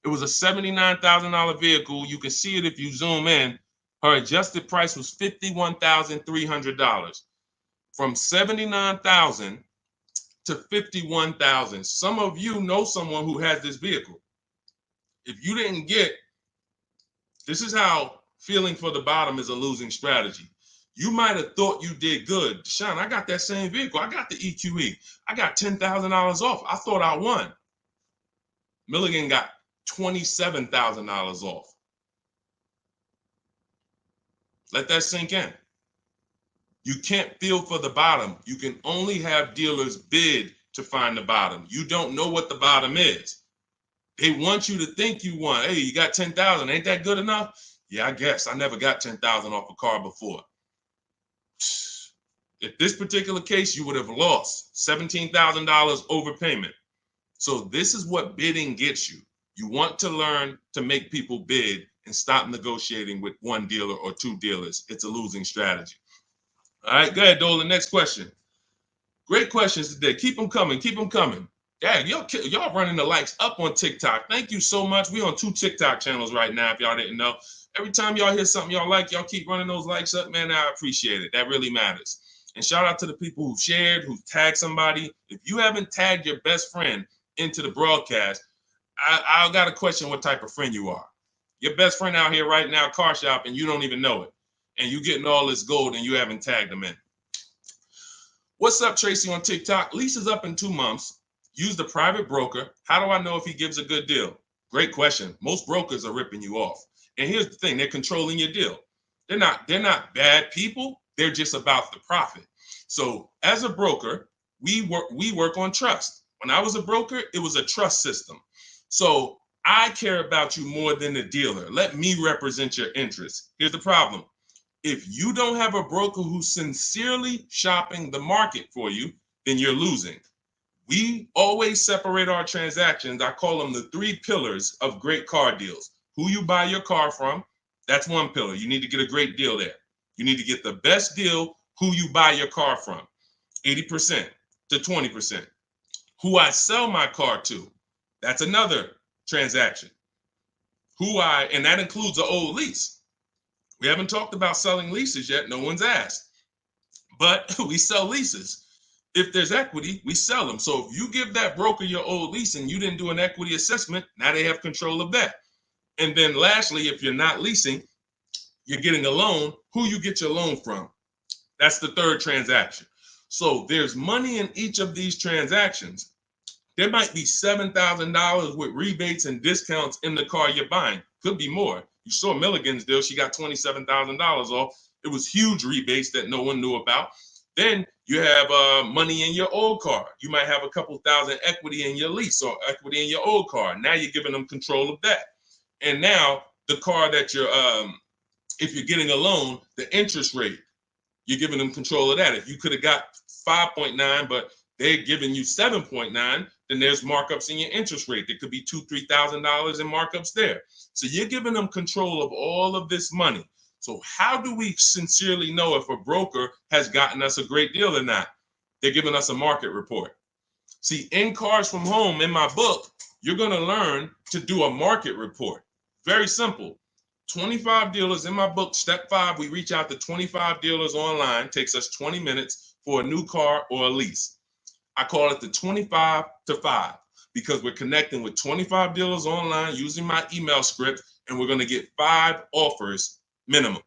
It was a $79,000 vehicle. You can see it if you zoom in. Her adjusted price was $51,300. From $79,000 to $51,000. Some of you know someone who has this vehicle. If you didn't get, this is how feeling for the bottom is a losing strategy. You might have thought you did good. Deshaun, I got that same vehicle. I got the EQE. I got $10,000 off. I thought I won. Milligan got $27,000 off. Let that sink in. You can't feel for the bottom. You can only have dealers bid to find the bottom. You don't know what the bottom is. They want you to think you won. Hey, you got 10,000. Ain't that good enough? Yeah, I guess. I never got 10,000 off a car before. If this particular case, you would have lost $17,000 overpayment. So this is what bidding gets you. You want to learn to make people bid and stop negotiating with one dealer or two dealers. It's a losing strategy. All right, go ahead, Dolan. Next question. Great questions today. Keep them coming. Keep them coming. Dang, y'all running the likes up on TikTok. Thank you so much. We on 2 TikTok channels right now, if y'all didn't know. Every time y'all hear something y'all like, y'all keep running those likes up, man. I appreciate it. That really matters. And shout out to the people who shared, who tagged somebody. If you haven't tagged your best friend into the broadcast, I got to question what type of friend you are. Your best friend out here right now, car shop, and you don't even know it. And you getting all this gold and you haven't tagged them in. What's up, Tracy on TikTok? Lease is up in 2 months. Use the private broker. How do I know if he gives a good deal? Great question. Most brokers are ripping you off. And here's the thing, they're controlling your deal. They're not bad people. They're just about the profit. So as a broker, we work on trust. When I was a broker, it was a trust system. So I care about you more than the dealer. Let me represent your interests. Here's the problem. If you don't have a broker who's sincerely shopping the market for you, then you're losing. We always separate our transactions. I call them the 3 pillars of great car deals. Who you buy your car from, that's one pillar. You need to get a great deal there. You need to get the best deal, who you buy your car from, 80% to 20%. Who I sell my car to, that's another transaction. And that includes an old lease. We haven't talked about selling leases yet. No one's asked. But we sell leases. If there's equity, we sell them. So if you give that broker your old lease and you didn't do an equity assessment, now they have control of that. And then lastly, if you're not leasing, you're getting a loan, who you get your loan from. That's the 3rd transaction. So there's money in each of these transactions. There might be $7,000 with rebates and discounts in the car you're buying. Could be more. You saw Milligan's deal. She got $27,000 off. It was huge rebates that no one knew about. Then you have money in your old car. You might have a couple thousand equity in your lease or equity in your old car. Now you're giving them control of that. And now the car that you're, if you're getting a loan, the interest rate, you're giving them control of that. If you could have got 5.9, but they're giving you 7.9, then there's markups in your interest rate. There could be $2,000, $3,000 in markups there. So you're giving them control of all of this money. So how do we sincerely know if a broker has gotten us a great deal or not? They're giving us a market report. See, in Cars from Home, in my book, you're going to learn to do a market report. Very simple. 25 dealers in my book, step 5, we reach out to 25 dealers online. Takes us 20 minutes for a new car or a lease. I call it the 25 to 5 because we're connecting with 25 dealers online using my email script, and we're going to get 5 offers minimum.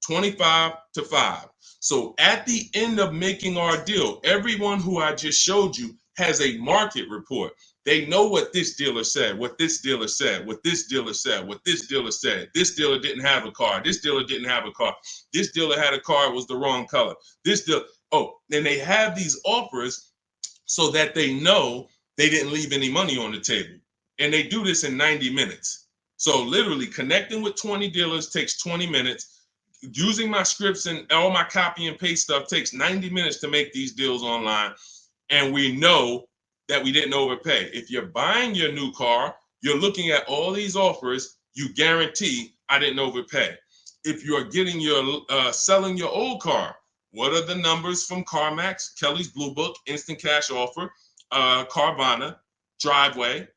25 to 5. So at the end of making our deal, everyone who I just showed you has a market report. They know what this dealer said, what this dealer said, what this dealer said, what this dealer said. This dealer didn't have a car. This dealer didn't have a car. This dealer had a car, it was the wrong color. This dealer, then they have these offers so that they know they didn't leave any money on the table. And they do this in 90 minutes. So literally connecting with 20 dealers takes 20 minutes. Using my scripts and all my copy and paste stuff takes 90 minutes to make these deals online. And we know that we didn't overpay. If you're buying your new car, you're looking at all these offers, you guarantee I didn't overpay. If you're getting your selling your old car, what are the numbers from CarMax, Kelly's Blue Book, Instant Cash Offer, Carvana, Driveway,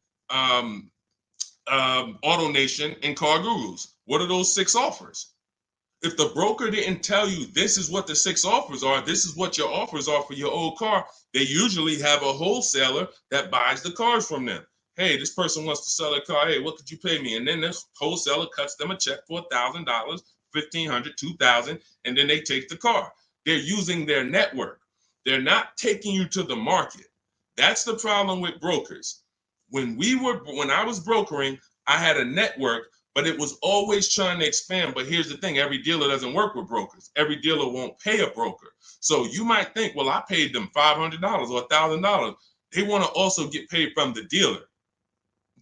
AutoNation, and Car Gurus? What are those 6 offers? If the broker didn't tell you this is what the 6 offers are, this is what your offers are for your old car, they usually have a wholesaler that buys the cars from them. Hey, this person wants to sell a car. Hey, what could you pay me? And then this wholesaler cuts them a check for $1,000, $1,500, $2,000, and then they take the car. They're using their network. They're not taking you to the market. That's the problem with brokers. When I was brokering, I had a network, but it was always trying to expand. But here's the thing, every dealer doesn't work with brokers. Every dealer won't pay a broker. So you might think, well, I paid them $500 or $1,000. They want to also get paid from the dealer.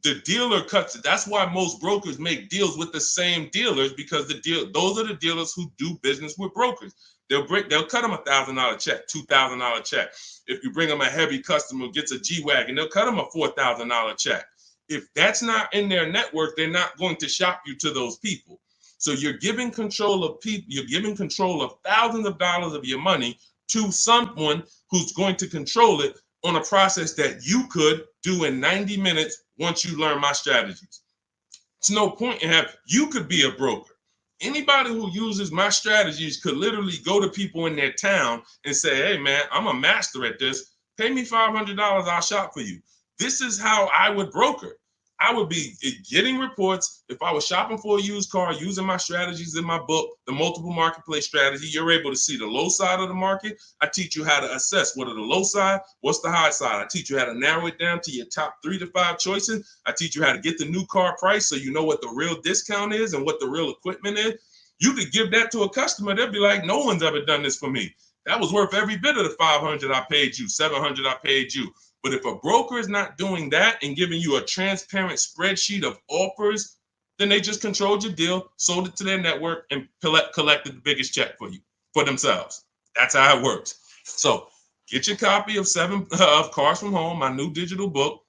The dealer cuts it. That's why most brokers make deals with the same dealers, because those are the dealers who do business with brokers. They'll cut them $1,000 check, $2,000 check. If you bring them a heavy customer who gets a G-Wagon, they'll cut them a $4,000 check. If that's not in their network, they're not going to shop you to those people. So you're giving control of people, you're giving control of thousands of dollars of your money to someone who's going to control it on a process that you could do in 90 minutes once you learn my strategies. It's no point in you could be a broker. Anybody who uses my strategies could literally go to people in their town and say, hey, man, I'm a master at this. Pay me $500, I'll shop for you. This is how I would broker. I would be getting reports. If I was shopping for a used car, using my strategies in my book, the multiple marketplace strategy, you're able to see the low side of the market. I teach you how to assess what are the low side, what's the high side. I teach you how to narrow it down to your top 3 to 5 choices. I teach you how to get the new car price so you know what the real discount is and what the real equipment is. You could give that to a customer. They'll be like, no one's ever done this for me. That was worth every bit of the 500 I paid you, 700 I paid you. But if a broker is not doing that and giving you a transparent spreadsheet of offers, then they just controlled your deal, sold it to their network, and collected the biggest check for you, for themselves. That's how it works. So get your copy of Cars from Home, my new digital book,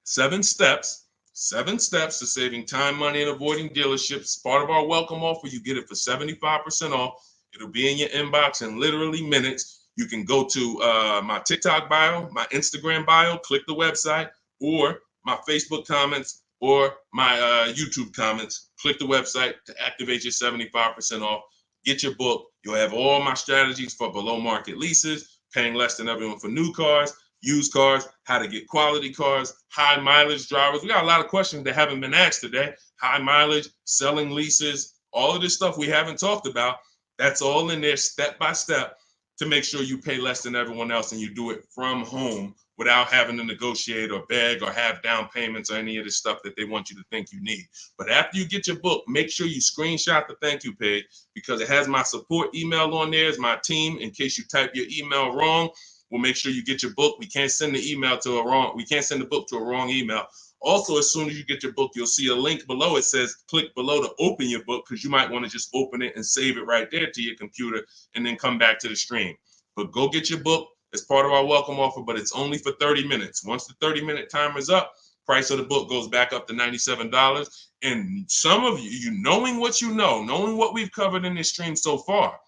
7 steps to saving time, money, and avoiding dealerships. Part of our welcome offer, you get it for 75% off. It'll be in your inbox in literally minutes. You can go to my TikTok bio, my Instagram bio, click the website, or my Facebook comments, or my YouTube comments. Click the website to activate your 75% off. Get your book. You'll have all my strategies for below market leases, paying less than everyone for new cars, used cars, how to get quality cars, high mileage drivers. We got a lot of questions that haven't been asked today. High mileage, selling leases, all of this stuff we haven't talked about. That's all in there step by step to make sure you pay less than everyone else and you do it from home without having to negotiate or beg or have down payments or any of the stuff that they want you to think you need. But after you get your book, make sure you screenshot the thank you page because it has my support email on there. It's my team. In case you type your email wrong, we'll make sure you get your book. We can't send the book to a wrong email. Also, as soon as you get your book, you'll see a link below. It says click below to open your book because you might want to just open it and save it right there to your computer and then come back to the stream. But go get your book. It's part of our welcome offer, but it's only for 30 minutes. Once the 30-minute timer is up, price of the book goes back up to $97. And some of you knowing what you know, knowing what we've covered in this stream so far,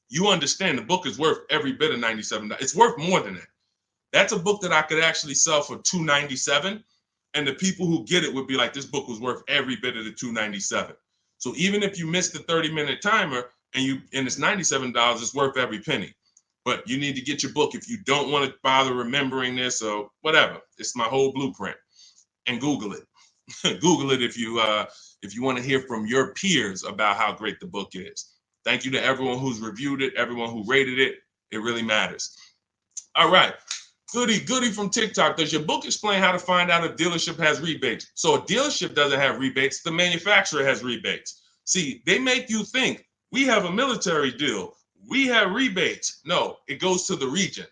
you understand the book is worth every bit of $97. It's worth more than that. That's a book that I could actually sell for $297. And the people who get it would be like, this book was worth every bit of the $297. So even if you miss the 30-minute timer and it's $97, it's worth every penny. But you need to get your book if you don't want to bother remembering this or whatever. It's my whole blueprint. And Google it. Google it if you want to hear from your peers about how great the book is. Thank you to everyone who's reviewed it, everyone who rated it. It really matters. All right. Goody from TikTok. Does your book explain how to find out if dealership has rebates? So a dealership doesn't have rebates. The manufacturer has rebates. See, they make you think we have a military deal. We have rebates. No, it goes to the region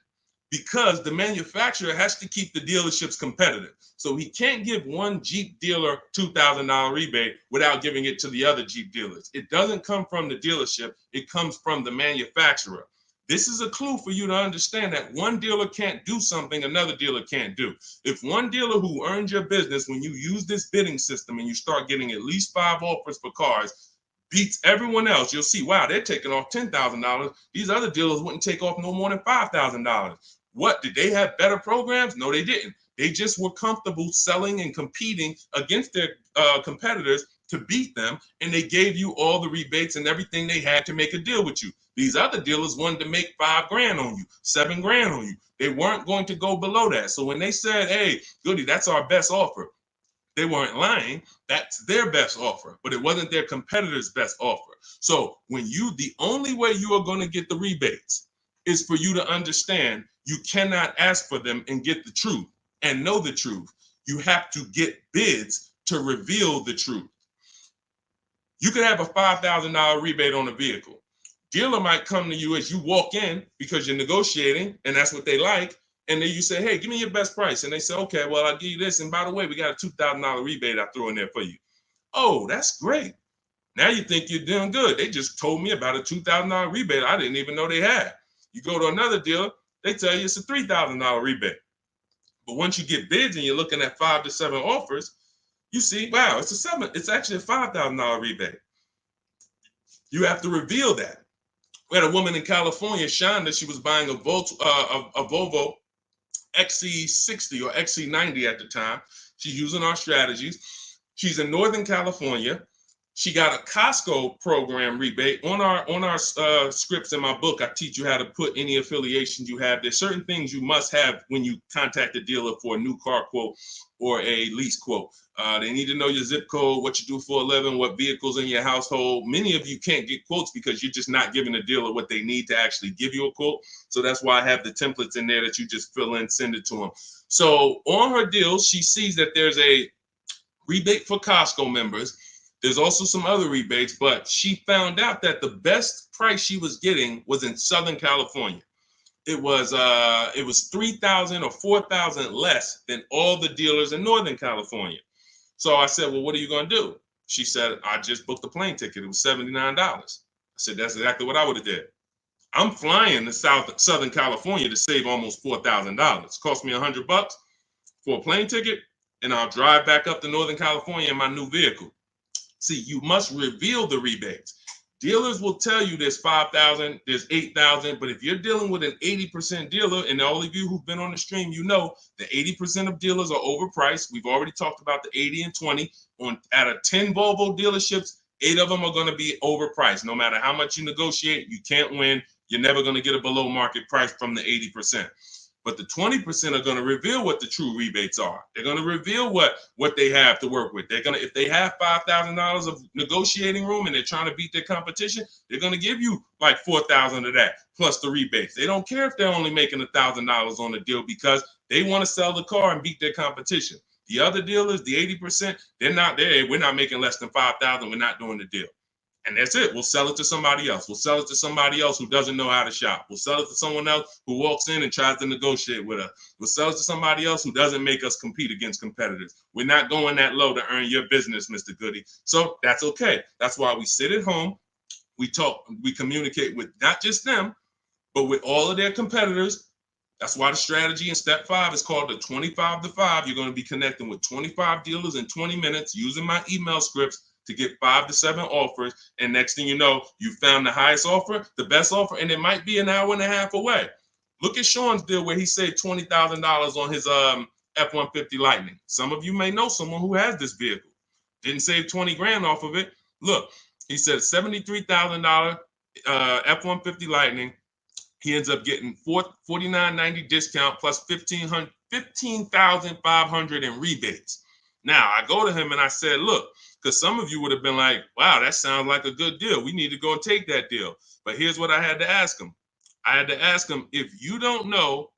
because the manufacturer has to keep the dealerships competitive. So he can't give one Jeep dealer $2,000 rebate without giving it to the other Jeep dealers. It doesn't come from the dealership. It comes from the manufacturer. This is a clue for you to understand that one dealer can't do something another dealer can't do. If one dealer who earned your business, when you use this bidding system and you start getting at least 5 offers for cars, beats everyone else, you'll see, wow, they're taking off $10,000. These other dealers wouldn't take off no more than $5,000. What, did they have better programs? No, they didn't. They just were comfortable selling and competing against their competitors to beat them, and they gave you all the rebates and everything they had to make a deal with you. These other dealers wanted to make $5,000 on you, $7,000 on you. They weren't going to go below that. So when they said, hey, Goody, that's our best offer, they weren't lying. That's their best offer, but it wasn't their competitor's best offer. So the only way you are going to get the rebates is for you to understand you cannot ask for them and get the truth and know the truth. You have to get bids to reveal the truth. You could have a $5,000 rebate on a vehicle. Dealer might come to you as you walk in because you're negotiating and that's what they like. And then you say, hey, give me your best price. And they say, okay, well, I'll give you this. And by the way, we got a $2,000 rebate I threw in there for you. Oh, that's great. Now you think you're doing good. They just told me about a $2,000 rebate I didn't even know they had. You go to another dealer, they tell you it's a $3,000 rebate. But once you get bids and you're looking at 5 to 7 offers, you see, wow, it's actually a $5,000 rebate. You have to reveal that. We had a woman in California, Shonda, she was buying a Volvo XC60 or XC90 at the time. She's using our strategies. She's in Northern California. She got a Costco program rebate on our scripts in my book. I teach you how to put any affiliations you have. There's certain things you must have when you contact a dealer for a new car quote or a lease quote. They need to know your zip code, what you do for a living, what vehicles in your household. Many of you can't get quotes because you're just not giving the dealer what they need to actually give you a quote. So that's why I have the templates in there that you just fill in, send it to them. So on her deal, she sees that there's a rebate for Costco members. There's also some other rebates, but she found out that the best price she was getting was in Southern California. It was $3,000 or $4,000 less than all the dealers in Northern California. So I said, well, what are you going to do? She said, I just booked a plane ticket. It was $79. I said, that's exactly what I would have did. I'm flying to Southern California to save almost $4,000. Cost me $100 for a plane ticket, and I'll drive back up to Northern California in my new vehicle. See, you must reveal the rebates. Dealers will tell you there's 5,000, there's 8,000, but if you're dealing with an 80% dealer, and all of you who've been on the stream, you know the 80% of dealers are overpriced. We've already talked about the 80 and 20. Out of 10 Volvo dealerships, 8 of them are going to be overpriced. No matter how much you negotiate, you can't win. You're never going to get a below market price from the 80%. But the 20% are going to reveal what the true rebates are. They're going to reveal what they have to work with. They're going to, if they have $5,000 of negotiating room and they're trying to beat their competition, they're going to give you like $4,000 of that plus the rebates. They don't care if they're only making $1,000 on the deal because they want to sell the car and beat their competition. The other dealers, the 80%, they're not there. We're not making less than $5,000. We're not doing the deal. And that's it. We'll sell it to somebody else. We'll sell it to somebody else who doesn't know how to shop. We'll sell it to someone else who walks in and tries to negotiate with us. We'll sell it to somebody else who doesn't make us compete against competitors. We're not going that low to earn your business, Mr. Goody. So that's okay. That's why we sit at home. We talk, we communicate with not just them, but with all of their competitors. That's why the strategy in step 5 is called the 25 to 5. You're going to be connecting with 25 dealers in 20 minutes using my email scripts to get 5 to 7 offers. And next thing you know, you found the highest offer, the best offer, and it might be an hour and a half away. Look at Sean's deal where he saved $20,000 on his F-150 Lightning. Some of you may know someone who has this vehicle. Didn't save 20 grand off of it. Look, he said $73,000 F-150 Lightning. He ends up getting $49.90 discount plus $15,500 in rebates. Now, I go to him and I said, look, because some of you would have been like, wow, that sounds like a good deal. We need to go and take that deal. But here's what I had to ask him. I had to ask him, if you don't know,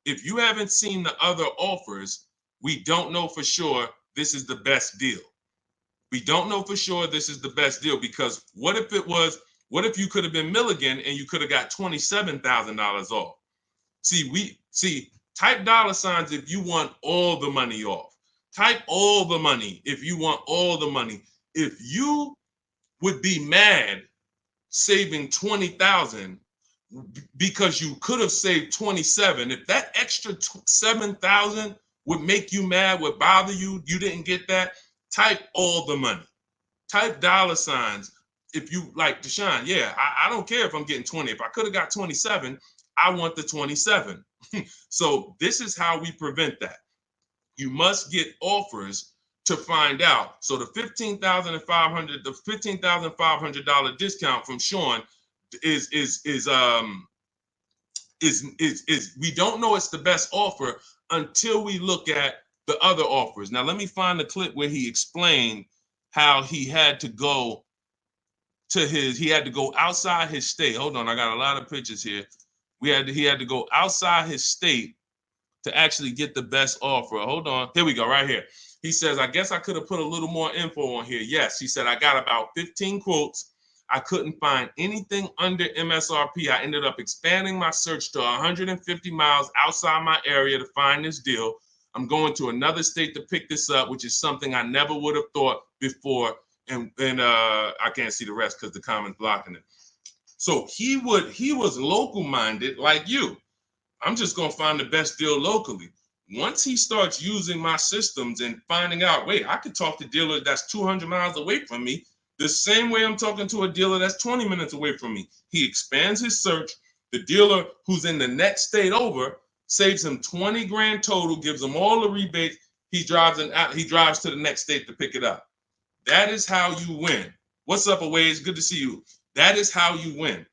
if you haven't seen the other offers, we don't know for sure this is the best deal. We don't know for sure this is the best deal because what if you could have been Milligan and you could have got $27,000 off? Type dollar signs if you want all the money off. Type all the money if you want all the money. If you would be mad saving $20,000 because you could have saved $27,000, if that extra $7,000 would make you mad, would bother you, you didn't get that, type all the money. Type dollar signs if you like Deshone. Yeah, I don't care if I'm getting 20. If I could have got 27, I want the 27. So this is how we prevent that. You must get offers to find out. So the $15,500 discount from Sean is we don't know it's the best offer until we look at the other offers. Now let me find the clip where he explained how he had to go outside his state. Hold on, I got a lot of pictures here. He had to go outside his state to actually get the best offer. Hold on. Here we go, right here. He says, I guess I could have put a little more info on here. Yes, he said, I got about 15 quotes. I couldn't find anything under MSRP. I ended up expanding my search to 150 miles outside my area to find this deal. I'm going to another state to pick this up, which is something I never would have thought before. And I can't see the rest because the comment's blocking it. So he was local minded like you. I'm just going to find the best deal locally. Once he starts using my systems and finding out, wait, I could talk to a dealer that's 200 miles away from me the same way I'm talking to a dealer that's 20 minutes away from me. He expands his search. The dealer who's in the next state over saves him 20 grand total, gives him all the rebates. He drives to the next state to pick it up. That is how you win. What's up, Aways? Good to see you. That is how you win.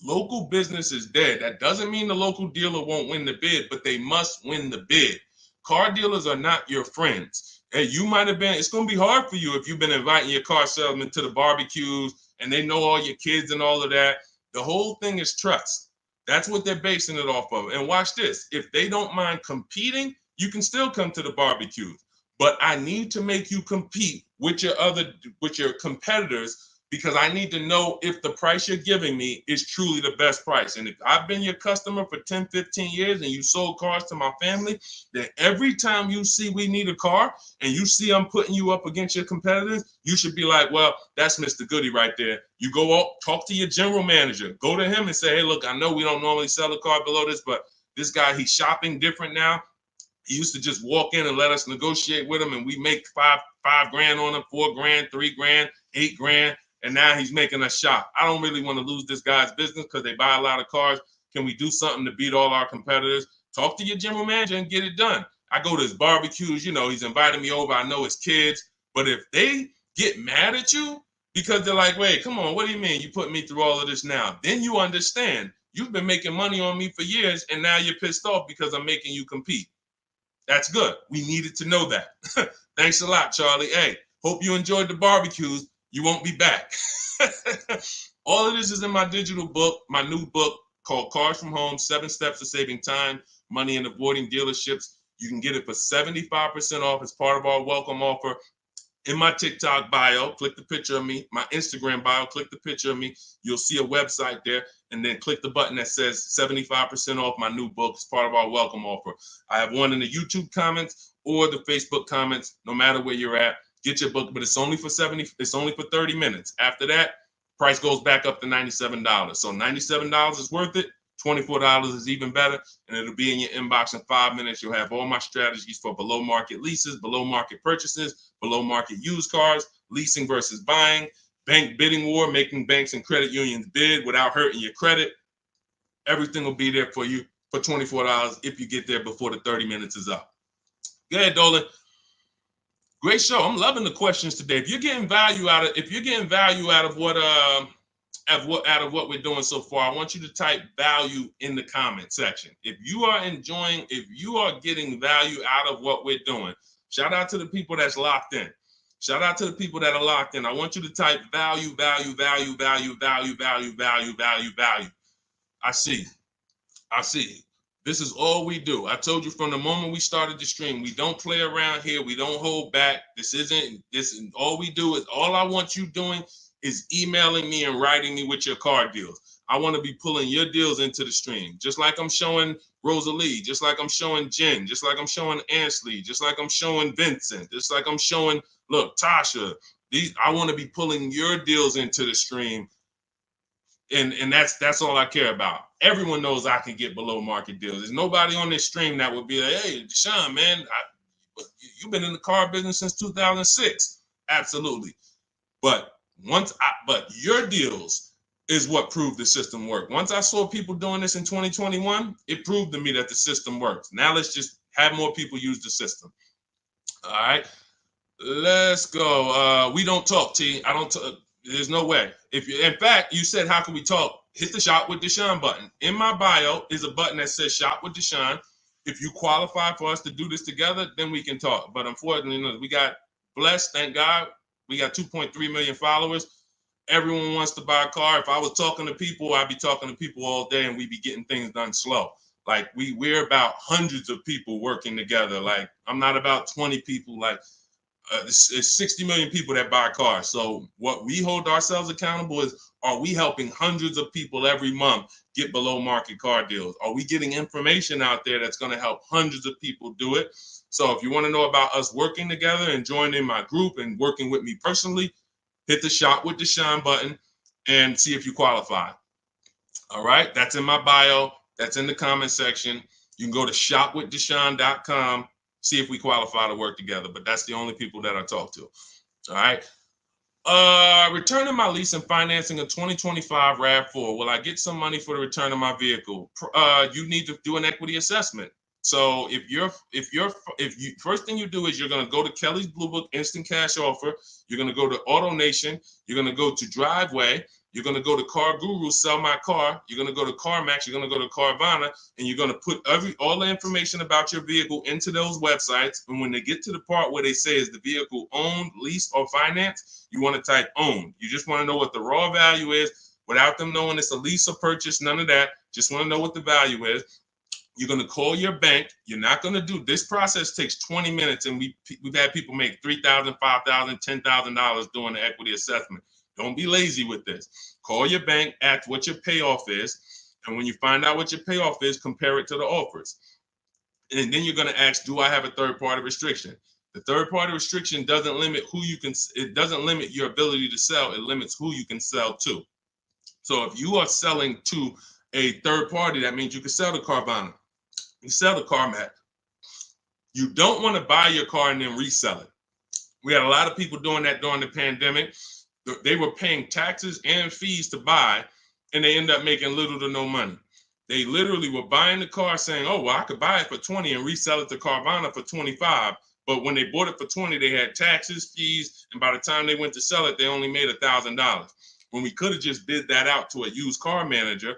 Local business is dead. That doesn't mean the local dealer won't win the bid, but they must win the bid. Car dealers are not your friends. And you might have been, it's going to be hard for you if you've been inviting your car salesman to the barbecues and they know all your kids and all of that. The whole thing is trust. That's what they're basing it off of. And watch this. If they don't mind competing, you can still come to the barbecues. But I need to make you compete with your competitors, because I need to know if the price you're giving me is truly the best price. And if I've been your customer for 10, 15 years and you sold cars to my family, then every time you see we need a car and you see I'm putting you up against your competitors, you should be like, well, that's Mr. Goody right there. You go out, talk to your general manager, go to him and say, hey, look, I know we don't normally sell a car below this, but this guy, he's shopping different now. He used to just walk in and let us negotiate with him, and we make five grand on him, 4 grand, 3 grand, 8 grand. And now he's making us shop. I don't really want to lose this guy's business because they buy a lot of cars. Can we do something to beat all our competitors? Talk to your general manager and get it done. I go to his barbecues, he's inviting me over. I know his kids. But if they get mad at you because they're like, wait, come on, what do you mean you put me through all of this now? Then you understand. You've been making money on me for years, and now you're pissed off because I'm making you compete. That's good. We needed to know that. Thanks a lot, Charlie. Hey, hope you enjoyed the barbecues. You won't be back. All of this is in my digital book, my new book called Cars from Home, 7 Steps to Saving Time, Money, and Avoiding Dealerships. You can get it for 75% off as part of our welcome offer. In my TikTok bio, click the picture of me. My Instagram bio, click the picture of me. You'll see a website there, and then click the button that says 75% off my new book as part of our welcome offer. I have one in the YouTube comments or the Facebook comments, no matter where you're at. Get your book, but it's only for 30 minutes. After that, price goes back up to $97. So $97 is worth it. $24 is even better, and it'll be in your inbox in 5 minutes. You'll have all my strategies for below market leases, below market purchases, below market used cars, leasing versus buying, bank bidding war, making banks and credit unions bid without hurting your credit. Everything will be there for you for $24 if you get there before the 30 minutes is up. Go ahead, Dolan. Great show. I'm loving the questions today. If you're getting value out of what we're doing so far, I want you to type value in the comment section. If you are getting value out of what we're doing, shout out to the people that's locked in. Shout out to the people that are locked in. I want you to type value, value, value, value, value, value, value, value, value. I see you. This is all we do. I told you from the moment we started the stream, we don't play around here. We don't hold back. All we do is, all I want you doing is emailing me and writing me with your car deals. I want to be pulling your deals into the stream, just like I'm showing Rosalie, just like I'm showing Jen, just like I'm showing Ansley, just like I'm showing Vincent, just like I'm showing, look, Tasha. I want to be pulling your deals into the stream. And that's all I care about. Everyone knows I can get below market deals. There's nobody on this stream that would be like, hey, Deshone, man, you've been in the car business since 2006. Absolutely. But your deals is what proved the system worked. Once I saw people doing this in 2021, it proved to me that the system works. Now let's just have more people use the system. All right, let's go. We don't talk, T. I don't talk. There's no way. In fact, you said, how can we talk? Hit the Shop with Deshone button. In my bio is a button that says Shop with Deshone. If you qualify for us to do this together, then we can talk. But unfortunately, we got blessed, thank God. We got 2.3 million followers. Everyone wants to buy a car. If I was talking to people, I'd be talking to people all day and we'd be getting things done slow. Like we're about hundreds of people working together. Like I'm not about 20 people. Like it's 60 million people that buy cars. So what we hold ourselves accountable is, are we helping hundreds of people every month get below market car deals? Are we getting information out there that's going to help hundreds of people do it? So if you want to know about us working together and joining my group and working with me personally, hit the Shop with Deshone button and see if you qualify. All right, that's in my bio. That's in the comment section. You can go to shopwithdeshone.com. See if we qualify to work together, but that's the only people that I talk to. All right. Returning my lease and financing a 2025 RAV4. Will I get some money for the return of my vehicle? You need to do an equity assessment. So if you first thing you do is you're going to go to Kelly's Blue Book Instant Cash Offer. You're going to go to Auto Nation. You're going to go to Driveway. You're going to go to Car Guru, Sell My Car. You're going to go to CarMax. You're going to go to Carvana, and you're going to put all the information about your vehicle into those websites. And when they get to the part where they say is the vehicle owned, leased, or financed, you want to type owned. You just want to know what the raw value is without them knowing it's a lease or purchase. None of that. Just want to know what the value is. You're going to call your bank. You're not going to do this process takes 20 minutes, and we've had people make $3,000, $5,000, $10,000 doing the equity assessment. Don't be lazy with this. Call your bank, ask what your payoff is, and when you find out what your payoff is, compare it to the offers. And then you're going to ask, do I have a third-party restriction? The third-party restriction doesn't limit it doesn't limit your ability to sell. It limits who you can sell to. So if you are selling to a third party, that means you can sell to Carvana. You sell to CarMax. You don't want to buy your car and then resell it. We had a lot of people doing that during the pandemic. They were paying taxes and fees to buy, and they end up making little to no money. They literally were buying the car saying, oh, well, I could buy it for 20 and resell it to Carvana for 25. But when they bought it for 20, they had taxes, fees, and by the time they went to sell it, they only made $1,000. When we could have just bid that out to a used car manager,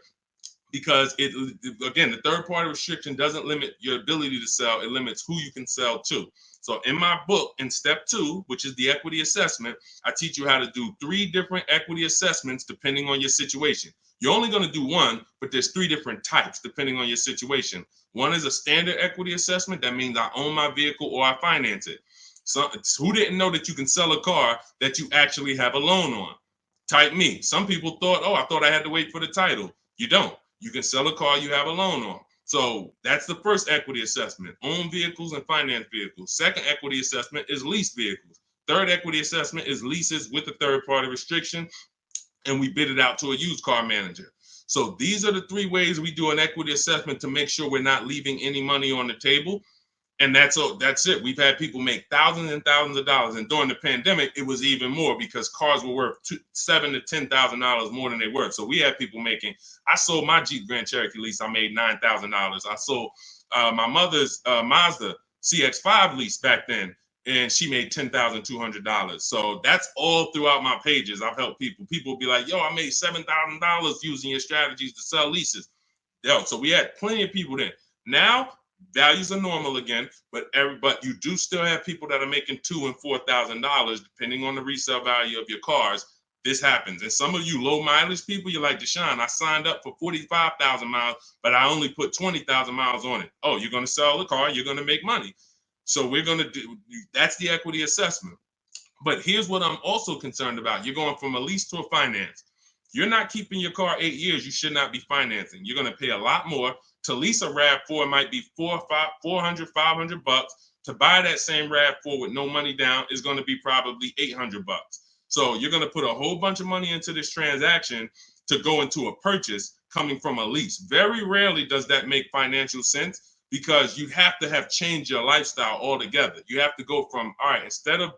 because again, the third-party restriction doesn't limit your ability to sell. It limits who you can sell to. So in my book, in step 2, which is the equity assessment, I teach you how to do 3 different equity assessments depending on your situation. You're only going to do one, but there's 3 different types depending on your situation. One is a standard equity assessment. That means I own my vehicle or I finance it. So who didn't know that you can sell a car that you actually have a loan on? Type me. Some people thought, oh, I thought I had to wait for the title. You don't. You can sell a car you have a loan on. So that's the first equity assessment, own vehicles and finance vehicles. Second equity assessment is lease vehicles. Third equity assessment is leases with a third-party restriction, and we bid it out to a used car manager. So these are the 3 ways we do an equity assessment to make sure we're not leaving any money on the table. And that's it. We've had people make thousands and thousands of dollars. And during the pandemic, it was even more because cars were worth $7,000 to $10,000 more than they were. So we had people making, I sold my Jeep Grand Cherokee lease. I made $9,000. I sold my mother's Mazda CX-5 lease back then, and she made $10,200. So that's all throughout my pages. I've helped people. People be like, yo, I made $7,000 using your strategies to sell leases. Yo, so we had plenty of people then. Now, values are normal again, but you do still have people that are making $2,000 and $4,000 depending on the resale value of your cars. This happens, and some of you low mileage people, you're like, Deshone, I signed up for 45,000 miles, but I only put 20,000 miles on it. Oh, you're going to sell the car, you're going to make money. So we're going to do that's the equity assessment. But here's what I'm also concerned about: you're going from a lease to a finance. You're not keeping your car 8 years. You should not be financing. You're going to pay a lot more. To lease a RAV4, it might be $400, $500. To buy that same RAV4 with no money down is going to be probably $800. So you're going to put a whole bunch of money into this transaction to go into a purchase coming from a lease. Very rarely does that make financial sense because you have to have changed your lifestyle altogether. You have to go from, all right, instead of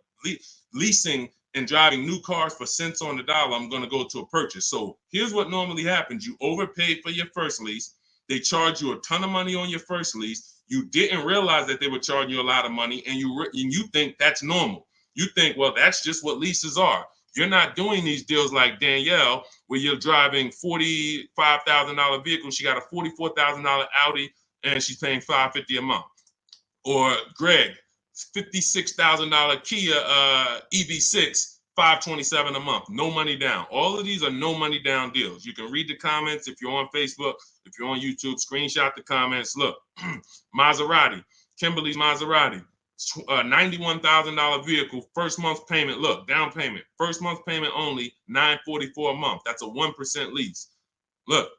leasing and driving new cars for cents on the dollar, I'm going to go to a purchase. So here's what normally happens. You overpaid for your first lease. They charge you a ton of money on your first lease. You didn't realize that they were charging you a lot of money, and you think that's normal. You think, well, that's just what leases are. You're not doing these deals like Danielle, where you're driving $45,000 vehicle. She got a $44,000 Audi, and she's paying $550 a month. Or Greg, $56,000 Kia EV6. $527 a month, no money down. All of these are no money down deals. You can read the comments if you're on Facebook, if you're on YouTube, screenshot the comments. Look, Maserati, Kimberly's Maserati, $91,000 vehicle, first month payment. Look, down payment, first month payment only, $944 a month. That's a 1% lease. Look,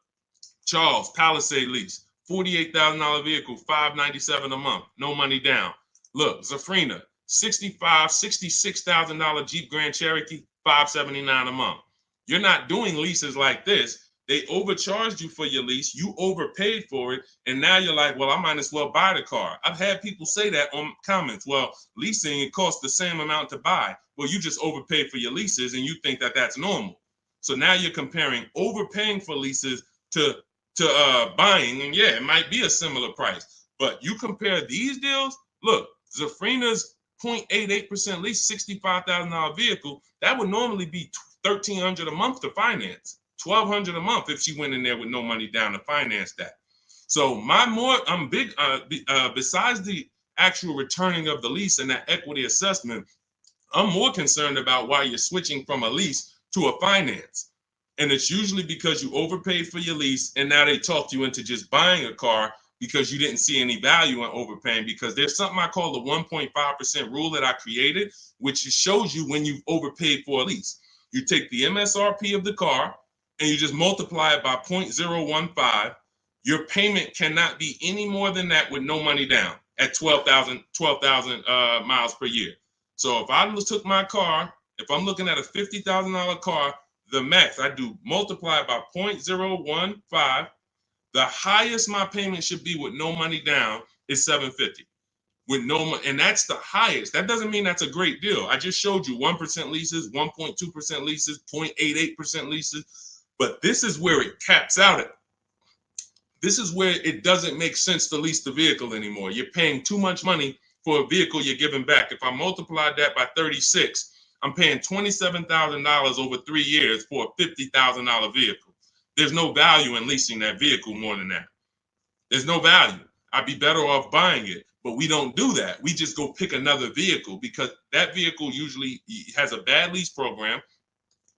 Charles, Palisade lease, $48,000 vehicle, $597 a month, no money down. Look, Zafrina, $66,000 Jeep Grand Cherokee, $579 a month. You're not doing leases like this. They overcharged you for your lease. You overpaid for it. And now you're like, well, I might as well buy the car. I've had people say that on comments. Well, leasing, it costs the same amount to buy. Well, you just overpaid for your leases and you think that that's normal. So now you're comparing overpaying for leases to buying. And yeah, it might be a similar price. But you compare these deals, look, Zafrina's 0.88% lease, $65,000 vehicle, that would normally be $1,300 a month to finance, $1,200 a month if she went in there with no money down to finance that. So I'm big, besides the actual returning of the lease and that equity assessment, I'm more concerned about why you're switching from a lease to a finance. And it's usually because you overpaid for your lease and now they talked you into just buying a car because you didn't see any value in overpaying, because there's something I call the 1.5% rule that I created, which shows you when you've overpaid for a lease. You take the MSRP of the car and you just multiply it by 0.015. Your payment cannot be any more than that with no money down at 12,000 miles per year. So if I took my car, if I'm looking at a $50,000 car, the max I do multiply by 0.015. The highest my payment should be with no money down is $750. With no money, and that's the highest. That doesn't mean that's a great deal. I just showed you 1% leases, 1.2% leases, 0.88% leases, but this is where it caps out at. This is where it doesn't make sense to lease the vehicle anymore. You're paying too much money for a vehicle you're giving back. If I multiply that by 36, I'm paying $27,000 over 3 years for a $50,000 vehicle. There's no value in leasing that vehicle more than that. There's no value. I'd be better off buying it, but we don't do that. We just go pick another vehicle because that vehicle usually has a bad lease program.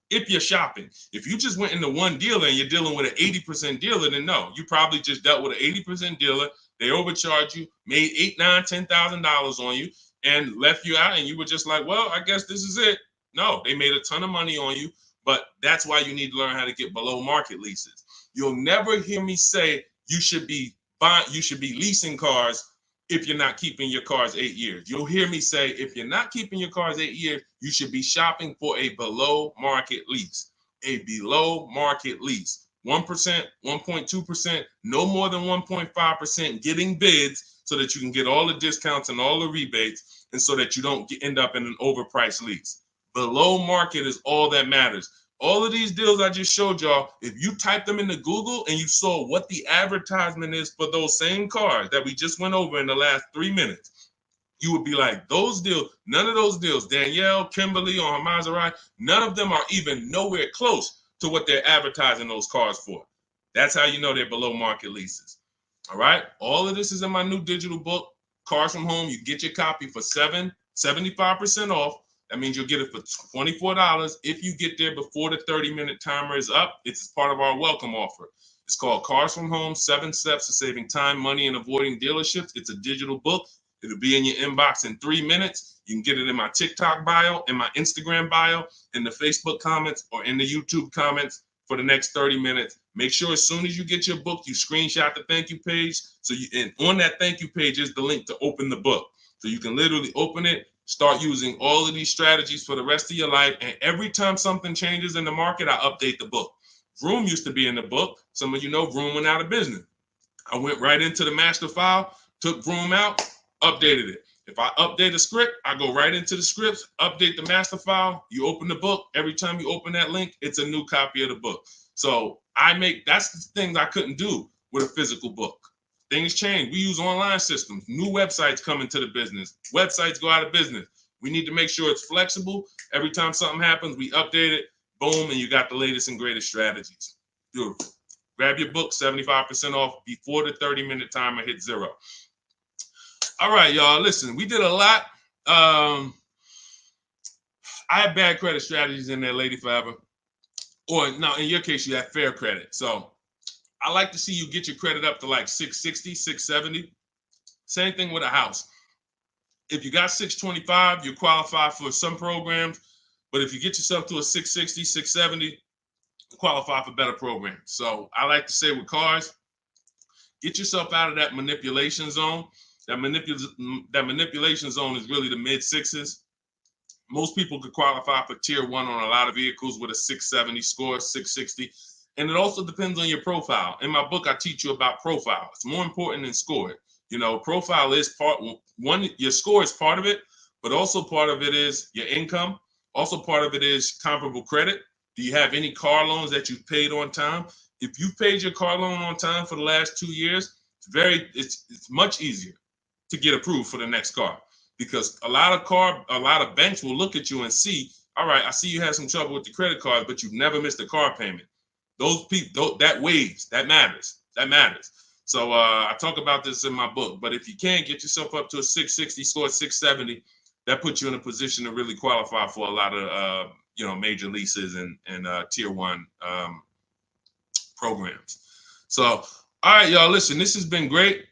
If you're shopping, if you just went into one dealer and you're dealing with an 80% dealer, then no, you probably just dealt with an 80% dealer. They overcharged you, made $8,000, $9,000, $10,000 on you, and left you out. And you were just like, well, I guess this is it. No, they made a ton of money on you, but that's why you need to learn how to get below market leases. You'll never hear me say you should be leasing cars if you're not keeping your cars 8 years. You'll hear me say, if you're not keeping your cars 8 years, you should be shopping for a below market lease. A below market lease. 1%, 1.2%, no more than 1.5%, getting bids so that you can get all the discounts and all the rebates, and so that you don't end up in an overpriced lease. Below market is all that matters. All of these deals I just showed y'all, if you type them into Google and you saw what the advertisement is for those same cars that we just went over in the last 3 minutes, you would be like, those deals, none of those deals, Danielle, Kimberly, or her Maserati, none of them are even nowhere close to what they're advertising those cars for. That's how you know they're below market leases. All right? All of this is in my new digital book, Cars from Home. You get your copy for 75% off. That means you'll get it for $24 if you get there before the 30-minute timer is up. It's part of our welcome offer. It's called Cars from Home, 7 Steps to Saving Time, Money, and Avoiding Dealerships. It's a digital book. It'll be in your inbox in 3 minutes. You can get it in my TikTok bio, in my Instagram bio, in the Facebook comments, or in the YouTube comments for the next 30 minutes. Make sure as soon as you get your book, you screenshot the thank you page. And on that thank you page is the link to open the book. So you can literally open it, start using all of these strategies for the rest of your life. And every time something changes in the market, I update the book. Vroom used to be in the book. Some of you know Vroom went out of business. I went right into the master file, took Vroom out, updated it. If I update a script, I go right into the scripts, update the master file. You open the book. Every time you open that link, it's a new copy of the book. So that's the things I couldn't do with a physical book. Things change. We use online systems. New websites come into the business. Websites go out of business. We need to make sure it's flexible. Every time something happens, we update it. Boom, and you got the latest and greatest strategies. Beautiful. Grab your book, 75% off before the 30-minute timer hits 0. All right, y'all. Listen, we did a lot. I have bad credit strategies in there, Lady Faber. Or no, in your case, you have fair credit. So I like to see you get your credit up to like 660, 670. Same thing with a house. If you got 625, you qualify for some programs. But if you get yourself to a 660, 670, you qualify for better programs. So I like to say with cars, get yourself out of that manipulation zone. That manipulation zone is really the mid-6s. Most people could qualify for tier 1 on a lot of vehicles with a 670 score, 660. And it also depends on your profile. In my book, I teach you about profile. It's more important than score. You know, profile is part one. Your score is part of it, but also part of it is your income. Also part of it is comparable credit. Do you have any car loans that you've paid on time? If you've paid your car loan on time for the last 2 years, It's much easier to get approved for the next car, because a lot of banks will look at you and see, all right, I see you had some trouble with the credit card, but you've never missed a car payment. Those people, that weighs, that matters. So I talk about this in my book. But if you can get yourself up to a 660 score, 670, that puts you in a position to really qualify for a lot of major leases and tier one programs. So, all right, y'all, listen, this has been great.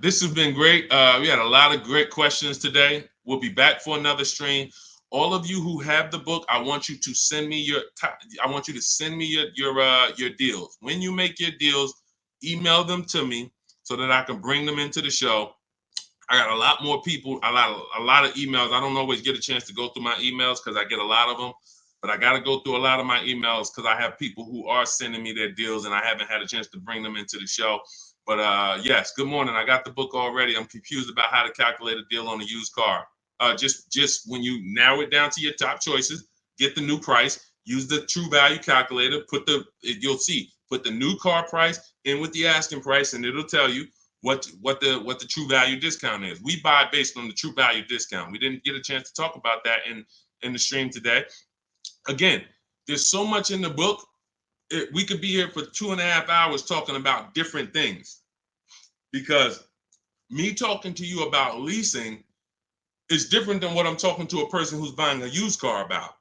This has been great. We had a lot of great questions today. We'll be back for another stream. All of you who have the book, I want you to send me your deals. When you make your deals, email them to me so that I can bring them into the show. I got a lot more people, a lot of emails. I don't always get a chance to go through my emails because I get a lot of them, but I got to go through a lot of my emails because I have people who are sending me their deals and I haven't had a chance to bring them into the show. But yes, good morning. I got the book already. I'm confused about how to calculate a deal on a used car. Just when you narrow it down to your top choices, get the new price, use the true value calculator, you'll see, put the new car price in with the asking price, and it'll tell you what the true value discount is. We buy based on the true value discount. We didn't get a chance to talk about that in the stream today. Again, there's so much in the book. We could be here for 2.5 hours talking about different things, because me talking to you about leasing is different than what I'm talking to a person who's buying a used car about.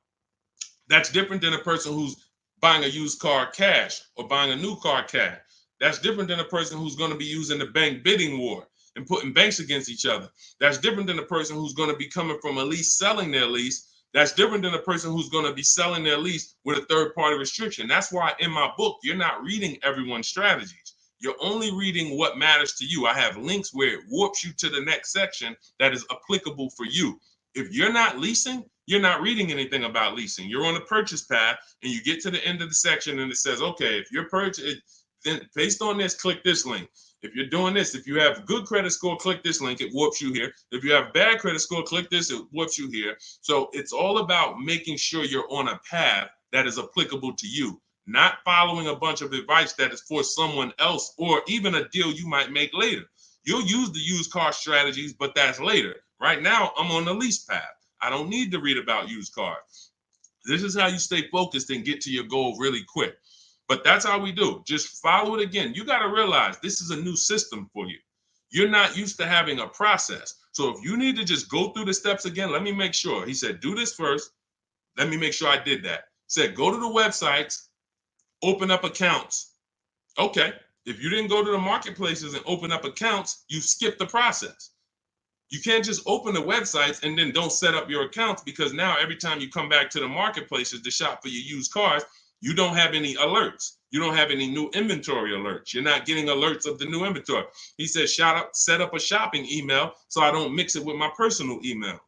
That's different than a person who's buying a used car cash or buying a new car cash. That's different than a person who's going to be using the bank bidding war and putting banks against each other. That's different than a person who's going to be coming from a lease selling their lease. That's different than a person who's going to be selling their lease with a third-party restriction. That's why in my book, you're not reading everyone's strategies. You're only reading what matters to you. I have links where it warps you to the next section that is applicable for you. If you're not leasing, you're not reading anything about leasing. You're on the purchase path and you get to the end of the section and it says, okay, if you're purchasing, then based on this, click this link. If you're doing this, if you have good credit score, click this link, it warps you here. If you have bad credit score, click this, it warps you here. So it's all about making sure you're on a path that is applicable to you, not following a bunch of advice that is for someone else or even a deal you might make later. You'll use the used car strategies, but that's later. Right now, I'm on the lease path. I don't need to read about used cars. This is how you stay focused and get to your goal really quick. But that's how we do. Just follow it again. You got to realize this is a new system for you. You're not used to having a process. So if you need to just go through the steps again, let me make sure. He said, do this first. Let me make sure I did that. He said, go to the websites, open up accounts. Okay. If you didn't go to the marketplaces and open up accounts, you skipped the process. You can't just open the websites and then don't set up your accounts, because now every time you come back to the marketplaces to shop for your used cars, you don't have any alerts. You don't have any new inventory alerts. You're not getting alerts of the new inventory. He says, set up a shopping email so I don't mix it with my personal email.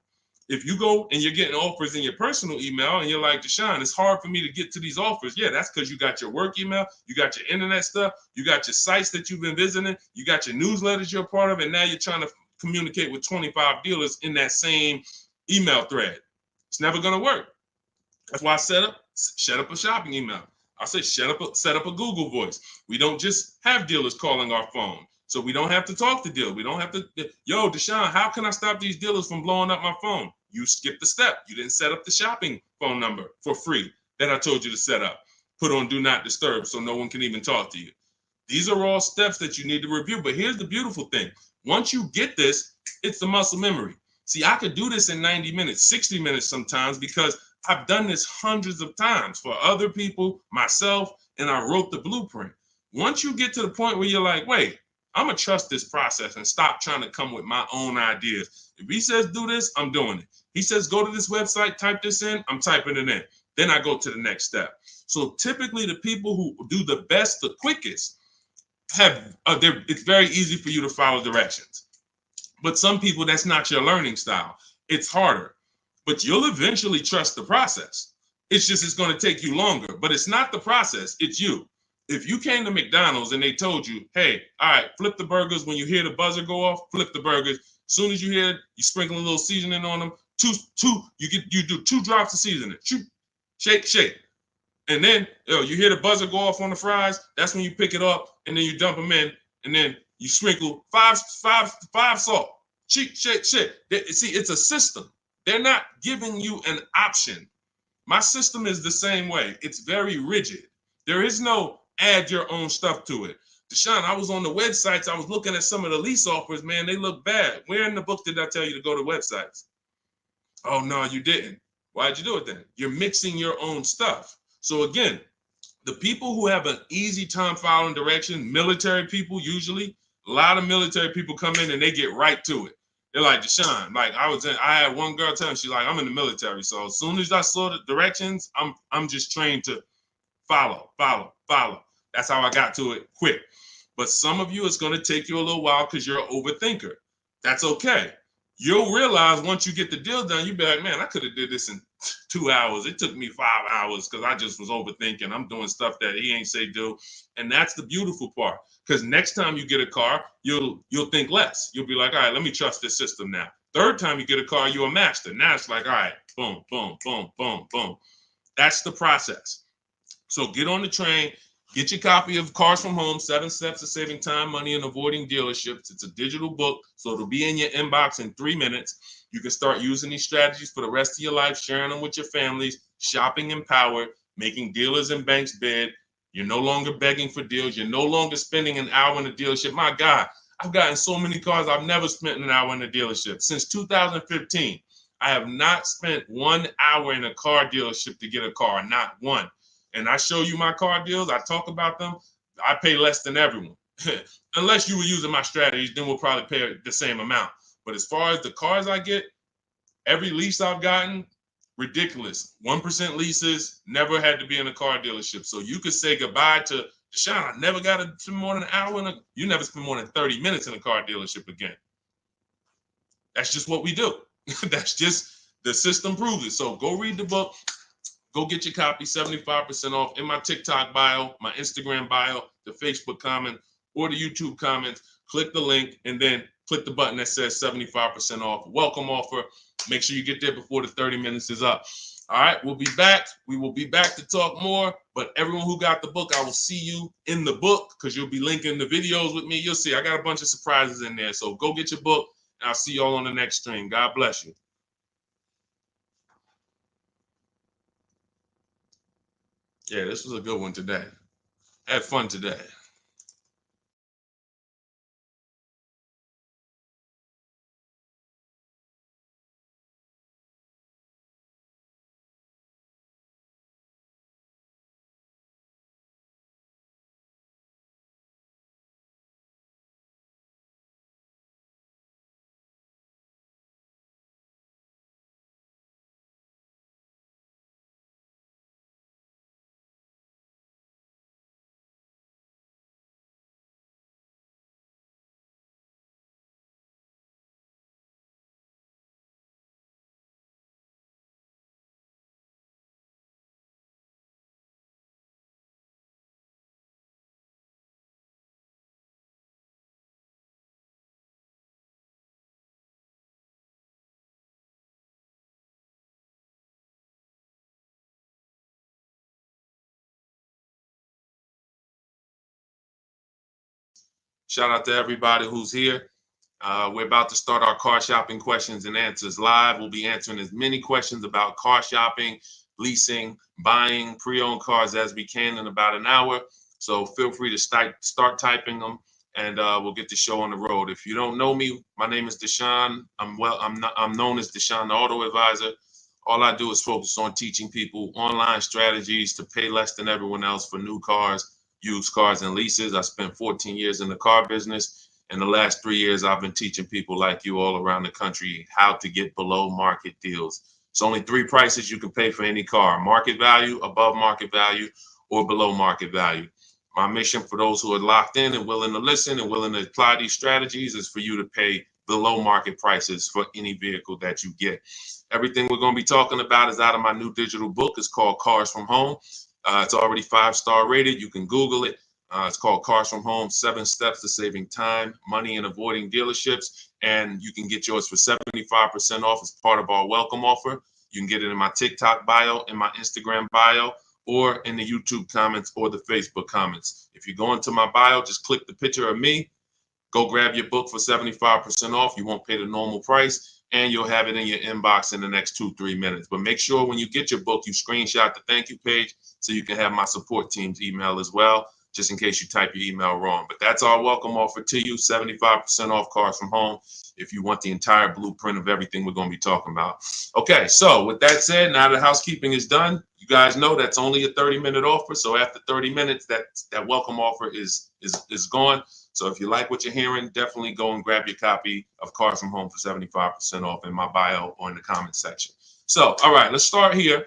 If you go and you're getting offers in your personal email and you're like, Deshone, it's hard for me to get to these offers. Yeah, that's because you got your work email, you got your internet stuff, you got your sites that you've been visiting, you got your newsletters you're a part of, and now you're trying to communicate with 25 dealers in that same email thread. It's never going to work. That's why I set up a shopping email. I say set up a Google Voice. We don't just have dealers calling our phone, so we don't have to talk to dealers. We don't have to. Yo, Deshone, how can I stop these dealers from blowing up my phone? You skipped the step. You didn't set up the shopping phone number for free that I told you to set up. Put on do not disturb so no one can even talk to you. These are all steps that you need to review. But here's the beautiful thing. Once you get this, it's the muscle memory. See, I could do this in 90 minutes, 60 minutes sometimes, because I've done this hundreds of times for other people, myself, and I wrote the blueprint. Once you get to the point where you're like, wait, I'm going to trust this process and stop trying to come with my own ideas. If he says do this, I'm doing it. He says go to this website, type this in, I'm typing it in. Then I go to the next step. So typically the people who do the best, the quickest, it's very easy for you to follow directions. But some people, that's not your learning style. It's harder. But you'll eventually trust the process. It's going to take you longer, but it's not the process, it's you. If you came to McDonald's and they told you, hey, all right, flip the burgers when you hear the buzzer go off, flip the burgers. As soon as you hear it, you sprinkle a little seasoning on them. You do 2 drops of seasoning. Shake. And then you hear the buzzer go off on the fries. That's when you pick it up and then you dump them in and then you sprinkle five salt. Cheap shit. See, it's a system. They're not giving you an option. My system is the same way. It's very rigid. There is no add your own stuff to it. Deshone, I was on the websites. I was looking at some of the lease offers, man. They look bad. Where in the book did I tell you to go to websites? Oh, no, you didn't. Why'd you do it then? You're mixing your own stuff. So again, the people who have an easy time following direction, military people usually, a lot of military people come in and they get right to it. They're like, Deshone, like I had one girl tell me, she's like, I'm in the military. So as soon as I saw the directions, I'm just trained to follow. That's how I got to it quick. But some of you, it's going to take you a little while because you're an overthinker. That's okay. You'll realize once you get the deal done, you'll be like, man, I could have did this in 2 hours. It took me 5 hours because I just was overthinking. I'm doing stuff that he ain't say do. And that's the beautiful part. Because next time you get a car, you'll think less. You'll be like, all right, let me trust this system now. Third time you get a car, you're a master. Now it's like, all right, boom, boom, boom, boom, boom. That's the process. So get on the train. Get your copy of Cars from Home, 7 Steps to Saving Time, Money, and Avoiding Dealerships. It's a digital book, so it'll be in your inbox in 3 minutes. You can start using these strategies for the rest of your life, sharing them with your families, shopping empowered, making dealers and banks bid. You're no longer begging for deals. You're no longer spending an hour in a dealership. My God, I've gotten so many cars. I've never spent an hour in a dealership. Since 2015, I have not spent 1 hour in a car dealership to get a car, not one. And I show you my car deals, I talk about them, I pay less than everyone. Unless you were using my strategies, then we'll probably pay the same amount. But as far as the cars I get, every lease I've gotten, ridiculous. 1% leases, never had to be in a car dealership. So you could say goodbye to Deshone, I never got to spend more than an hour you never spend more than 30 minutes in a car dealership again. That's just what we do. That's just, the system proves it. So go read the book. Go get your copy, 75% off in my TikTok bio, my Instagram bio, the Facebook comment, or the YouTube comments. Click the link and then click the button that says 75% off. Welcome offer. Make sure you get there before the 30 minutes is up. All right, we'll be back. We will be back to talk more. But everyone who got the book, I will see you in the book because you'll be linking the videos with me. You'll see I got a bunch of surprises in there. So go get your book and I'll see you all on the next stream. God bless you. Yeah, this was a good one today. Had fun today. Shout out to everybody who's here. We're about to start our car shopping questions and answers live. We'll be answering as many questions about car shopping, leasing, buying, pre-owned cars as we can in about an hour. So feel free to start typing them, and we'll get the show on the road. If you don't know me, my name is Deshone. I'm known as Deshone the Auto Advisor. All I do is focus on teaching people online strategies to pay less than everyone else for new cars, used cars, and leases. I spent 14 years in the car business. In the last 3 years, I've been teaching people like you all around the country how to get below market deals. It's only 3 prices you can pay for any car: market value, above market value, or below market value. My mission for those who are locked in and willing to listen and willing to apply these strategies is for you to pay below market prices for any vehicle that you get. Everything we're going to be talking about is out of my new digital book. It's called Cars from Home. It's already 5-star rated. You can Google it. It's called Cars from Home, 7 Steps to Saving Time, Money, and Avoiding Dealerships. And you can get yours for 75% off as part of our welcome offer. You can get it in my TikTok bio, in my Instagram bio, or in the YouTube comments or the Facebook comments. If you go into my bio, just click the picture of me, go grab your book for 75% off. You won't pay the normal price, and you'll have it in your inbox in the next 2-3 minutes. But make sure when you get your book, you screenshot the thank you page so you can have my support team's email as well, just in case you type your email wrong. But that's our welcome offer to you, 75% off Cars from Home, if you want the entire blueprint of everything we're going to be talking about. Okay, so with that said, now that housekeeping is done, you guys know that's only a 30-minute offer. So after 30 minutes, that welcome offer is gone. So if you like what you're hearing, definitely go and grab your copy of Cars from Home for 75% off in my bio or in the comment section. So, all right, let's start here.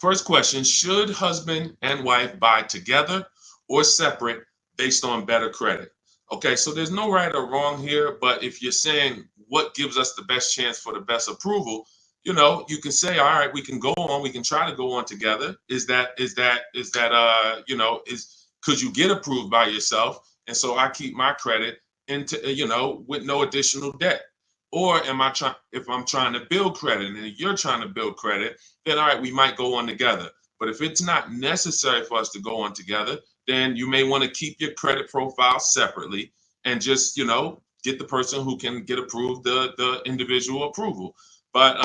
First question, should husband and wife buy together or separate based on better credit? Okay, so there's no right or wrong here, but if you're saying what gives us the best chance for the best approval, you know, you can say, all right, we can go on, we can try to go on together. Could you get approved by yourself? And so I keep my credit into, with no additional debt. Or if I'm trying to build credit and you're trying to build credit, then all right, we might go on together. But if it's not necessary for us to go on together, then you may want to keep your credit profile separately and just, get the person who can get approved the individual approval. But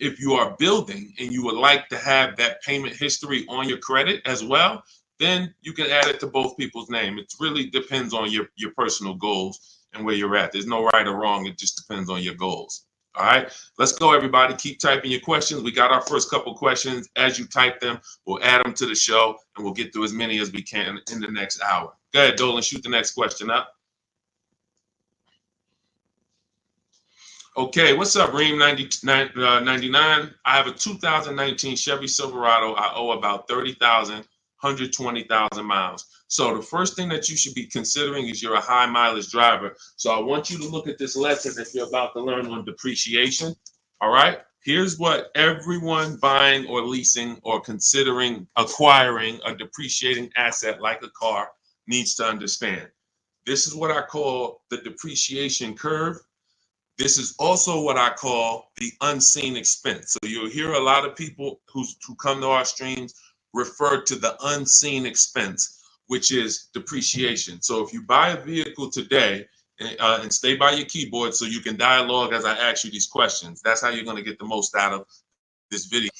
if you are building and you would like to have that payment history on your credit as well, then you can add it to both people's name. It really depends on your personal goals and where you're at. There's no right or wrong. It just depends on your goals. All right, let's go, everybody. Keep typing your questions. We got our first couple questions. As you type them, we'll add them to the show, and we'll get through as many as we can in the next hour. Go ahead, Dolan, shoot the next question up. Okay, what's up, Reem 99? I have a 2019 Chevy Silverado. I owe about 30,000, 120,000 miles. So the first thing that you should be considering is you're a high mileage driver. So I want you to look at this lesson that you're about to learn on depreciation. All right, here's what everyone buying or leasing or considering acquiring a depreciating asset like a car needs to understand. This is what I call the depreciation curve. This is also what I call the unseen expense. So you'll hear a lot of people who come to our streams refer to the unseen expense, which is depreciation. So if you buy a vehicle today, and stay by your keyboard so you can dialogue as I ask you these questions, that's how you're going to get the most out of this video.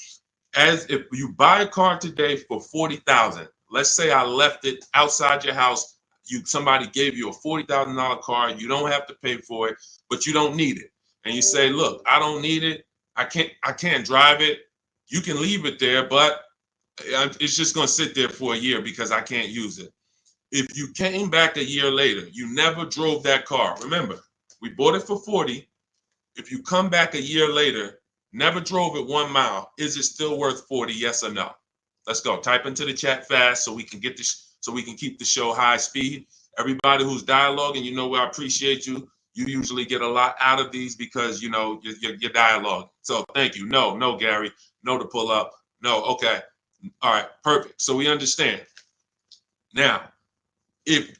As if you buy a car today for 40,000, let's say I left it outside your house. Somebody gave you a $40,000 car. You don't have to pay for it, but you don't need it. And you say, look, I don't need it. I can't drive it. You can leave it there, but it's just going to sit there for a year because I can't use it. If you came back a year later, you never drove that car. Remember, we bought it for 40. If you come back a year later, never drove it 1 mile, is it still worth 40? Yes or no? Let's go. Type into the chat fast so we can get this. So we can keep the show high speed. Everybody who's dialoguing, I appreciate you. You usually get a lot out of these because, your dialogue. So thank you. No, Gary. No to pull up. No, okay. All right, perfect. So we understand. Now, if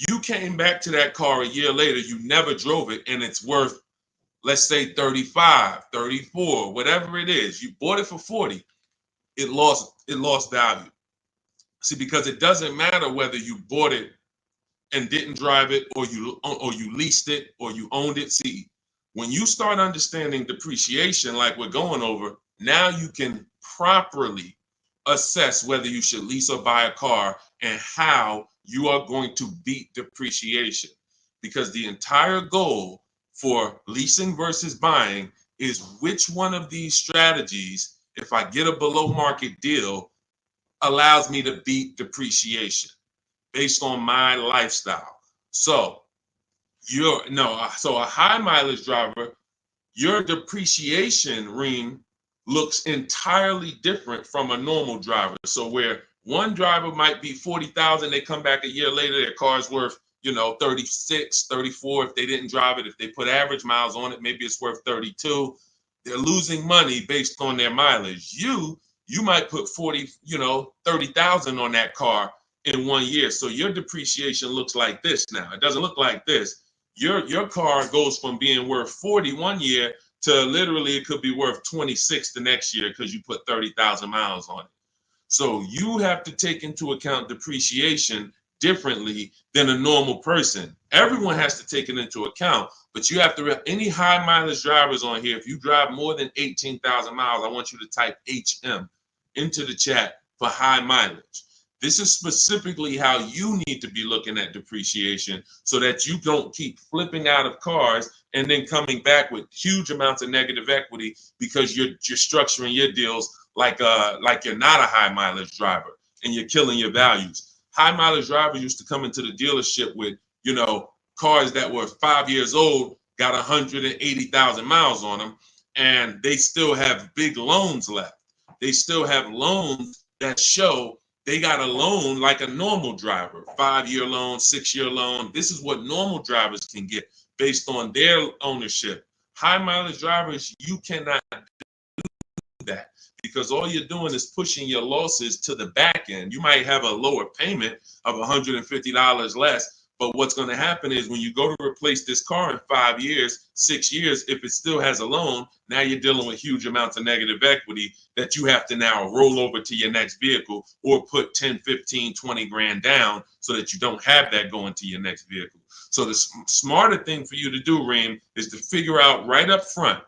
you came back to that car a year later, you never drove it, and it's worth, let's say 35, 34, whatever it is, you bought it for 40, it lost value. See, because it doesn't matter whether you bought it and didn't drive it, or you leased it, or you owned it. See, when you start understanding depreciation, like we're going over, now you can properly assess whether you should lease or buy a car and how you are going to beat depreciation. Because the entire goal for leasing versus buying is which one of these strategies, if I get a below market deal, allows me to beat depreciation based on my lifestyle. So a high mileage driver, your depreciation, Reem, looks entirely different from a normal driver. So where one driver might be 40,000, they come back a year later, their car's worth, 36, 34 if they didn't drive it. If they put average miles on it, maybe it's worth 32. They're losing money based on their mileage. You might put 30,000 on that car in 1 year. So your depreciation looks like this now. It doesn't look like this. Your car goes from being worth 40 1 year to literally it could be worth 26 the next year because you put 30,000 miles on it. So you have to take into account depreciation differently than a normal person. Everyone has to take it into account, but you have to, any high mileage drivers on here, if you drive more than 18,000 miles, I want you to type HM into the chat for high mileage. This is specifically how you need to be looking at depreciation so that you don't keep flipping out of cars and then coming back with huge amounts of negative equity because you're structuring your deals like you're not a high mileage driver and you're killing your values. High mileage drivers used to come into the dealership with, you know, cars that were 5 years old, got 180,000 miles on them, and they still have big loans left. They still have loans that show they got a loan like a normal driver, 5-year loan, 6-year loan. This is what normal drivers can get based on their ownership. High mileage drivers, you cannot do that because all you're doing is pushing your losses to the back end. You might have a lower payment of $150 less, but what's going to happen is when you go to replace this car in 5 years, 6 years, if it still has a loan, now you're dealing with huge amounts of negative equity that you have to now roll over to your next vehicle or put 10, 15, 20 grand down so that you don't have that going to your next vehicle. So the smarter thing for you to do, Reem, is to figure out right up front,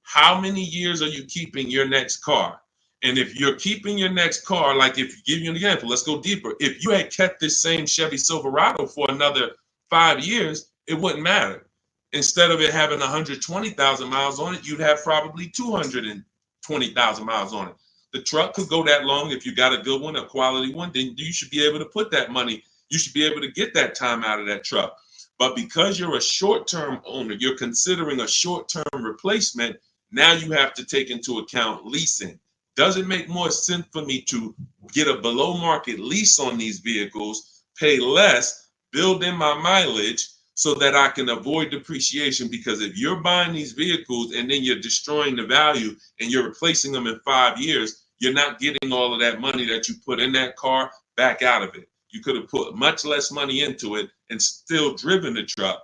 how many years are you keeping your next car? And if you're keeping your next car, like if you give you an example, let's go deeper. If you had kept this same Chevy Silverado for another 5 years, it wouldn't matter. Instead of it having 120,000 miles on it, you'd have probably 220,000 miles on it. The truck could go that long. If you got a good one, a quality one, then you should be able to put that money. You should be able to get that time out of that truck. But because you're a short-term owner, you're considering a short-term replacement. Now you have to take into account leasing. Does it make more sense for me to get a below market lease on these vehicles, pay less, build in my mileage so that I can avoid depreciation? Because if you're buying these vehicles and then you're destroying the value and you're replacing them in 5 years, you're not getting all of that money that you put in that car back out of it. You could have put much less money into it and still driven the truck.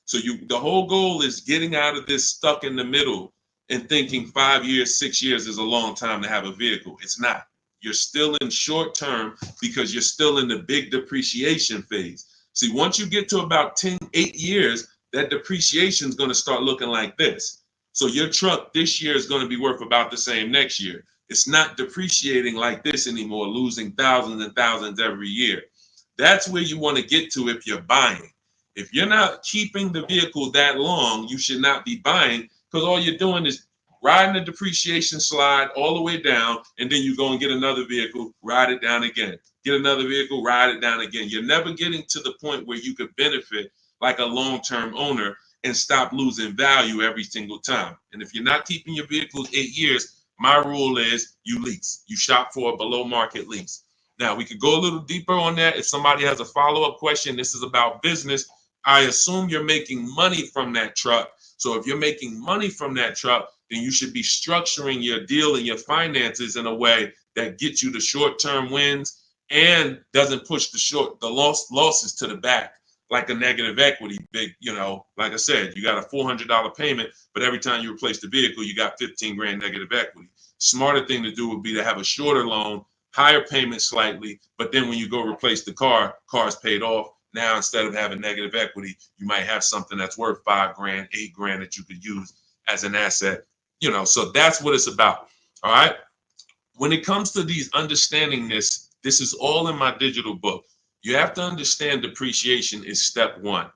So the whole goal is getting out of this stuck in the middle and thinking 5 years, 6 years is a long time to have a vehicle. It's not. You're still in short term because you're still in the big depreciation phase. See, once you get to about 8 years, that depreciation is going to start looking like this. So your truck this year is going to be worth about the same next year. It's not depreciating like this anymore, losing thousands and thousands every year. That's where you want to get to if you're buying. If you're not keeping the vehicle that long, you should not be buying, because all you're doing is riding the depreciation slide all the way down, and then you go and get another vehicle, ride it down again. Get another vehicle, ride it down again. You're never getting to the point where you could benefit like a long-term owner and stop losing value every single time. And if you're not keeping your vehicles 8 years, my rule is you lease. You shop for a below-market lease. Now, we could go a little deeper on that. If somebody has a follow-up question, this is about business. I assume you're making money from that truck. So if you're making money from that truck, then you should be structuring your deal and your finances in a way that gets you the short-term wins and doesn't push the losses to the back like a negative equity. Big, like I said, you got a $400 payment, but every time you replace the vehicle, you got 15 grand negative equity. Smarter thing to do would be to have a shorter loan, higher payment slightly, but then when you go replace the car's paid off. Now, instead of having negative equity, you might have something that's worth 5 grand, 8 grand that you could use as an asset. So that's what it's about. All right. When it comes to these understanding this is all in my digital book. You have to understand depreciation is step one.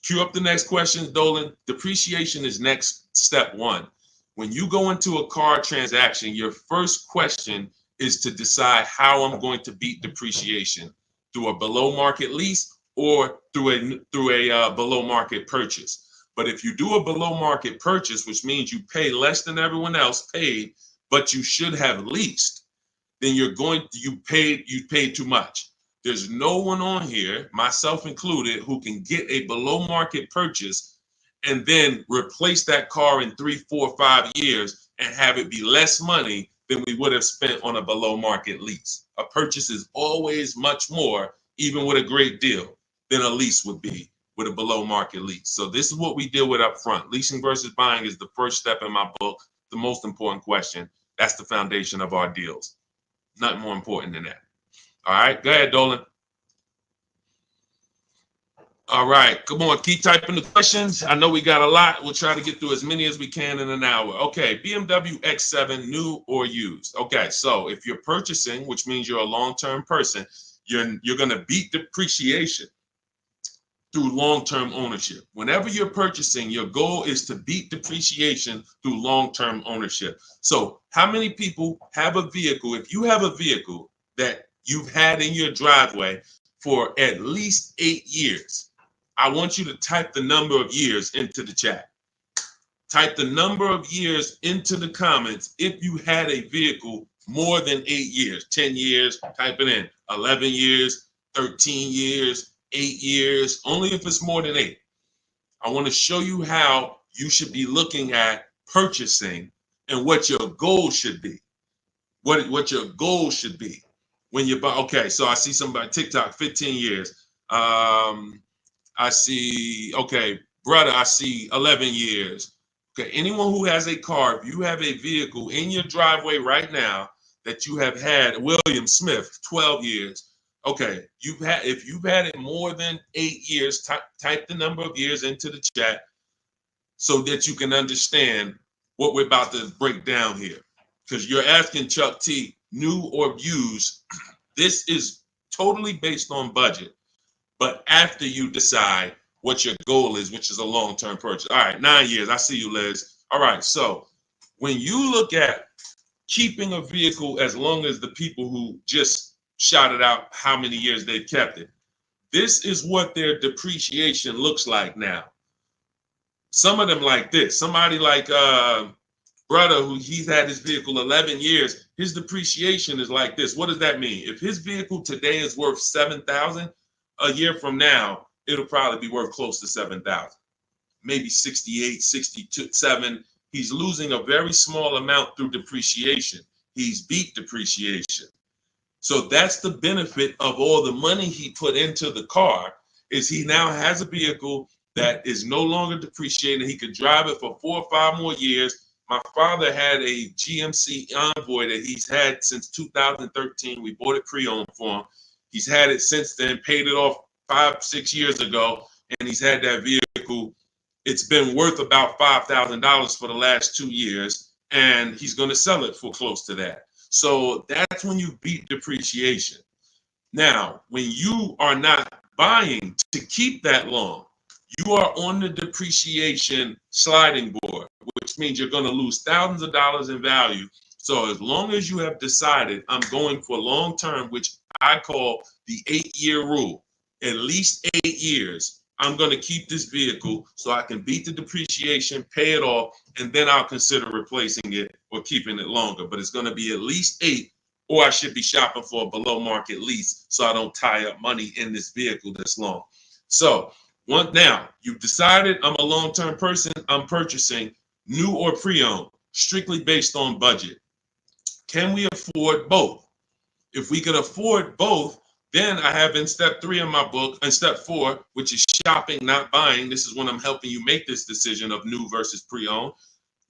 Cue up the next question, Dolan. Depreciation is next step one. When you go into a car transaction, your first question is to decide how I'm going to beat depreciation, through a below market lease or through a below market purchase. But if you do a below market purchase, which means you pay less than everyone else paid, but you should have leased, then you paid too much. There's no one on here, myself included, who can get a below market purchase and then replace that car in 3, 4, 5 years and have it be less money than we would have spent on a below market lease. A purchase is always much more, even with a great deal, than a lease would be with a below market lease. So this is what we deal with up front. Leasing versus buying is the first step in my book, the most important question. That's the foundation of our deals. Nothing more important than that. All right, go ahead, Dolan. All right, come on, keep typing the questions. I know we got a lot. We'll try to get through as many as we can in an hour. Okay, BMW X7, new or used. Okay, so if you're purchasing, which means you're a long-term person, you're going to beat depreciation through long-term ownership. Whenever you're purchasing, your goal is to beat depreciation through long-term ownership. So how many people have a vehicle? If you have a vehicle that you've had in your driveway for at least 8 years, I want you to type the number of years into the chat. Type the number of years into the comments if you had a vehicle more than 8 years, 10 years, type it in, 11 years, 13 years, 8 years, only if it's more than 8. I want to show you how you should be looking at purchasing and what your goal should be. What your goal should be when you buy. Okay, so I see somebody TikTok 15 years. I see, okay, brother, I see 11 years. Okay, anyone who has a car, if you have a vehicle in your driveway right now that you have had, William Smith, 12 years. Okay, if you've had it more than 8 years, type the number of years into the chat so that you can understand what we're about to break down here. Because you're asking Chuck T, new or used. This is totally based on budget. But after you decide what your goal is, which is a long-term purchase. All right, 9 years. I see you, Liz. All right, so when you look at keeping a vehicle as long as the people who just shouted out how many years they've kept it, this is what their depreciation looks like now. Some of them like this. Somebody like brother who he's had his vehicle 11 years, his depreciation is like this. What does that mean? If his vehicle today is worth $7,000, a year from now, it'll probably be worth close to 7,000, maybe 68, 62, 7. He's losing a very small amount through depreciation. He's beat depreciation. So that's the benefit of all the money he put into the car, is he now has a vehicle that is no longer depreciated. He could drive it for 4 or 5 more years. My father had a GMC Envoy that he's had since 2013. We bought it pre-owned for him. He's had it since then, paid it off 5, 6 years ago, and he's had that vehicle. It's been worth about $5,000 for the last 2 years, and he's going to sell it for close to that. So that's when you beat depreciation. Now, when you are not buying to keep that long, you are on the depreciation sliding board, which means you're going to lose thousands of dollars in value. So as long as you have decided I'm going for long term, which I call the 8-year rule, at least 8 years, I'm going to keep this vehicle so I can beat the depreciation, pay it off, and then I'll consider replacing it or keeping it longer. But it's going to be at least 8, or I should be shopping for a below market lease so I don't tie up money in this vehicle this long. So now you've decided I'm a long-term person, I'm purchasing new or pre-owned, strictly based on budget. Can we afford both? If we can afford both, then I have in step 3 of my book, and step 4, which is shopping, not buying. This is when I'm helping you make this decision of new versus pre-owned.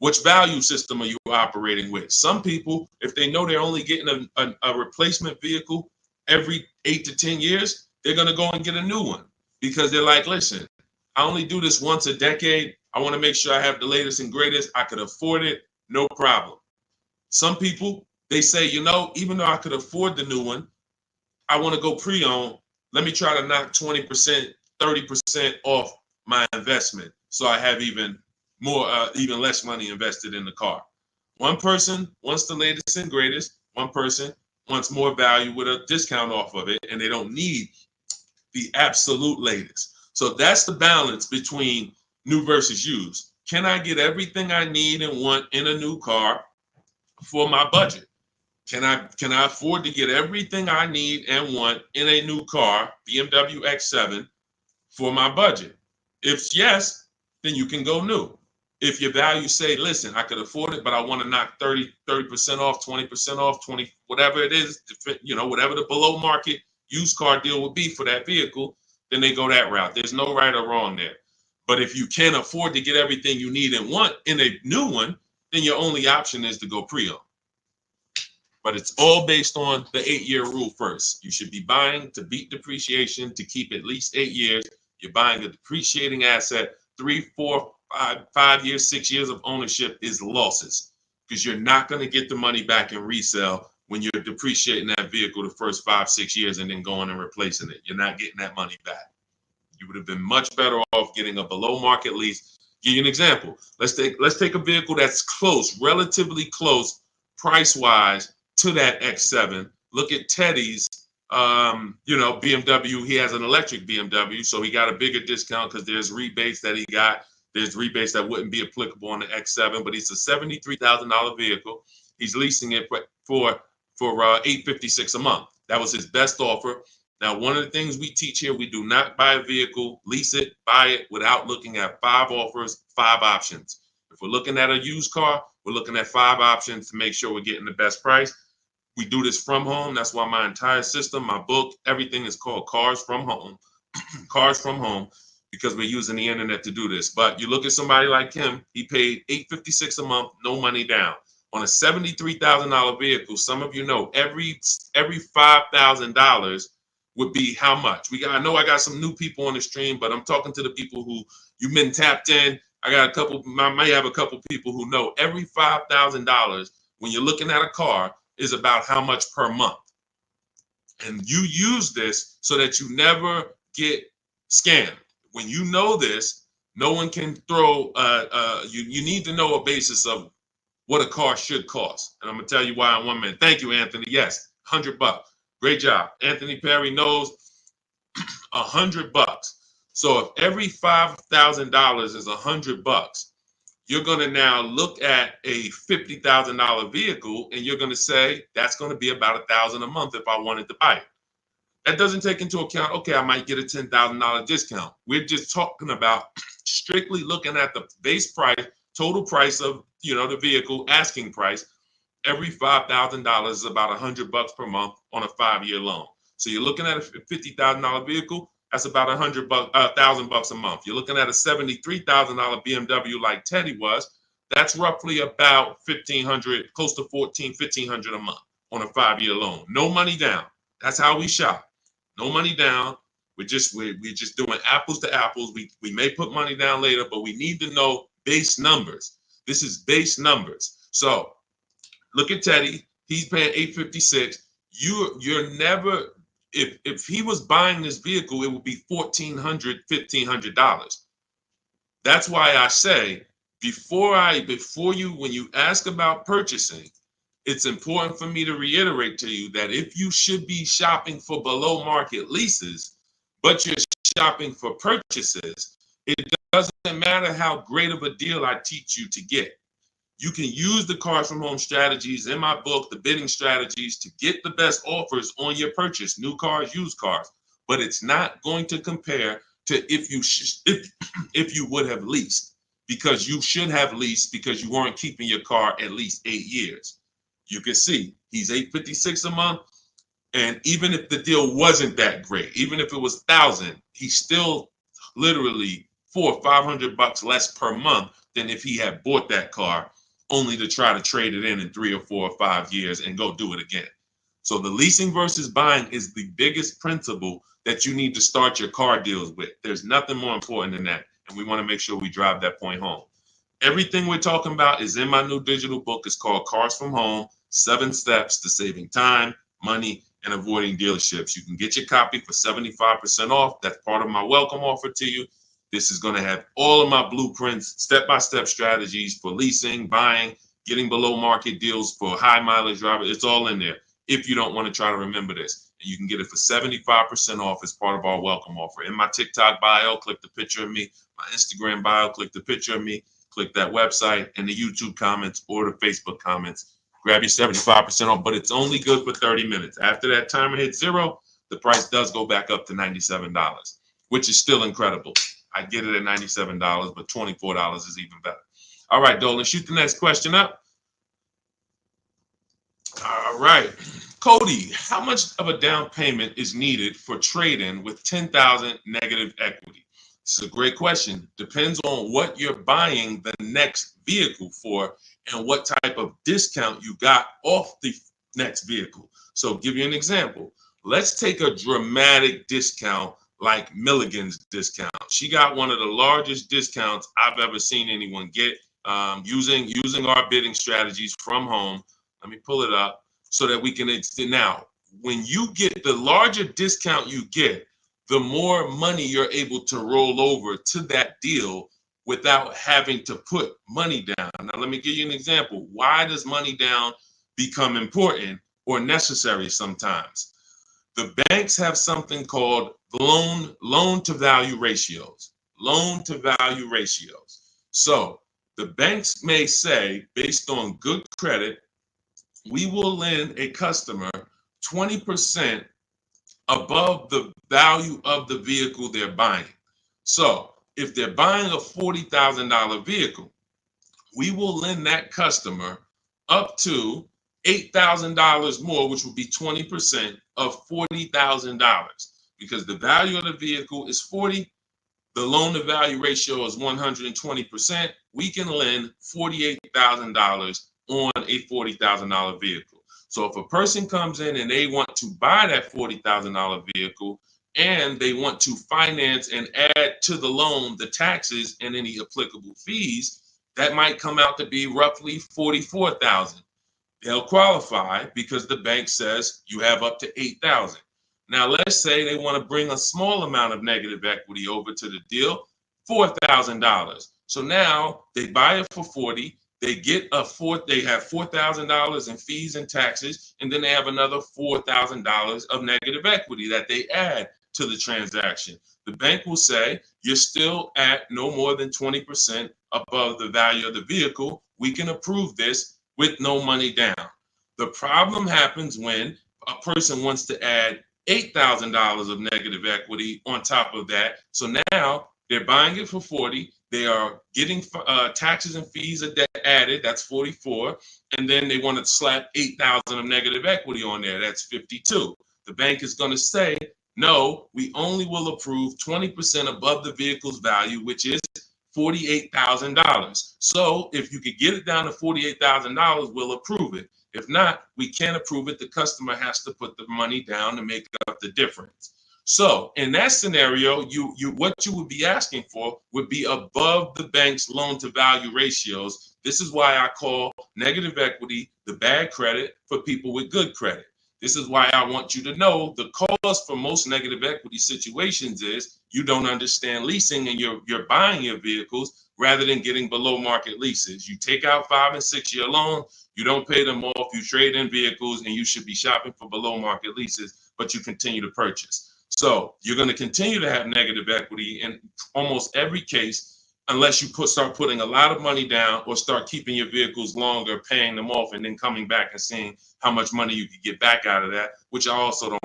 Which value system are you operating with? Some people, if they know they're only getting a replacement vehicle every 8 to 10 years, they're going to go and get a new one because they're like, listen, I only do this once a decade. I want to make sure I have the latest and greatest. I could afford it, no problem. Some people, they say, you know, even though I could afford the new one, I want to go pre-owned. Let me try to knock 20%, 30% off my investment so I have even less money invested in the car. One person wants the latest and greatest. One person wants more value with a discount off of it, and they don't need the absolute latest. So that's the balance between new versus used. Can I get everything I need and want in a new car for my budget? Can I afford to get everything I need and want in a new car, BMW X7, for my budget? If yes, then you can go new. If your value say, listen, I could afford it, but I want to knock 30% off, 20% off, 20, whatever it is, whatever the below market used car deal would be for that vehicle, then they go that route. There's no right or wrong there. But if you can't afford to get everything you need and want in a new one, then your only option is to go pre-owned. But it's all based on the 8-year rule first. You should be buying to beat depreciation to keep at least 8 years. You're buying a depreciating asset. 3, 4, 5 years, 6 years of ownership is losses because you're not going to get the money back in resale when you're depreciating that vehicle the first 5, 6 years and then going and replacing it. You're not getting that money back. You would have been much better off getting a below market lease. Give you an example. Let's take a vehicle that's close, relatively close, price wise to that X7. Look at Teddy's, BMW. He has an electric BMW, so he got a bigger discount because there's rebates that he got. There's rebates that wouldn't be applicable on the X7, but it's a $73,000 vehicle. He's leasing it for $856 a month. That was his best offer. Now, one of the things we teach here, we do not buy a vehicle, lease it, buy it without looking at 5 offers, 5 options. If we're looking at a used car, we're looking at 5 options to make sure we're getting the best price. We do this from home. That's why my entire system, my book, everything is called Cars from Home. Cars from Home, because we're using the internet to do this. But you look at somebody like him, he paid $856 a month, no money down. On a $73,000 vehicle, some of you know every $5,000 would be how much? I know I got some new people on the stream, but I'm talking to the people who you've been tapped in. I may have a couple people who know every $5,000 when you're looking at a car is about how much per month. And you use this so that you never get scammed. When you know this, no one can throw, you need to know a basis of what a car should cost. And I'm gonna tell you why in 1 minute. Thank you, Anthony. Yes, $100. Great job. Anthony Perry knows $100. So if every $5,000 is $100, you're going to now look at a $50,000 vehicle and you're going to say that's going to be about $1,000 a month if I wanted to buy it. That doesn't take into account, okay, I might get a $10,000 discount. We're just talking about strictly looking at the base price, total price of the vehicle, asking price. Every $5,000 is about $100 per month on a 5-year loan. So you're looking at a $50,000 vehicle, that's about $1,000 a month. You're looking at a $73,000 BMW like Teddy was, that's roughly about $1,500, close to $1,500 a month on a 5-year loan. No money down. That's how we shop. No money down. We're just doing apples to apples. We may put money down later, but we need to know base numbers. This is base numbers. So look at Teddy. He's paying $856. You're never, if he was buying this vehicle, it would be $1,400, $1,500. That's why I say when you ask about purchasing, it's important for me to reiterate to you that if you should be shopping for below market leases, but you're shopping for purchases, it doesn't matter how great of a deal I teach you to get. You can use the Cars from Home strategies in my book, the bidding strategies, to get the best offers on your purchase, new cars, used cars. But it's not going to compare to if you would have leased, because you should have leased because you weren't keeping your car at least 8 years. You can see he's $856 a month, and even if the deal wasn't that great, even if it was $1,000, he's still literally $400 or $500 less per month than if he had bought that car only to try to trade it in 3 or 4 or 5 years and go do it again. So the leasing versus buying is the biggest principle that you need to start your car deals with. There's nothing more important than that. And we want to make sure we drive that point home. Everything we're talking about is in my new digital book. It's called Cars from Home, 7 Steps to Saving Time, Money, and Avoiding Dealerships. You can get your copy for 75% off. That's part of my welcome offer to you. This is going to have all of my blueprints, step-by-step strategies for leasing, buying, getting below market deals for high mileage drivers. It's all in there if you don't want to try to remember this. And you can get it for 75% off as part of our welcome offer. In my TikTok bio, click the picture of me. My Instagram bio, click the picture of me. Click that website, and the YouTube comments or the Facebook comments. Grab your 75% off, but it's only good for 30 minutes. After that timer hits 0, the price does go back up to $97, which is still incredible. I get it at $97, but $24 is even better. All right, Dolan, shoot the next question up. All right. Cody, how much of a down payment is needed for trade-in with $10,000 negative equity? This is a great question. Depends on what you're buying the next vehicle for and what type of discount you got off the next vehicle. So give you an example. Let's take a dramatic discount like Milligan's discount. She got one of the largest discounts I've ever seen anyone get using our bidding strategies from home. Let me pull it up so that we can extend. Now, when you get the larger discount you get, the more money you're able to roll over to that deal without having to put money down. Now, let me give you an example. Why does money down become important or necessary sometimes? The banks have something called loan to value ratios. Loan to value ratios. So the banks may say, based on good credit, we will lend a customer 20% above the value of the vehicle they're buying. So if they're buying a $40,000 vehicle, we will lend that customer up to $8,000 more, which would be 20% of $40,000. Because the value of the vehicle is 40, the loan to value ratio is 120%. We can lend $48,000 on a $40,000 vehicle. So if a person comes in and they want to buy that $40,000 vehicle and they want to finance and add to the loan the taxes and any applicable fees, that might come out to be roughly $44,000. They'll qualify because the bank says you have up to $8,000. Now, let's say they want to bring a small amount of negative equity over to the deal, $4,000. So now they buy it for 40. They get they have $4,000 in fees and taxes, and then they have another $4,000 of negative equity that they add to the transaction. The bank will say you're still at no more than 20% above the value of the vehicle. We can approve this with no money down. The problem happens when a person wants to add $8,000 of negative equity on top of that. So now they're buying it for 40. They are getting taxes and fees added. That's 44. And then they want to slap 8,000 of negative equity on there. That's 52. The bank is going to say, no, we only will approve 20% above the vehicle's value, which is $48,000. So if you could get it down to $48,000, we'll approve it. If not, we can't approve it. The customer has to put the money down to make up the difference. So in that scenario, what you would be asking for would be above the bank's loan to value ratios. This is why I call negative equity the bad credit for people with good credit. This is why I want you to know the cause for most negative equity situations is you don't understand leasing and you're buying your vehicles rather than getting below market leases. You take out 5 and 6 year loan, you don't pay them off, you trade in vehicles, and you should be shopping for below market leases, but you continue to purchase. So you're going to continue to have negative equity in almost every case unless you start putting a lot of money down or start keeping your vehicles longer, paying them off, and then coming back and seeing how much money you could get back out of that, which I also don't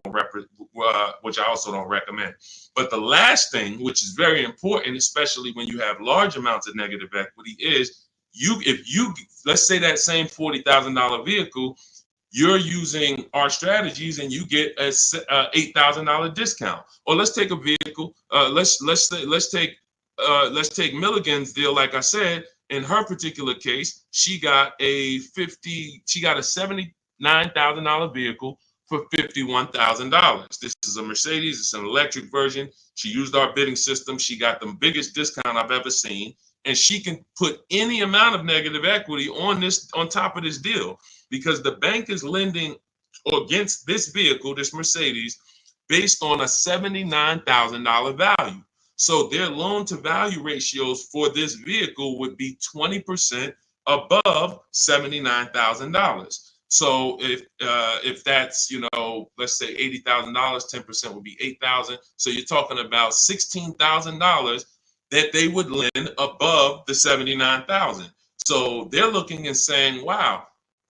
recommend. But the last thing, which is very important, especially when you have large amounts of negative equity, is let's say that same $40,000 vehicle, you're using our strategies and you get a $8,000 discount. Or let's take a vehicle. Let's take Milligan's deal. Like I said, in her particular case, she got a $79,000 vehicle for $51,000. This is a Mercedes. It's an electric version. She used our bidding system. She got the biggest discount I've ever seen, and she can put any amount of negative equity on top of this deal because the bank is lending against this vehicle, this Mercedes, based on a $79,000 value. So their loan to value ratios for this vehicle would be 20% above $79,000. So if that's, let's say $80,000, 10% would be $8,000. So you're talking about $16,000 that they would lend above the $79,000. So they're looking and saying, wow,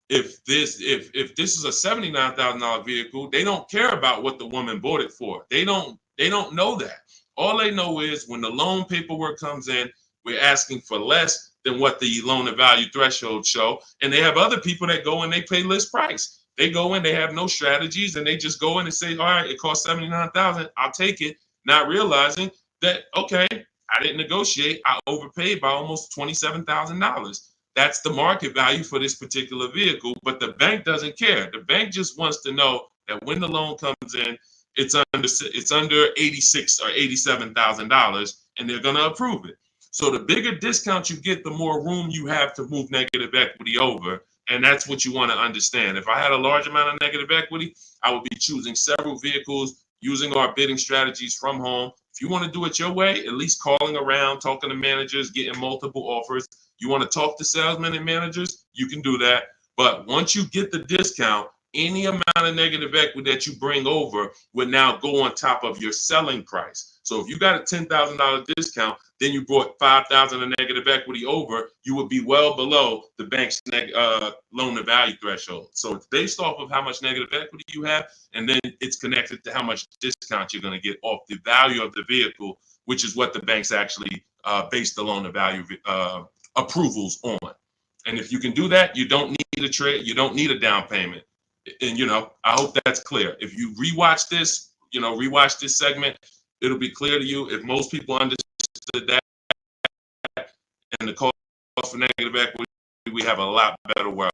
if this is a $79,000 vehicle, they don't care about what the woman bought it for. They don't know that. All they know is when the loan paperwork comes in, we're asking for less than what the loan to value threshold show. And they have other people that go and they pay list price. They go in, they have no strategies, and they just go in and say, all right, it costs $79,000, I'll take it, not realizing that, okay, I didn't negotiate. I overpaid by almost $27,000. that's the market value for this particular vehicle, but the bank doesn't care. The bank just wants to know that when the loan comes in, it's under 86 or $87,000, and they're going to approve it. So the bigger discount you get, the more room you have to move negative equity over, and that's what you want to understand. If I had a large amount of negative equity, I would be choosing several vehicles, using our bidding strategies from home. If you want to do it your way, at least calling around, talking to managers, getting multiple offers. You want to talk to salesmen and managers, you can do that. But once you get the discount, any amount of negative equity that you bring over would now go on top of your selling price. So if you got a $10,000 discount, then you brought $5,000 of negative equity over, you would be well below the bank's loan to value threshold. So it's based off of how much negative equity you have, and then it's connected to how much discount you're going to get off the value of the vehicle, which is what the banks actually base the loan to value approvals on. And if you can do that, you don't need a trade, you don't need a down payment. And I hope that's clear. If you rewatch this, rewatch this segment, it'll be clear to you. If most people understood that and the cost for negative equity, we have a lot better world.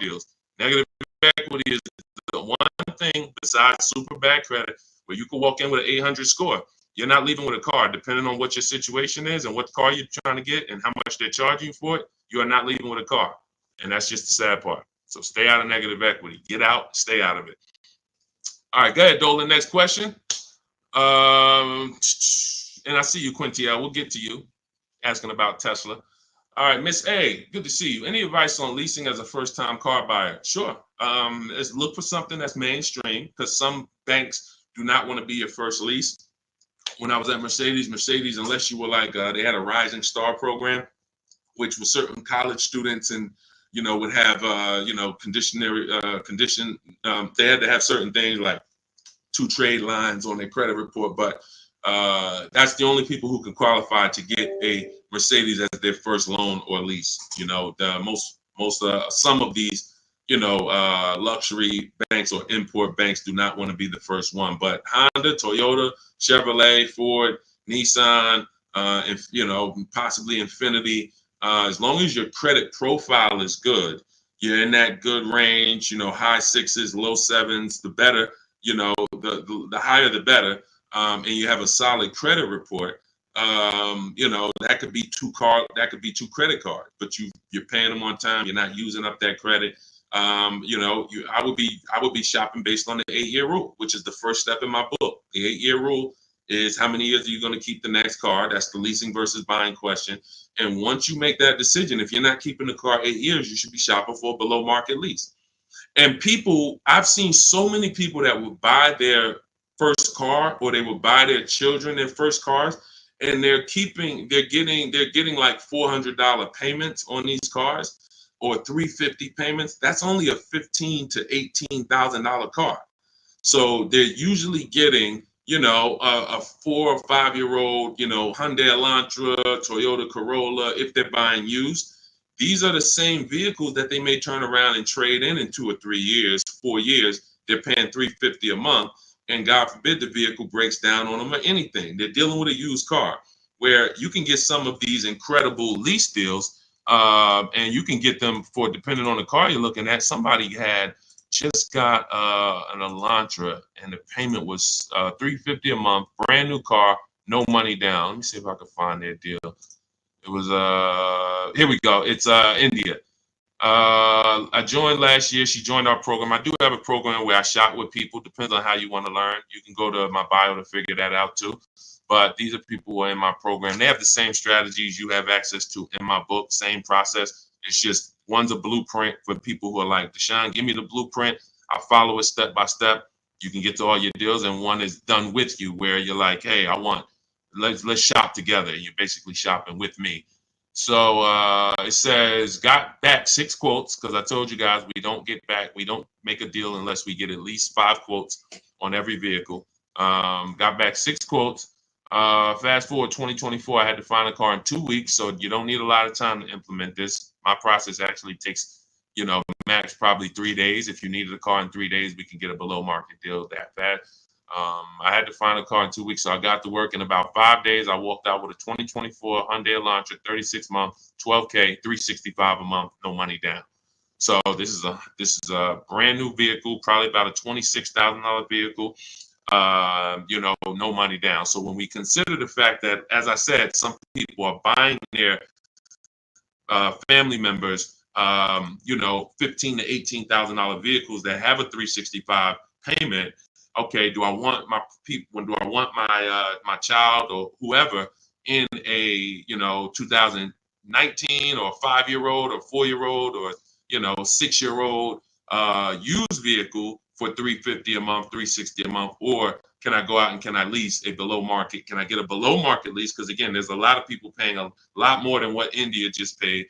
Deals. Negative equity is the one thing besides super bad credit where you can walk in with an 800 score. You're not leaving with a car, depending on what your situation is and what car you're trying to get and how much they're charging you for it. You are not leaving with a car. And that's just the sad part. So stay out of negative equity. Get out, stay out of it. All right, go ahead, Dolan. Next question. And I see you, Quintiel. We'll get to you asking about Tesla. All right, Miss A, good to see you. Any advice on leasing as a first-time car buyer? Sure. Let's look for something that's mainstream because some banks do not want to be your first lease. When I was at Mercedes, unless you were like, they had a Rising Star program, which was certain college students and, would have, they had to have certain things like 2 trade lines on their credit report, but that's the only people who can qualify to get a Mercedes as their first loan or lease. Some of these, luxury banks or import banks do not want to be the first one, but Honda, Toyota, Chevrolet, Ford, Nissan, and possibly Infiniti, as long as your credit profile is good, you're in that good range, high 6s, low 7s, the better, the higher the better, and you have a solid credit report, that could be 2 credit cards, but you're paying them on time, you're not using up that credit. I would be shopping based on the 8-year rule, which is the first step in my book. The 8-year rule is how many years are you going to keep the next car? That's the leasing versus buying question. And once you make that decision, if you're not keeping the car 8 years, you should be shopping for a below market lease. And I've seen so many people that would buy their first car or they would buy their children their first cars, and they're getting like $400 payments on these cars or $350 payments. That's only a $15,000 to $18,000 car. So they're usually getting, a 4 or 5 year old, Hyundai Elantra, Toyota Corolla, if they're buying used. These are the same vehicles that they may turn around and trade in 2 or 3 years, 4 years. They're paying $350 a month, and God forbid the vehicle breaks down on them or anything. They're dealing with a used car, where you can get some of these incredible lease deals, and you can get them for, depending on the car you're looking at. Somebody had just got an Elantra, and the payment was $350 a month, brand new car, no money down. Let me see if I can find their deal. It was here we go. It's India. I joined last year. She joined our program. I do have a program where I shop with people. Depends on how you want to learn. You can go to my bio to figure that out too. But these are people who are in my program. They have the same strategies you have access to in my book, same process. It's just one's a blueprint for people who are like, Deshone, give me the blueprint. I'll follow it step by step. You can get to all your deals. And one is done with you where you're like, hey, let's shop together. And you're basically shopping with me. So it says, got back 6 quotes, because I told you guys we don't make a deal unless we get at least 5 quotes on every vehicle. Got back 6 quotes. Fast forward 2024, I had to find a car in 2 weeks, so you don't need a lot of time to implement this. My process actually takes, max probably 3 days. If you needed a car in 3 days, we can get a below market deal that fast. I had to find a car in 2 weeks, so I got to work in about 5 days. I walked out with a 2024 Hyundai Elantra, 36 months, 12K, 365 a month, no money down. So this is a brand new vehicle, probably about a $26,000 vehicle. No money down. So when we consider the fact that, as I said, some people are buying their family members, $15,000 to $18,000 vehicles that have a 365 payment. Okay, do I want my people? Do I want my child or whoever in a 2019 or 5-year-old or 4-year-old or 6-year-old used vehicle for $350 a month, $360 a month, or can I go out and can I lease a below market? Can I get a below market lease? Because again, there's a lot of people paying a lot more than what India just paid.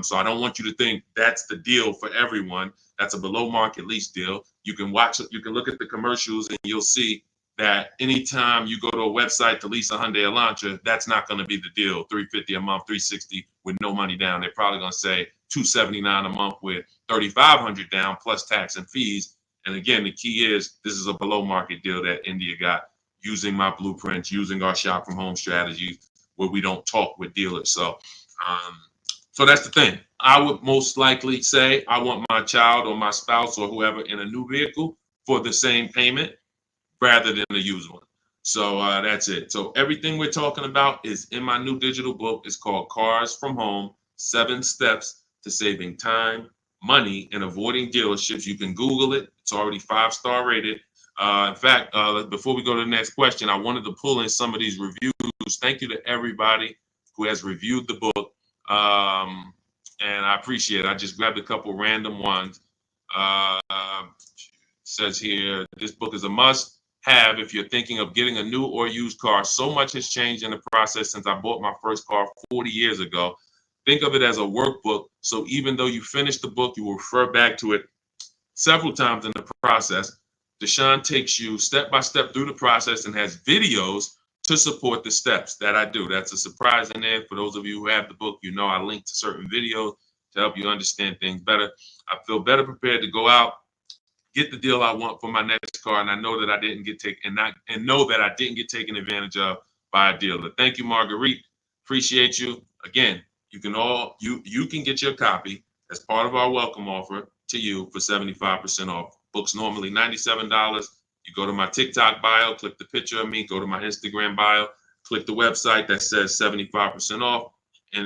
So I don't want you to think that's the deal for everyone. That's a below market lease deal. You can look at the commercials and you'll see that anytime you go to a website to lease a Hyundai Elantra, that's not going to be the deal. $350 a month, $360 with no money down. They're probably going to say $279 a month with $3,500 down plus tax and fees. And again, the key is this is a below market deal that India got using my blueprints, using our shop from home strategy where we don't talk with dealers. So that's the thing. I would most likely say I want my child or my spouse or whoever in a new vehicle for the same payment rather than a used one. So that's it. So everything we're talking about is in my new digital book. It's called Cars from Home, 7 Steps to Saving Time, Money, and Avoiding Dealerships. You can Google it. It's already 5-star rated. In fact, before we go to the next question, I wanted to pull in some of these reviews. Thank you to everybody who has reviewed the book. And I appreciate it. I just grabbed a couple random ones. Says here, this book is a must have if you're thinking of getting a new or used car. So much has changed in the process since I bought my first car 40 years ago. Think of it as a workbook. So even though you finish the book, you will refer back to it several times in the process. Deshone takes you step by step through the process and has videos to support the steps that I do. That's a surprise in there. For those of you who have the book, I link to certain videos to help you understand things better. I feel better prepared to go out, get the deal I want for my next car, and I know that I didn't get taken advantage of by a dealer. Thank you, Marguerite. Appreciate you. Again, you can get your copy as part of our welcome offer to you for 75% off. Book's normally $97. You go to my TikTok bio, click the picture of me, go to my Instagram bio, click the website that says 75% off,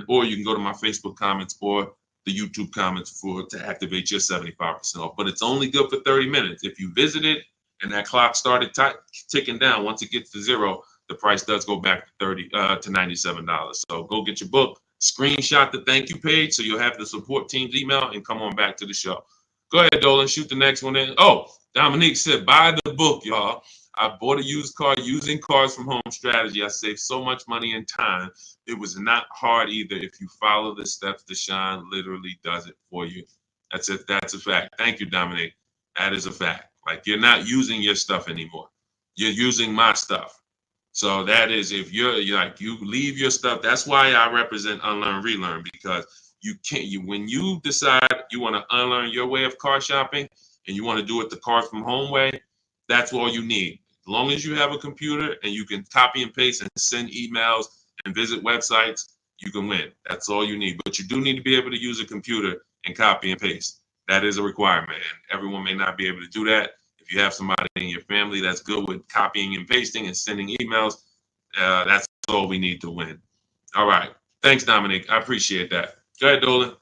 or you can go to my Facebook comments or the YouTube comments to activate your 75% off. But it's only good for 30 minutes. If you visit it and that clock started ticking down, once it gets to 0, the price does go back to $97. So go get your book, screenshot the thank you page so you'll have the support team's email and come on back to the show. Go ahead, Dolan, shoot the next one in. Oh, Dominique said, buy the book, y'all. I bought a used car using Cars from Home strategy. I saved so much money and time. It was not hard either. If you follow the steps, Deshone literally does it for you. That's it. That's a fact. Thank you, Dominique. That is a fact. Like, you're not using your stuff anymore. You're using my stuff. So that is, if you leave your stuff. That's why I represent Unlearn, Relearn, because when you decide you want to unlearn your way of car shopping and you want to do it the Cars from Home way, that's all you need. As long as you have a computer and you can copy and paste and send emails and visit websites, you can win. That's all you need. But you do need to be able to use a computer and copy and paste. That is a requirement. And everyone may not be able to do that. If you have somebody in your family that's good with copying and pasting and sending emails, that's all we need to win. All right. Thanks, Dominic. I appreciate that. Go ahead, Dolan.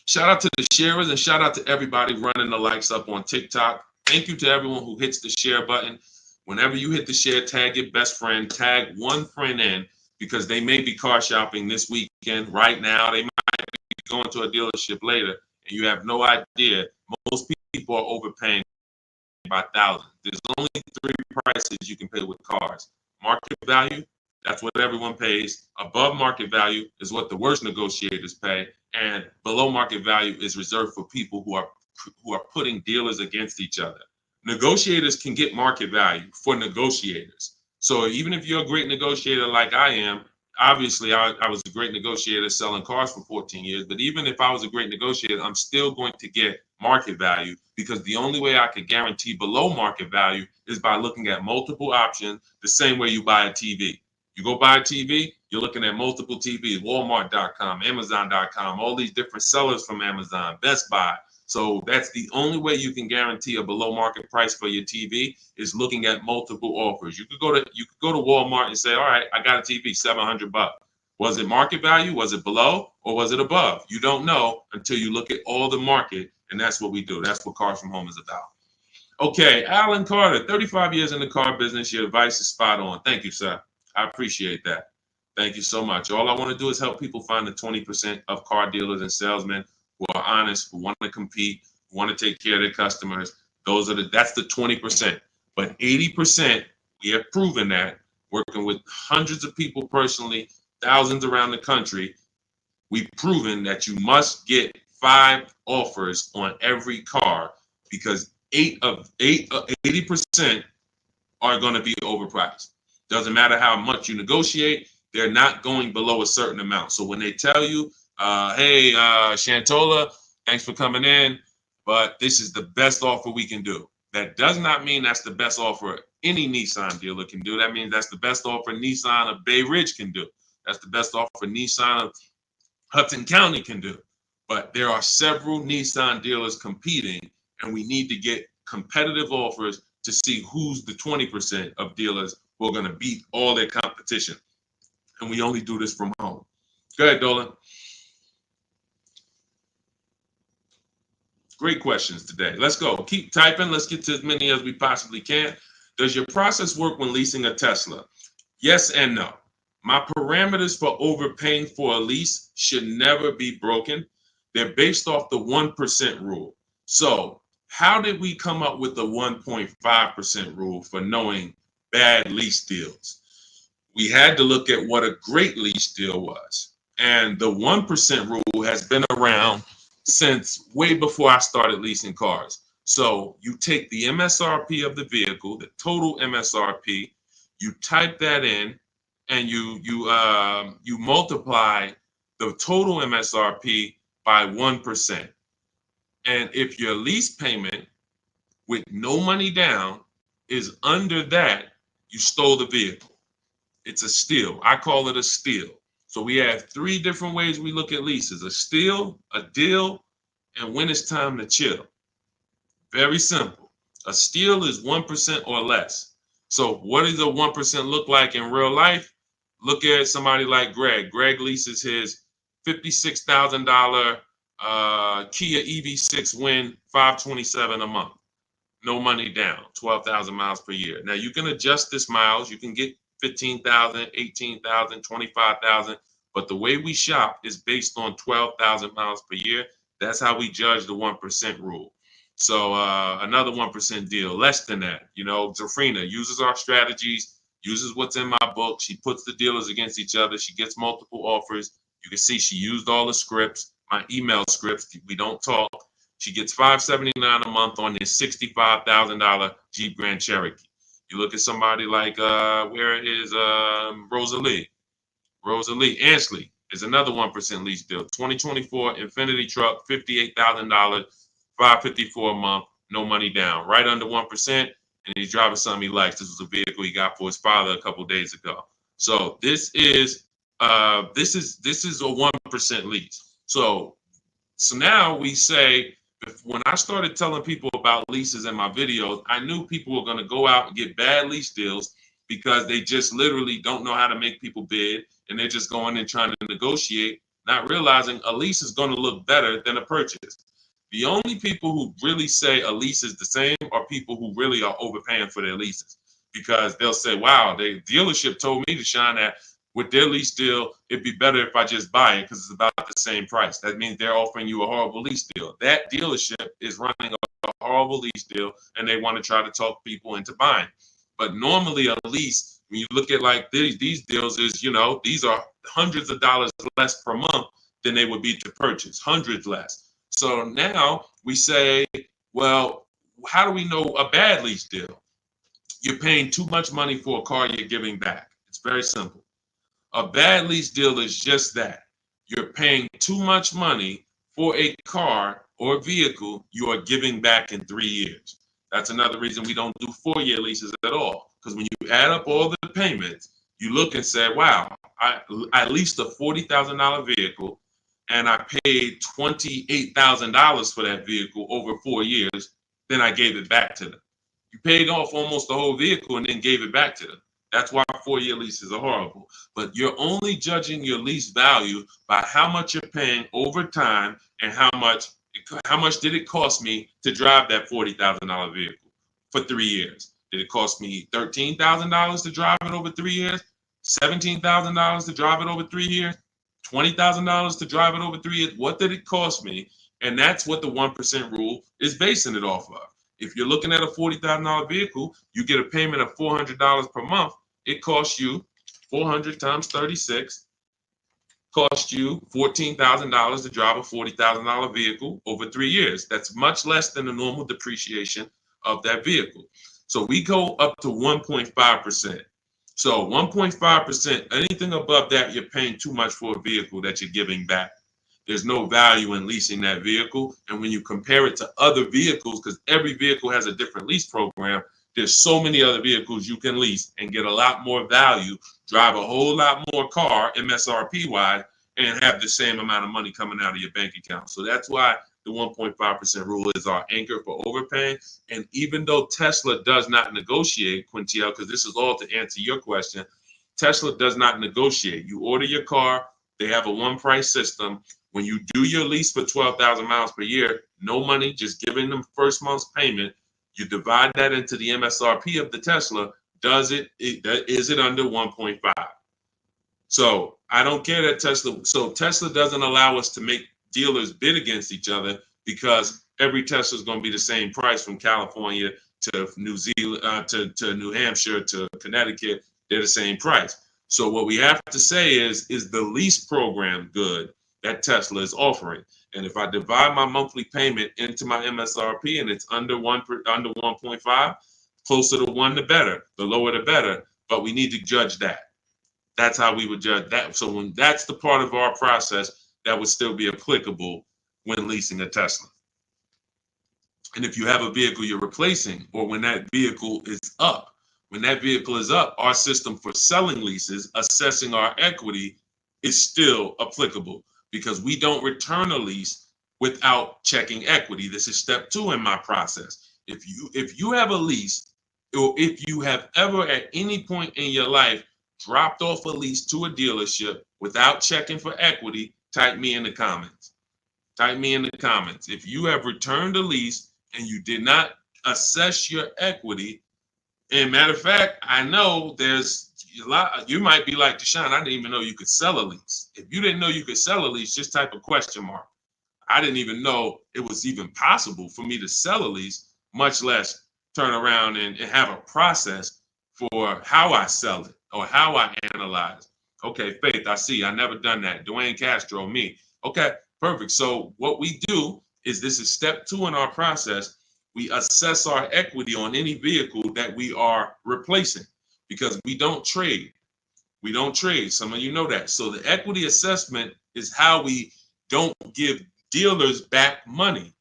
Shout out to the sharers and shout out to everybody running the likes up on TikTok. Thank you to everyone who hits the share button. Whenever you hit the share, tag your best friend, tag one friend in, because they may be car shopping this weekend. Right now, they might be going to a dealership later, and you have no idea. Most people are overpaying by thousands. There's only 3 prices you can pay with cars. Market value, that's what everyone pays. Above market value is what the worst negotiators pay. And below market value is reserved for people who are putting dealers against each other. Negotiators can get market value for negotiators. So even if you're a great negotiator like I am, obviously I was a great negotiator selling cars for 14 years, but even if I was a great negotiator, I'm still going to get market value, because the only way I could guarantee below market value is by looking at multiple options, the same way you buy a TV. You go buy a TV, you're looking at multiple TVs, Walmart.com, Amazon.com, all these different sellers from Amazon, Best Buy. So that's the only way you can guarantee a below market price for your TV, is looking at multiple offers. You could go to Walmart and say, all right, I got a TV, $700. Was it market value? Was it below, or was it above? You don't know until you look at all the market, and that's what we do. That's what Cars from Home is about. Okay, Alan Carter, 35 years in the car business. Your advice is spot on. Thank you, sir. I appreciate that. Thank you so much. All I want to do is help people find the 20% of car dealers and salesmen who are honest, who want to compete, who want to take care of their customers. That's the 20%. But 80%, we have proven that, working with hundreds of people personally, thousands around the country, we've proven that you must get 5 offers on every car, because 80% are going to be overpriced. Doesn't matter how much you negotiate, they're not going below a certain amount. So when they tell you, hey, Shantola, thanks for coming in, but this is the best offer we can do, that does not mean that's the best offer any Nissan dealer can do. That means that's the best offer Nissan of Bay Ridge can do. That's the best offer Nissan of Hudson County can do. But there are several Nissan dealers competing, and we need to get competitive offers to see who's the 20% of dealers who are going to beat all their competition. And we only do this from home. Go ahead, Dolan. Great questions today. Let's go. Keep typing. Let's get to as many as we possibly can. Does your process work when leasing a Tesla? Yes and no. My parameters for overpaying for a lease should never be broken. They're based off the 1% rule. So how did we come up with the 1.5% rule for knowing bad lease deals? We had to look at what a great lease deal was. And the 1% rule has been around since way before I started leasing cars. So you take the MSRP of the vehicle, the total MSRP, you type that in, and you multiply the total MSRP by 1%. And if your lease payment with no money down is under that, you stole the vehicle. It's a steal. I call it a steal. So we have 3 different ways we look at leases: a steal, a deal, and when it's time to chill. Very simple. A steal is 1% or less. So what does a 1% look like in real life? Look at somebody like Greg. Greg leases his $56,000 Kia EV6 Win, $527 a month. No money down, 12,000 miles per year. Now you can adjust this miles. You can get 15,000, 18,000, 25,000. But the way we shop is based on 12,000 miles per year. That's how we judge the 1% rule. So another 1% deal, less than that. You know, Zafrina uses our strategies, uses what's in my book. She puts the dealers against each other. She gets multiple offers. You can see she used all the scripts, my email scripts. We don't talk. She gets $579 a month on this $65,000 Jeep Grand Cherokee. You look at somebody like, where is Rosalie? Rosalie Ansley is another 1% lease deal. 2024 Infinity truck, $58,000, $554 a month, no money down, right under 1%. And he's driving something he likes. This was a vehicle he got for his father a couple days ago. So this is a 1% lease. So now we say, when I started telling people about leases in my videos, I knew people were going to go out and get bad lease deals because they just literally don't know how to make people bid, and they're just going in trying to negotiate, not realizing a lease is going to look better than a purchase. The only people who really say a lease is the same are people who really are overpaying for their leases, because they'll say, wow, the dealership told me to shine that with their lease deal, it'd be better if I just buy it because it's about the same price. That means they're offering you a horrible lease deal. That dealership is running a horrible lease deal, and they want to try to talk people into buying. But normally a lease, when you look at like these deals, is, you know, these are hundreds of dollars less per month than they would be to purchase, hundreds less. So now we say, well, how do we know a bad lease deal? You're paying too much money for a car you're giving back. It's very simple. A bad lease deal is just that. You're paying too much money for a car or vehicle you are giving back in 3 years. That's another reason we don't do 4-year leases at all. Because when you add up all the payments, you look and say, wow, I leased a $40,000 vehicle and I paid $28,000 for that vehicle over 4 years. Then I gave it back to them. You paid off almost the whole vehicle and then gave it back to them. That's why 4-year leases are horrible. But you're only judging your lease value by how much you're paying over time and how much did it cost me to drive that $40,000 vehicle for 3 years. Did it cost me $13,000 to drive it over 3 years? $17,000 to drive it over 3 years? $20,000 to drive it over 3 years? What did it cost me? And that's what the 1% rule is basing it off of. If you're looking at a $40,000 vehicle, you get a payment of $400 per month. It costs you 400 times 36, cost you $14,000 to drive a $40,000 vehicle over 3 years. That's much less than the normal depreciation of that vehicle. So we go up to 1.5%. So 1.5%, anything above that, you're paying too much for a vehicle that you're giving back. There's no value in leasing that vehicle. And when you compare it to other vehicles, because every vehicle has a different lease program, there's so many other vehicles you can lease and get a lot more value, drive a whole lot more car MSRP wise, and have the same amount of money coming out of your bank account. So that's why the 1.5% rule is our anchor for overpaying. And even though Tesla does not negotiate, Quintiel, because this is all to answer your question, Tesla does not negotiate. You order your car, they have a one price system. When you do your lease for 12,000 miles per year, no money, just giving them first month's payment. You divide that into the MSRP of the Tesla. Is it under 1.5? So I don't care that Tesla. So Tesla doesn't allow us to make dealers bid against each other because every Tesla is going to be the same price from California to New Zealand to New Hampshire to Connecticut. They're the same price. So what we have to say is the lease program good that Tesla is offering? And if I divide my monthly payment into my MSRP and it's under 1.5, closer to 1 the better, the lower the better. But we need to judge that. That's how we would judge that. So when that's the part of our process that would still be applicable when leasing a Tesla. And if you have a vehicle you're replacing, or when that vehicle is up, our system for selling leases, assessing our equity, is still applicable because we don't return a lease without checking equity. This is step 2 in my process. If you have a lease, or if you have ever at any point in your life dropped off a lease to a dealership without checking for equity, type me in the comments. Type me in the comments. If you have returned a lease and you did not assess your equity, and matter of fact, I know there's a lot, you might be like, Deshone, I didn't even know you could sell a lease. If you didn't know you could sell a lease, just type a question mark. I didn't even know it was even possible for me to sell a lease, much less turn around and have a process for how I sell it or how I analyze. Okay, Faith, I see. I never done that. Dwayne Castro, me. Okay, perfect. So what we do is, this is step 2 in our process. We assess our equity on any vehicle that we are replacing because we don't trade. We don't trade. Some of you know that. So the equity assessment is how we don't give dealers back money.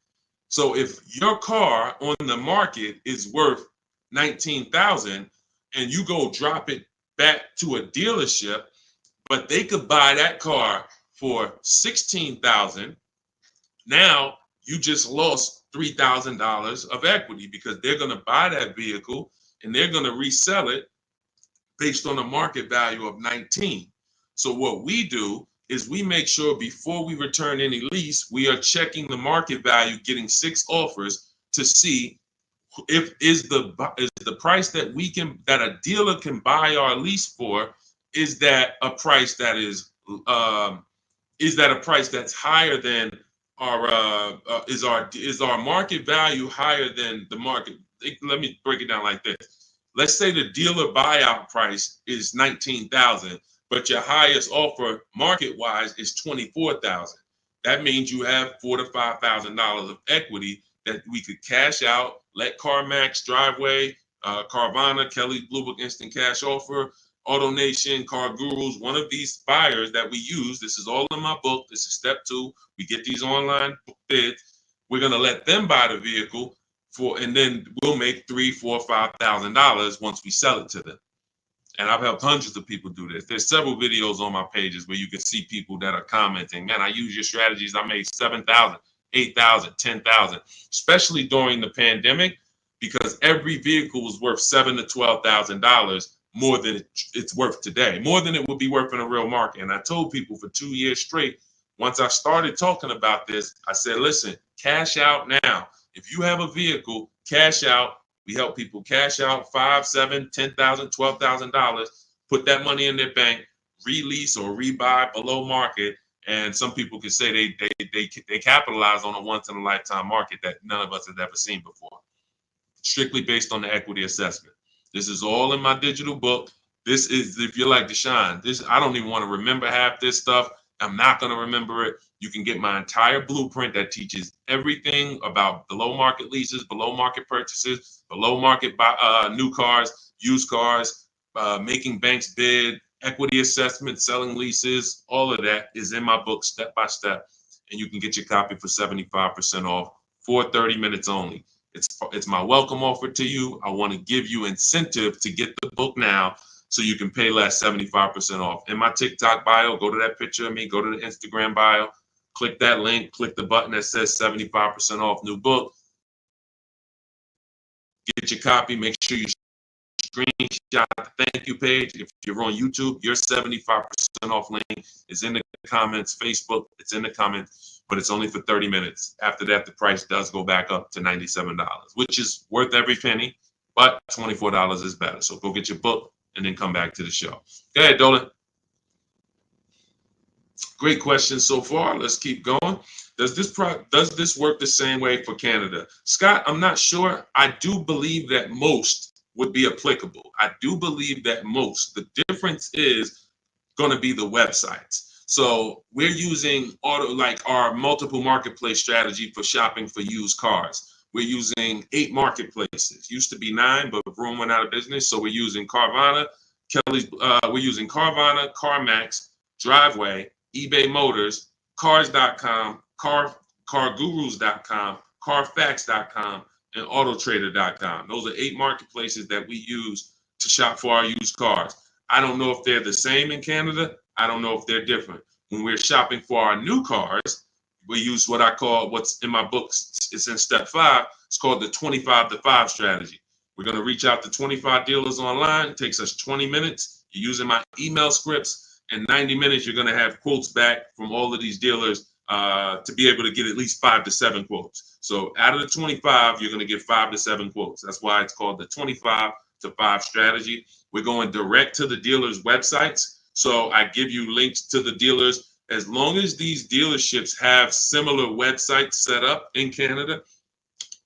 So if your car on the market is worth $19,000 and you go drop it back to a dealership, but they could buy that car for $16,000, now you just lost $3,000 of equity because they're going to buy that vehicle and they're going to resell it based on a market value of 19. So what we do is we make sure before we return any lease, we are checking the market value, getting 6 offers to see if is the price that a dealer can buy our lease for, is that a price that is that a price that's higher than our is our market value higher than the market? Let me break it down like this. Let's say the dealer buyout price is $19,000, but your highest offer market-wise is $24,000. That means you have $4,000 to $5,000 of equity that we could cash out, let CarMax, Driveway, Carvana, Kelly Blue Book Instant Cash Offer, AutoNation, Car Gurus, one of these buyers that we use, this is all in my book. This is step 2. We get these online bids. We're going to let them buy the vehicle and then we'll make $3,000, $4,000, $5,000 once we sell it to them. And I've helped hundreds of people do this. There's several videos on my pages where you can see people that are commenting, man, I use your strategies. I made 7,000, 8,000, 10,000, especially during the pandemic, because every vehicle was worth $7,000 to $12,000 more than it's worth today, more than it would be worth in a real market. And I told people for 2 years straight, once I started talking about this, I said, listen, cash out now. If you have a vehicle, cash out. We help people cash out $5,000, $7,000, $10,000, $12,000, put that money in their bank, release or rebuy below market. And some people can say they capitalize on a once in a lifetime market that none of us have ever seen before. Strictly based on the equity assessment. This is all in my digital book. This is, if you're like Deshone, I don't even want to remember half this stuff. I'm not going to remember it. You can get my entire blueprint that teaches everything about below market leases, below market purchases, below market new cars, used cars, making banks bid, equity assessment, selling leases. All of that is in my book step by step. And you can get your copy for 75% off for 30 minutes only. It's my welcome offer to you. I want to give you incentive to get the book now so you can pay less, 75% off. In my TikTok bio, go to that picture of me, go to the Instagram bio, click that link, click the button that says 75% off new book. Get your copy. Make sure you screenshot the thank you page. If you're on YouTube, your 75% off link is in the comments. Facebook, it's in the comments, but it's only for 30 minutes. After that, the price does go back up to $97, which is worth every penny, but $24 is better. So go get your book and then come back to the show. Go ahead, Dolan. Great question so far. Let's keep going. Does this work the same way for Canada? Scott, I'm not sure. I do believe that most would be applicable. I do believe that most. The difference is going to be the websites. So we're using our multiple marketplace strategy for shopping for used cars. We're using 8 marketplaces. Used to be 9, but Vroom went out of business. So we're using Carvana, we're using Carvana, CarMax, Driveway, eBay Motors, Cars.com, CarGurus.com, Carfax.com, and Autotrader.com. Those are 8 marketplaces that we use to shop for our used cars. I don't know if they're the same in Canada. I don't know if they're different. When we're shopping for our new cars, we use what I call, what's in my books, it's in step 5, it's called the 25-to-5 strategy. We're going to reach out to 25 dealers online. It takes us 20 minutes. You're using my email scripts. In 90 minutes, you're going to have quotes back from all of these dealers to be able to get at least 5 to 7 quotes. So out of the 25, you're going to get 5 to 7 quotes. That's why it's called the 25-to-5 strategy. We're going direct to the dealers' websites. So I give you links to the dealers. As long as these dealerships have similar websites set up in Canada,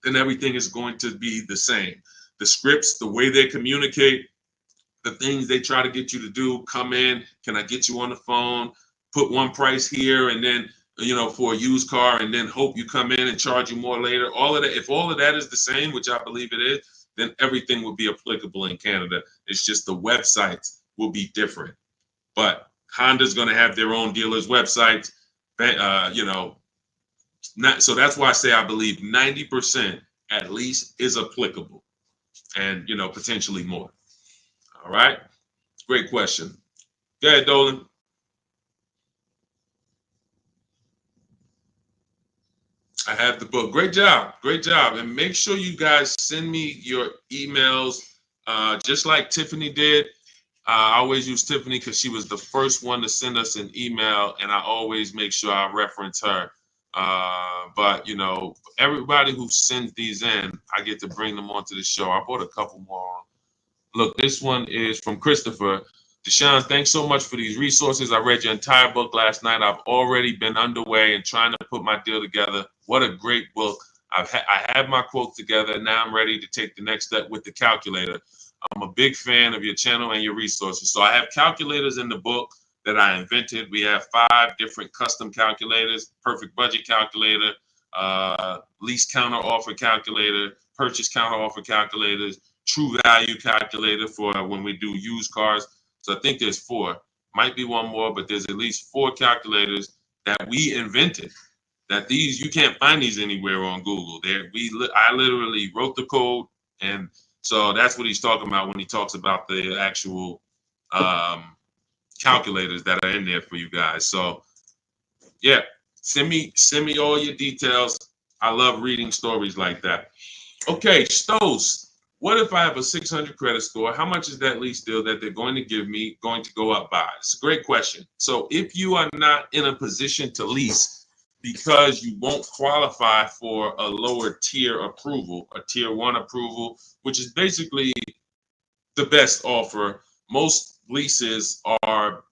then everything is going to be the same. The scripts, the way they communicate, the things they try to get you to do, come in, can I get you on the phone, put one price here, and then, for a used car, and then hope you come in and charge you more later. All of that, if all of that is the same, which I believe it is, then everything will be applicable in Canada. It's just the websites will be different. But Honda's going to have their own dealers' websites, so that's why I say I believe 90% at least is applicable, and potentially more. All right, great question. Go ahead, Dolan. I have the book. Great job, and make sure you guys send me your emails, just like Tiffany did. I always use Tiffany because she was the first one to send us an email, and I always make sure I reference her. But everybody who sends these in, I get to bring them onto the show. I brought a couple more. Look, this one is from Christopher. Deshone, thanks so much for these resources. I read your entire book last night. I've already been underway and trying to put my deal together. What a great book. I have my quotes together. Now I'm ready to take the next step with the calculator. I'm a big fan of your channel and your resources. So I have calculators in the book that I invented. We have 5 different custom calculators: perfect budget calculator, lease counter offer calculator, purchase counter offer calculators, true value calculator for when we do used cars. So I think there's 4. Might be one more, but there's at least 4 calculators that we invented. That these, you can't find these anywhere on Google. I literally wrote the code, and so that's what he's talking about when he talks about the actual calculators that are in there for you guys. So yeah, send me all your details. I love reading stories like that. Okay, Stows, what if I have a 600 credit score? How much is that lease deal that they're going to give me going to go up by? It's a great question. So if you are not in a position to lease because you won't qualify for a lower tier approval, a tier 1 approval, which is basically the best offer. Most leases are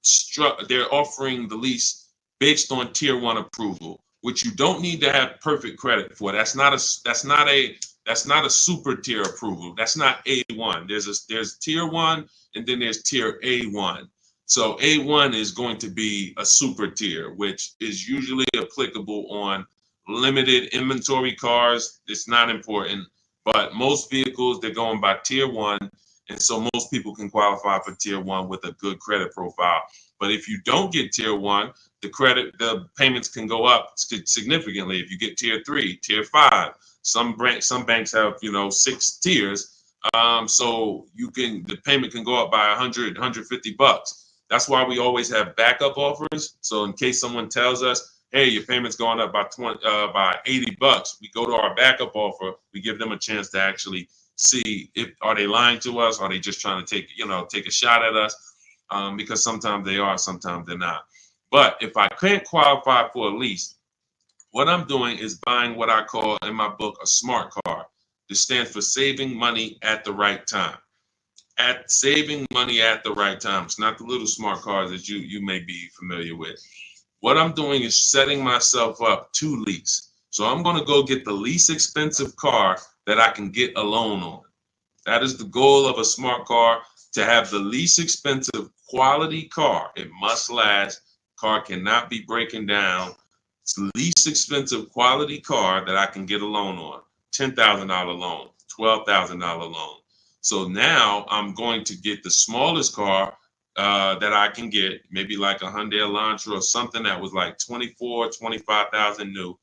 they're offering the lease based on tier 1 approval, which you don't need to have perfect credit for. That's not a super tier approval. That's not A1. There's tier 1 and then there's tier A1. So A1 is going to be a super tier, which is usually applicable on limited inventory cars. It's not important, but most vehicles, they're going by tier 1. And so most people can qualify for tier 1 with a good credit profile. But if you don't get tier 1, the payments can go up significantly. If you get tier 3, tier 5, some banks have 6 tiers. So the payment can go up by $100, $150. That's why we always have backup offers. So in case someone tells us, hey, your payment's going up by $80, we go to our backup offer. We give them a chance to actually see are they lying to us? Are they just trying to take a shot at us? Because sometimes they are, sometimes they're not. But if I can't qualify for a lease, what I'm doing is buying what I call in my book a smart car. This stands for saving money at the right time. Saving money at the right time. It's not the little smart cars that you may be familiar with. What I'm doing is setting myself up to lease. So I'm going to go get the least expensive car that I can get a loan on. That is the goal of a smart car, to have the least expensive quality car. It must last. Car cannot be breaking down. It's the least expensive quality car that I can get a loan on. $10,000 loan, $12,000 loan. So now I'm going to get the smallest car that I can get, maybe like a Hyundai Elantra or something that was like 25,000 new.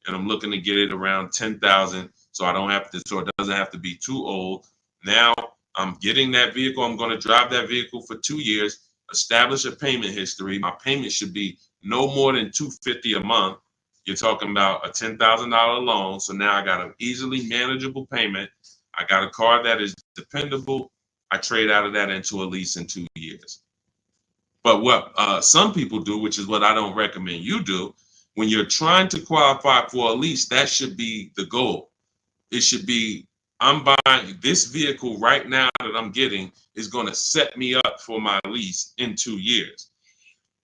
And I'm looking to get it around 10,000. So it doesn't have to be too old. Now I'm getting that vehicle. I'm going to drive that vehicle for 2 years, establish a payment history. My payment should be no more than $250 a month. You're talking about a $10,000 loan. So now I got an easily manageable payment. I got a car that is dependable. I trade out of that into a lease in 2 years. But what some people do, which is what I don't recommend you do, when you're trying to qualify for a lease, that should be the goal. It should be, I'm buying this vehicle right now that I'm getting is going to set me up for my lease in 2 years.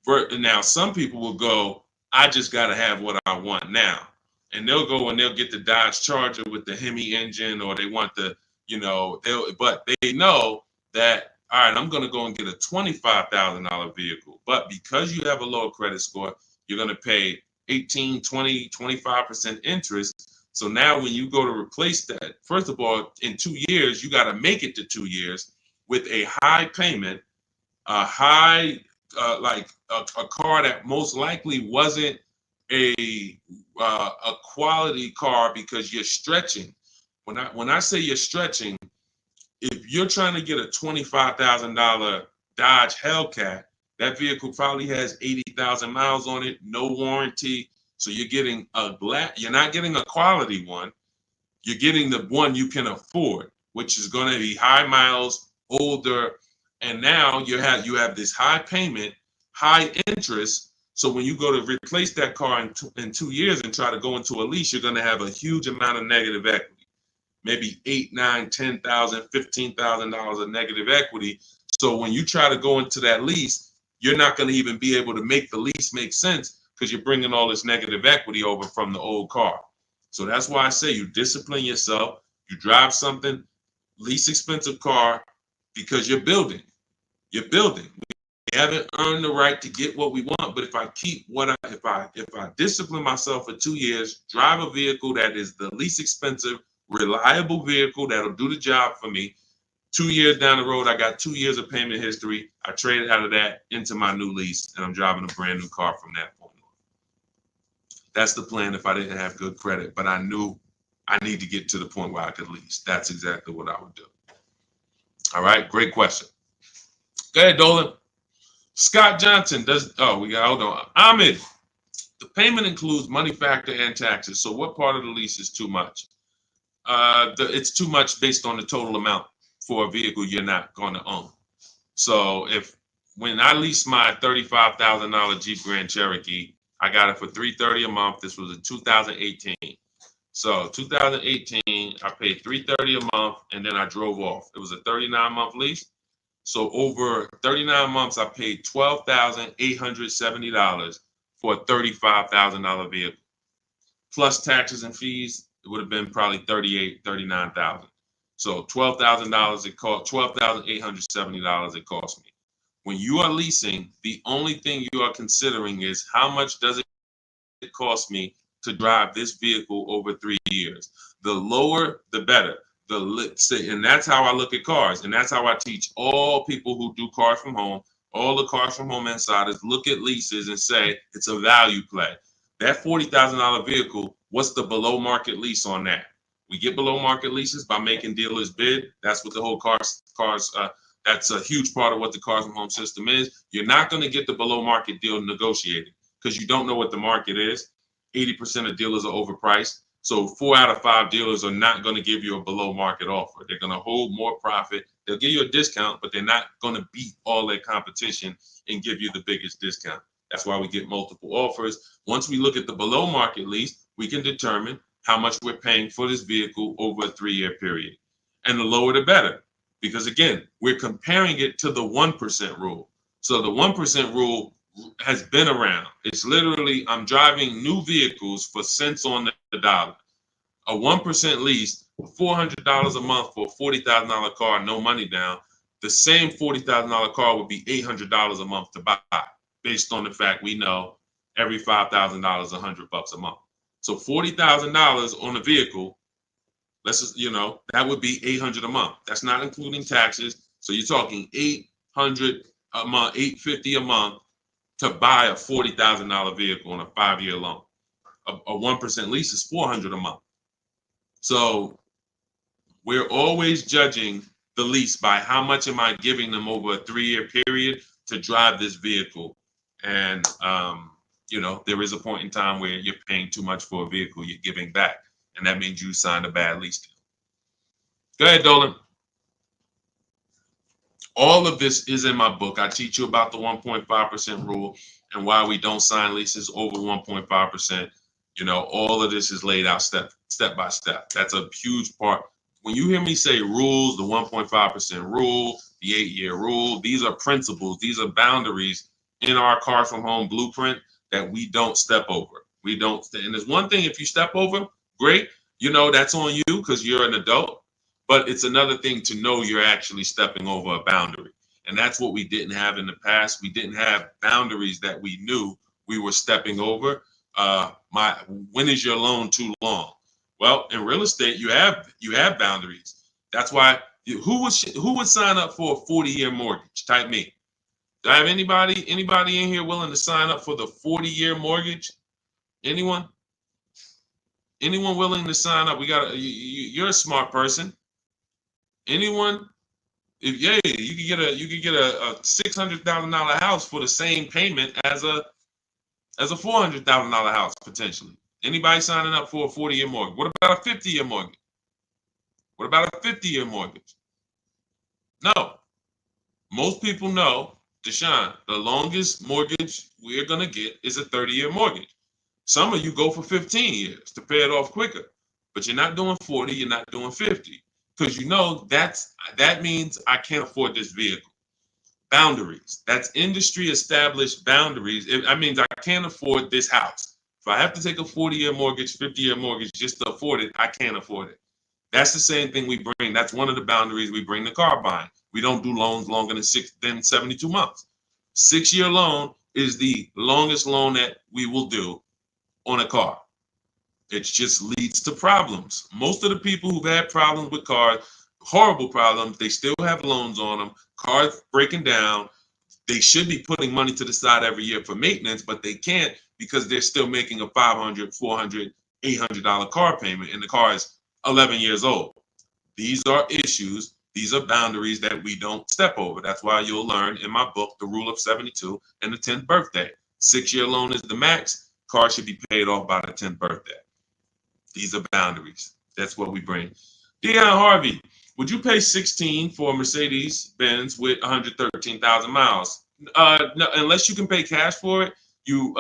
Now, some people will go, I just got to have what I want now. And they'll go and they'll get the Dodge Charger with the Hemi engine, or they want the, but they know that, all right, I'm going to go and get a $25,000 vehicle. But because you have a lower credit score, you're going to pay 18, 20, 25% interest. So now when you go to replace that, first of all, in 2 years, you got to make it to 2 years with a high payment, a car that most likely wasn't a quality car, because you're stretching. When I say you're stretching, if you're trying to get a $25,000 Dodge Hellcat, that vehicle probably has 80,000 miles on it, no warranty. So you're getting you're not getting a quality one. You're getting the one you can afford, which is going to be high miles, older. And now you have this high payment, high interest. So when you go to replace that car in 2 years and try to go into a lease, you're going to have a huge amount of negative equity, maybe $8,000, $9,000, $10,000, $15,000 of negative equity. So when you try to go into that lease, you're not going to even be able to make the lease make sense, because you're bringing all this negative equity over from the old car. So that's why I say you discipline yourself. You drive something, least expensive car, because you're building. You're building. We haven't earned the right to get what we want. But if I if I discipline myself for 2 years, drive a vehicle that is the least expensive, reliable vehicle that'll do the job for me, 2 years down the road, I got 2 years of payment history. I traded out of that into my new lease, and I'm driving a brand new car from that point on. That's the plan if I didn't have good credit, but I knew I need to get to the point where I could lease. That's exactly what I would do. All right, great question. Go ahead, Dolan. Scott Johnson hold on. Ahmed, the payment includes money factor and taxes. So what part of the lease is too much? It's too much based on the total amount for a vehicle you're not going to own. So when I leased my $35,000 Jeep Grand Cherokee, I got it for $330 a month. This was in 2018. So 2018, I paid $330 a month, and then I drove off. It was a 39-month lease. So over 39 months, I paid $12,870 for a $35,000 vehicle. Plus taxes and fees, it would have been probably $39,000. So $12,000 it cost, $12,870 it cost me. When you are leasing, the only thing you are considering is how much does it cost me to drive this vehicle over 3 years. The lower, the better. And that's how I look at cars, and that's how I teach all people who do cars from home, all the cars from home insiders, look at leases and say it's a value play. That $40,000 vehicle, what's the below market lease on that? We get below market leases by making dealers bid. That's what the whole that's a huge part of what the cars from home system is. You're not going to get the below market deal negotiated because you don't know what the market is. 80% of dealers are overpriced. So 4 out of 5 dealers are not going to give you a below market offer. They're going to hold more profit. They'll give you a discount, but they're not going to beat all their competition and give you the biggest discount. That's why we get multiple offers. Once we look at the below market lease, we can determine how much we're paying for this vehicle over a 3-year period. And the lower the better, because again, we're comparing it to the 1% rule. So the 1% rule has been around. It's literally, I'm driving new vehicles for cents on the dollar. A 1% lease, $400 a month for a $40,000 car, no money down. The same $40,000 car would be $800 a month to buy, based on the fact we know every $5,000 $100 a month. So $40,000 on a vehicle, that would be $800 a month. That's not including taxes. So you're talking $800 a month, $850 a month to buy a $40,000 vehicle on a 5-year loan. A 1% lease is $400 a month. So we're always judging the lease by how much am I giving them over a 3-year period to drive this vehicle. And, there is a point in time where you're paying too much for a vehicle you're giving back. And that means you signed a bad lease deal. Go ahead, Dolan. All of this is in my book. I teach you about the 1.5% rule and why we don't sign leases over 1.5%. All of this is laid out step by step. That's a huge part. When you hear me say rules, the 1.5% rule, the 8-year rule, these are principles. These are boundaries in our car from home blueprint that we don't step over. We don't. And there's one thing, if you step over, great. That's on you because you're an adult. But it's another thing to know you're actually stepping over a boundary. And that's what we didn't have in the past. We didn't have boundaries that we knew we were stepping over. When is your loan too long? Well, in real estate, you have boundaries. That's why who would sign up for a 40-year mortgage? Type me. Do I have anybody in here willing to sign up for the 40-year mortgage? Anyone? Anyone willing to sign up? You're a smart person. Anyone? You could get a $600,000 house for the same payment as a $400,000 house potentially. Anybody signing up for a 40-year mortgage? What about a 50-year mortgage? What about a 50-year mortgage? No. Most people know, Deshone, the longest mortgage we're gonna get is a 30-year mortgage. Some of you go for 15 years to pay it off quicker, but you're not doing 40, you're not doing 50. Because that means I can't afford this vehicle. Boundaries. That's industry established boundaries. That means I can't afford this house. If I have to take a 40-year mortgage, 50-year mortgage just to afford it, I can't afford it. That's the same thing we bring. That's one of the boundaries we bring to car buying. We don't do loans longer than 72 months. 6-year loan is the longest loan that we will do on a car. It just leads to problems. Most of the people who've had problems with cars, horrible problems. They still have loans on them, cars breaking down. They should be putting money to the side every year for maintenance, but they can't because they're still making a $500, $400, $800 car payment, and the car is 11 years old. These are issues. These are boundaries that we don't step over. That's why you'll learn in my book, The Rule of 72 and the 10th birthday. 6-year loan is the max. Car should be paid off by the 10th birthday. These are boundaries. That's what we bring. Dion Harvey, would you pay 16 for a Mercedes Benz with 113,000 miles? No, unless you can pay cash for it, you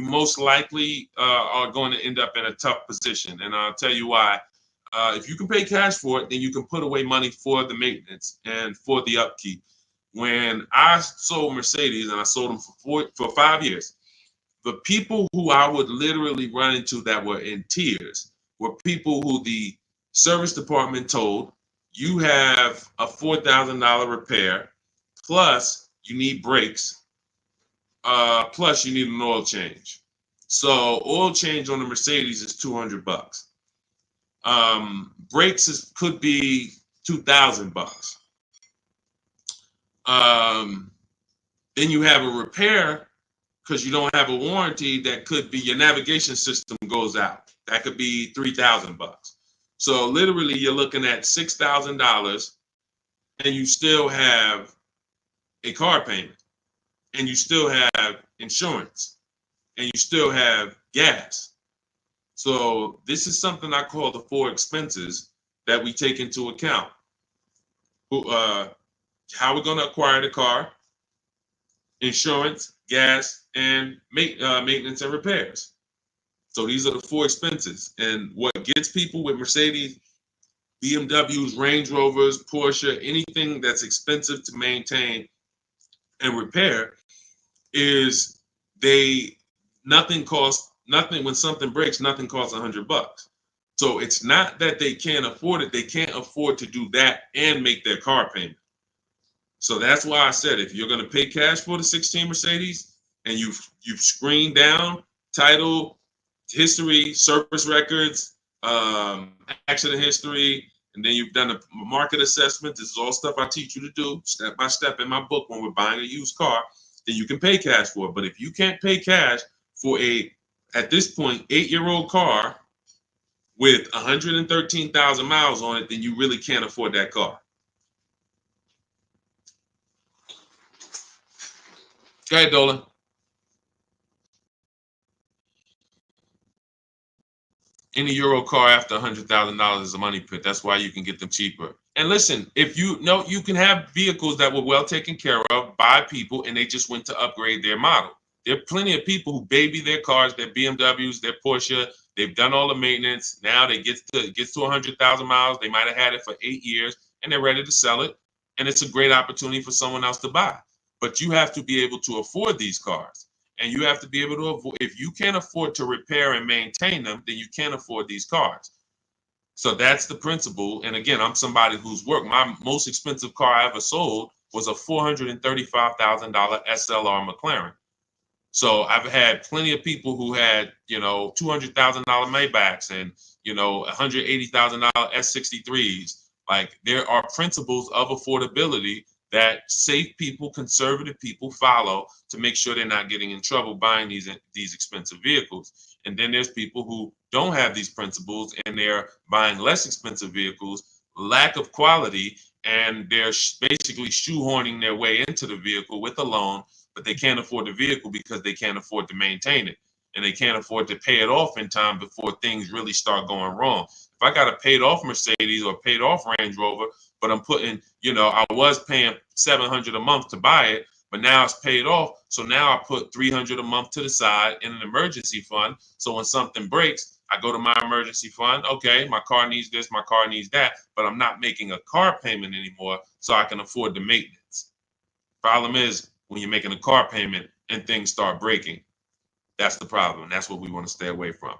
most likely are going to end up in a tough position. And I'll tell you why. If you can pay cash for it, then you can put away money for the maintenance and for the upkeep. When I sold Mercedes, and I sold them for 5 years, the people who I would literally run into that were in tears were people who the service department told, you have a $4,000 repair, plus you need brakes, plus you need an oil change. So oil change on the Mercedes is $200. Brakes could be $2,000. Then you have a repair because you don't have a warranty that could be your navigation system goes out. That could be $3,000. So literally you're looking at $6,000 and you still have a car payment and you still have insurance and you still have gas. So this is something I call the 4 expenses that we take into account. How we're going to acquire the car, insurance, gas, and maintenance and repairs. So these are the 4 expenses. And what gets people with Mercedes, BMWs, Range Rovers, Porsche, anything that's expensive to maintain and repair is nothing costs nothing. When something breaks, nothing costs $100. So it's not that they can't afford it. They can't afford to do that and make their car payment. So that's why I said, if you're going to pay cash for the 16 Mercedes and you've screened down title, history, service records, accident history, and then you've done a market assessment, this is all stuff I teach you to do step by step in my book when we're buying a used car, then you can pay cash for it. But if you can't pay cash for at this point, 8-year-old car with 113,000 miles on it, then you really can't afford that car. Go ahead, Dolan. Any Euro car after $100,000 is a money pit. That's why you can get them cheaper. And listen, if you know, you can have vehicles that were well taken care of by people and they just went to upgrade their model. There are plenty of people who baby their cars, their BMWs, their Porsche. They've done all the maintenance. Now they gets to 100,000 miles. They might have had it for 8 years and they're ready to sell it. And it's a great opportunity for someone else to buy. But you have to be able to afford these cars. And you have to be able to avoid, if you can't afford to repair and maintain them, then you can't afford these cars. So that's the principle. And again, I'm somebody who's worked. My most expensive car I ever sold was a $435,000 SLR McLaren. So I've had plenty of people who had, $200,000 Maybachs and, $180,000 S63s. Like, there are principles of affordability that safe people, conservative people follow to make sure they're not getting in trouble buying these expensive vehicles. And then there's people who don't have these principles and they're buying less expensive vehicles, lack of quality, and they're basically shoehorning their way into the vehicle with a loan, but they can't afford the vehicle because they can't afford to maintain it. And they can't afford to pay it off in time before things really start going wrong. If I got a paid off Mercedes or paid off Range Rover, but I'm putting, I was paying $700 a month to buy it, but now it's paid off. So now I put $300 a month to the side in an emergency fund. So when something breaks, I go to my emergency fund. Okay, my car needs this, my car needs that, but I'm not making a car payment anymore, so I can afford the maintenance. Problem is, when you're making a car payment and things start breaking, that's the problem. That's what we want to stay away from.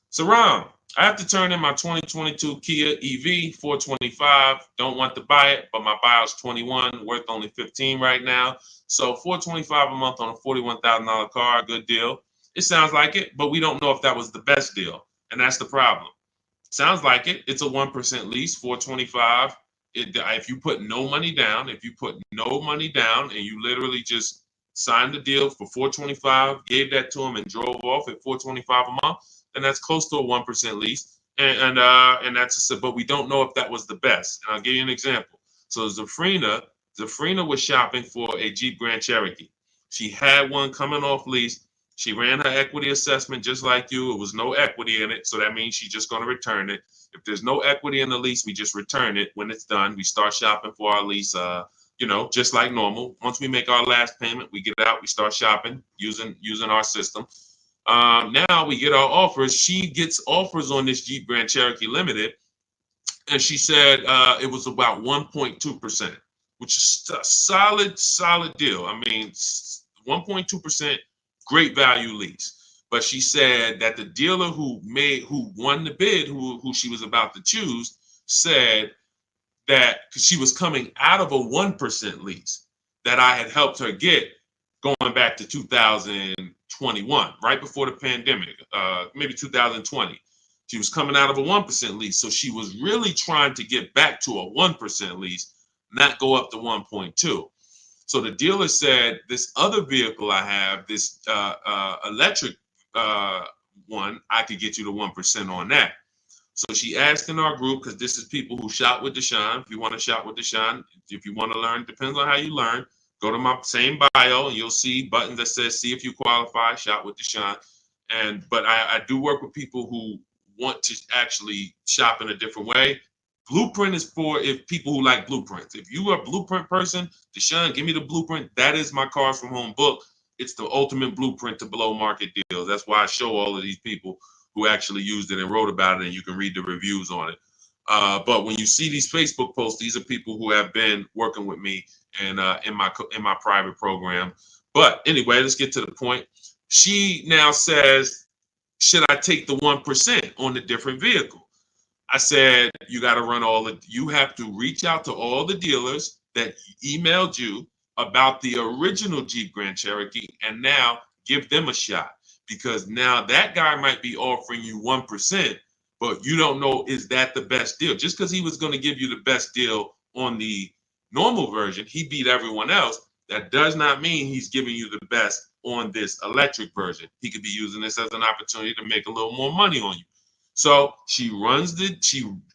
So Ron, I have to turn in my 2022 Kia EV 425. Don't want to buy it, but my buyer's 21, worth only 15 right now. So 425 a month on a $41,000 car, good deal. It sounds like it, but we don't know if that was the best deal, and that's the problem. Sounds like it. It's a 1% lease, 425. If you put no money down, and you literally just signed the deal for 425, gave that to him and drove off at 425 a month, then that's close to a 1% lease. And but we don't know if that was the best. And I'll give you an example. So Zafrina was shopping for a Jeep Grand Cherokee. She had one coming off lease. She ran her equity assessment just like you. It was no equity in it, so that means she's just going to return it. If there's no equity in the lease, we just return it. When it's done, we start shopping for our lease, just like normal. Once we make our last payment, we get out, we start shopping using our system. Now we get our offers. She gets offers on this Jeep Grand Cherokee Limited, and she said it was about 1.2%, which is a solid deal. I mean, 1.2%. Great value lease. But she said that the dealer who won the bid, who she was about to choose, said that because she was coming out of a 1% lease that I had helped her get going back to 2021, right before the pandemic, maybe 2020. She was coming out of a 1% lease. So she was really trying to get back to a 1% lease, not go up to 1.2. So the dealer said, this other vehicle I have, this electric one, I could get you to 1% on that. So she asked in our group, because this is people who shop with Deshone. If you want to shop with Deshone, if you want to learn, depends on how you learn. Go to my same bio and you'll see buttons that says, see if you qualify, shop with Deshone. But I do work with people who want to actually shop in a different way. Blueprint is for people who like blueprints. If you are a blueprint person, Deshone, give me the blueprint. That is my Cars from Home book. It's the ultimate blueprint to below market deals. That's why I show all of these people who actually used it and wrote about it, and you can read the reviews on it. But when you see these Facebook posts, these are people who have been working with me and in my private program. But anyway, let's get to the point. She now says, should I take the 1% on the different vehicle? I said, you got to you have to reach out to all the dealers that emailed you about the original Jeep Grand Cherokee and now give them a shot, because now that guy might be offering you 1%, but you don't know, is that the best deal? Just because he was going to give you the best deal on the normal version, he beat everyone else. That does not mean he's giving you the best on this electric version. He could be using this as an opportunity to make a little more money on you. So she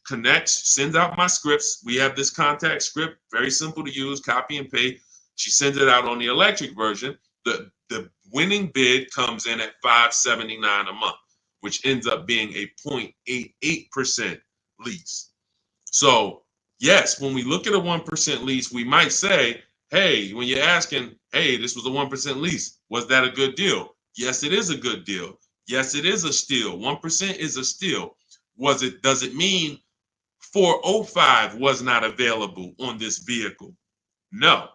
connects, sends out my scripts. We have this contact script, very simple to use, copy and paste. She sends it out on the electric version. The winning bid comes in at $579 a month, which ends up being a 0.88% lease. So yes, when we look at a 1% lease, we might say, hey, when you're asking, hey, this was a 1% lease, was that a good deal? Yes, it is a good deal. Yes, it is a steal. 1% is a steal. Does it mean 405 was not available on this vehicle? No.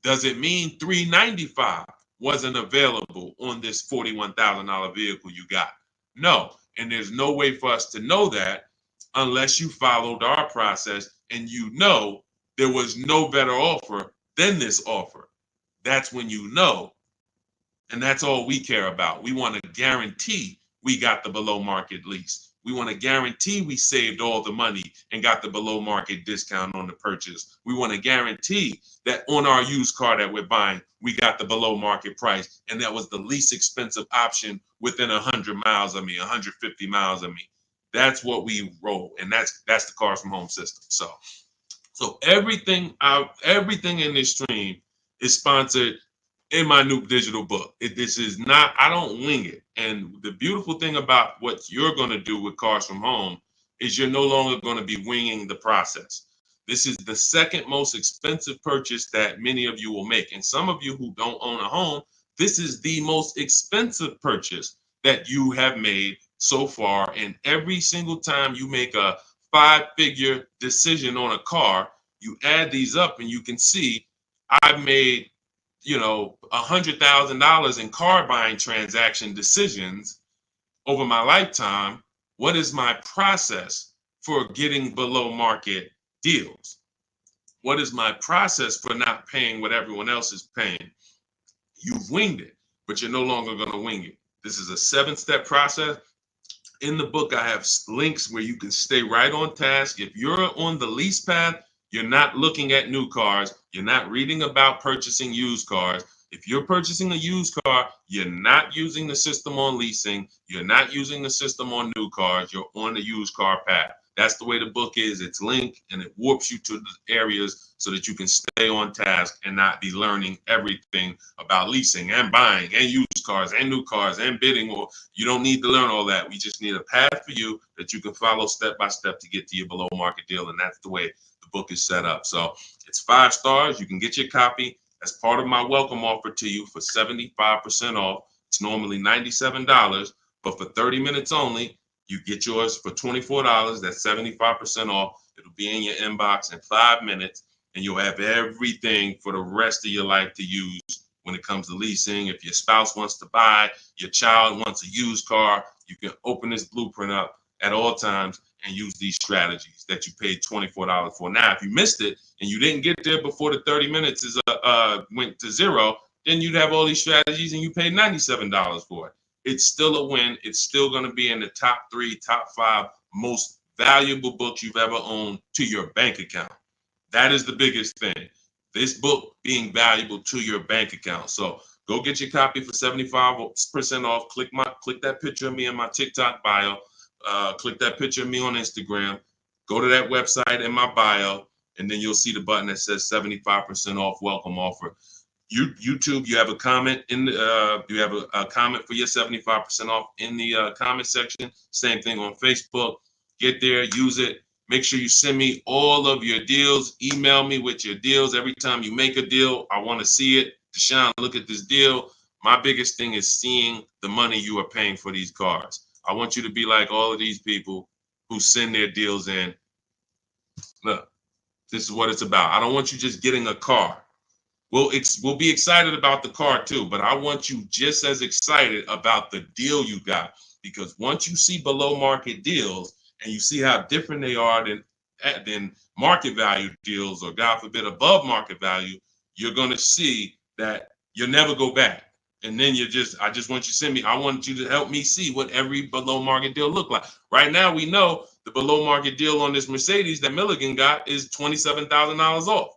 Does it mean 395 wasn't available on this $41,000 vehicle you got? No. And there's no way for us to know that unless you followed our process and you know there was no better offer than this offer. That's when you know. And that's all we care about. We want to guarantee we got the below market lease. We want to guarantee we saved all the money and got the below market discount on the purchase. We want to guarantee that on our used car that we're buying, we got the below market price. And that was the least expensive option within 100 miles of me, 150 miles of me. That's what we roll. And that's the Cars from Home system. So everything in this stream is sponsored in my new digital book. This is not, I don't wing it. And the beautiful thing about what you're going to do with Cars from Home is you're no longer going to be winging the process. This is the second most expensive purchase that many of you will make. And some of you who don't own a home, this is the most expensive purchase that you have made so far. And every single time you make a 5-figure decision on a car, you add these up and you can see I've made $100,000 in car buying transaction decisions over my lifetime. What is my process for getting below market deals? What is my process for not paying what everyone else is paying? You've winged it, but you're no longer going to wing it. This is a 7-step process. In the book, I have links where you can stay right on task. If you're on the lease path, you're not looking at new cars. You're not reading about purchasing used cars. If you're purchasing a used car, you're not using the system on leasing. You're not using the system on new cars. You're on the used car path. That's the way the book is. It's linked and it warps you to the areas so that you can stay on task and not be learning everything about leasing and buying and used cars and new cars and bidding. Or you don't need to learn all that. We just need a path for you that you can follow step by step to get to your below market deal. And that's the way the book is set up. So it's 5 stars. You can get your copy as part of my welcome offer to you for 75% off. It's normally $97, but for 30 minutes only, you get yours for $24. That's 75% off. It'll be in your inbox in 5 minutes, and you'll have everything for the rest of your life to use when it comes to leasing. If your spouse wants to buy, your child wants a used car, you can open this blueprint up at all times and use these strategies that you paid $24 for. Now, if you missed it and you didn't get there before the 30 minutes went to zero, then you'd have all these strategies and you paid $97 for it. It's still a win. It's still going to be in the top 3, top 5 most valuable books you've ever owned to your bank account. That is the biggest thing. This book being valuable to your bank account. So go get your copy for 75% off. Click that picture of me in my TikTok bio. Click that picture of me on Instagram. Go to that website in my bio, and then you'll see the button that says 75% off welcome offer. YouTube, you have a comment you have a comment for your 75% off in the comment section. Same thing on Facebook. Get there, use it. Make sure you send me all of your deals. Email me with your deals. Every time you make a deal, I want to see it. Deshone, look at this deal. My biggest thing is seeing the money you are paying for these cars. I want you to be like all of these people who send their deals in. Look, this is what it's about. I don't want you just getting a car. We'll be excited about the car too, but I want you just as excited about the deal you got, because once you see below market deals and you see how different they are than market value deals, or God forbid above market value, you're going to see that you'll never go back. And then I just want you to send me, I want you to help me see what every below market deal look like. Right now, we know the below market deal on this Mercedes that Milligan got is $27,000 off.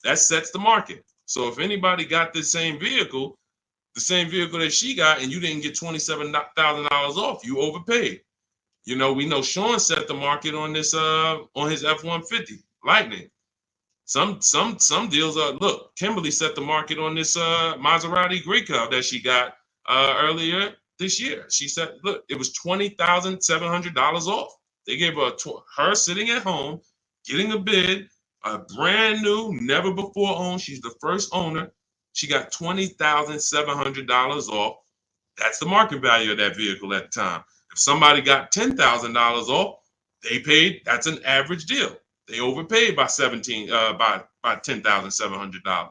That sets the market. So if anybody got the same vehicle that she got, and you didn't get $27,000 off, you overpaid. You know, we know Sean set the market on this on his F-150 Lightning. Some deals are, look, Kimberly set the market on this Maserati Greco that she got earlier this year. She said, look, it was $20,700 off. They gave her sitting at home, getting a bid, a brand new, never before owned. She's the first owner. She got $20,700 off. That's the market value of that vehicle at the time. If somebody got $10,000 off, they paid. That's an average deal. They overpaid by $10,700.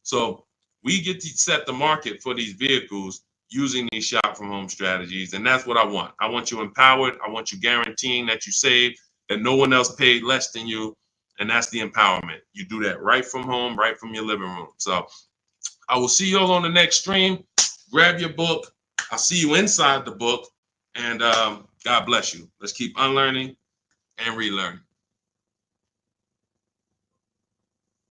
So we get to set the market for these vehicles using these shop from home strategies, and that's what I want. I want you empowered. I want you guaranteeing that you save, that no one else paid less than you. And that's the empowerment. You do that right from home, right from your living room. So I will see you all on the next stream. Grab your book. I'll see you inside the book. And God bless you. Let's keep unlearning and relearning.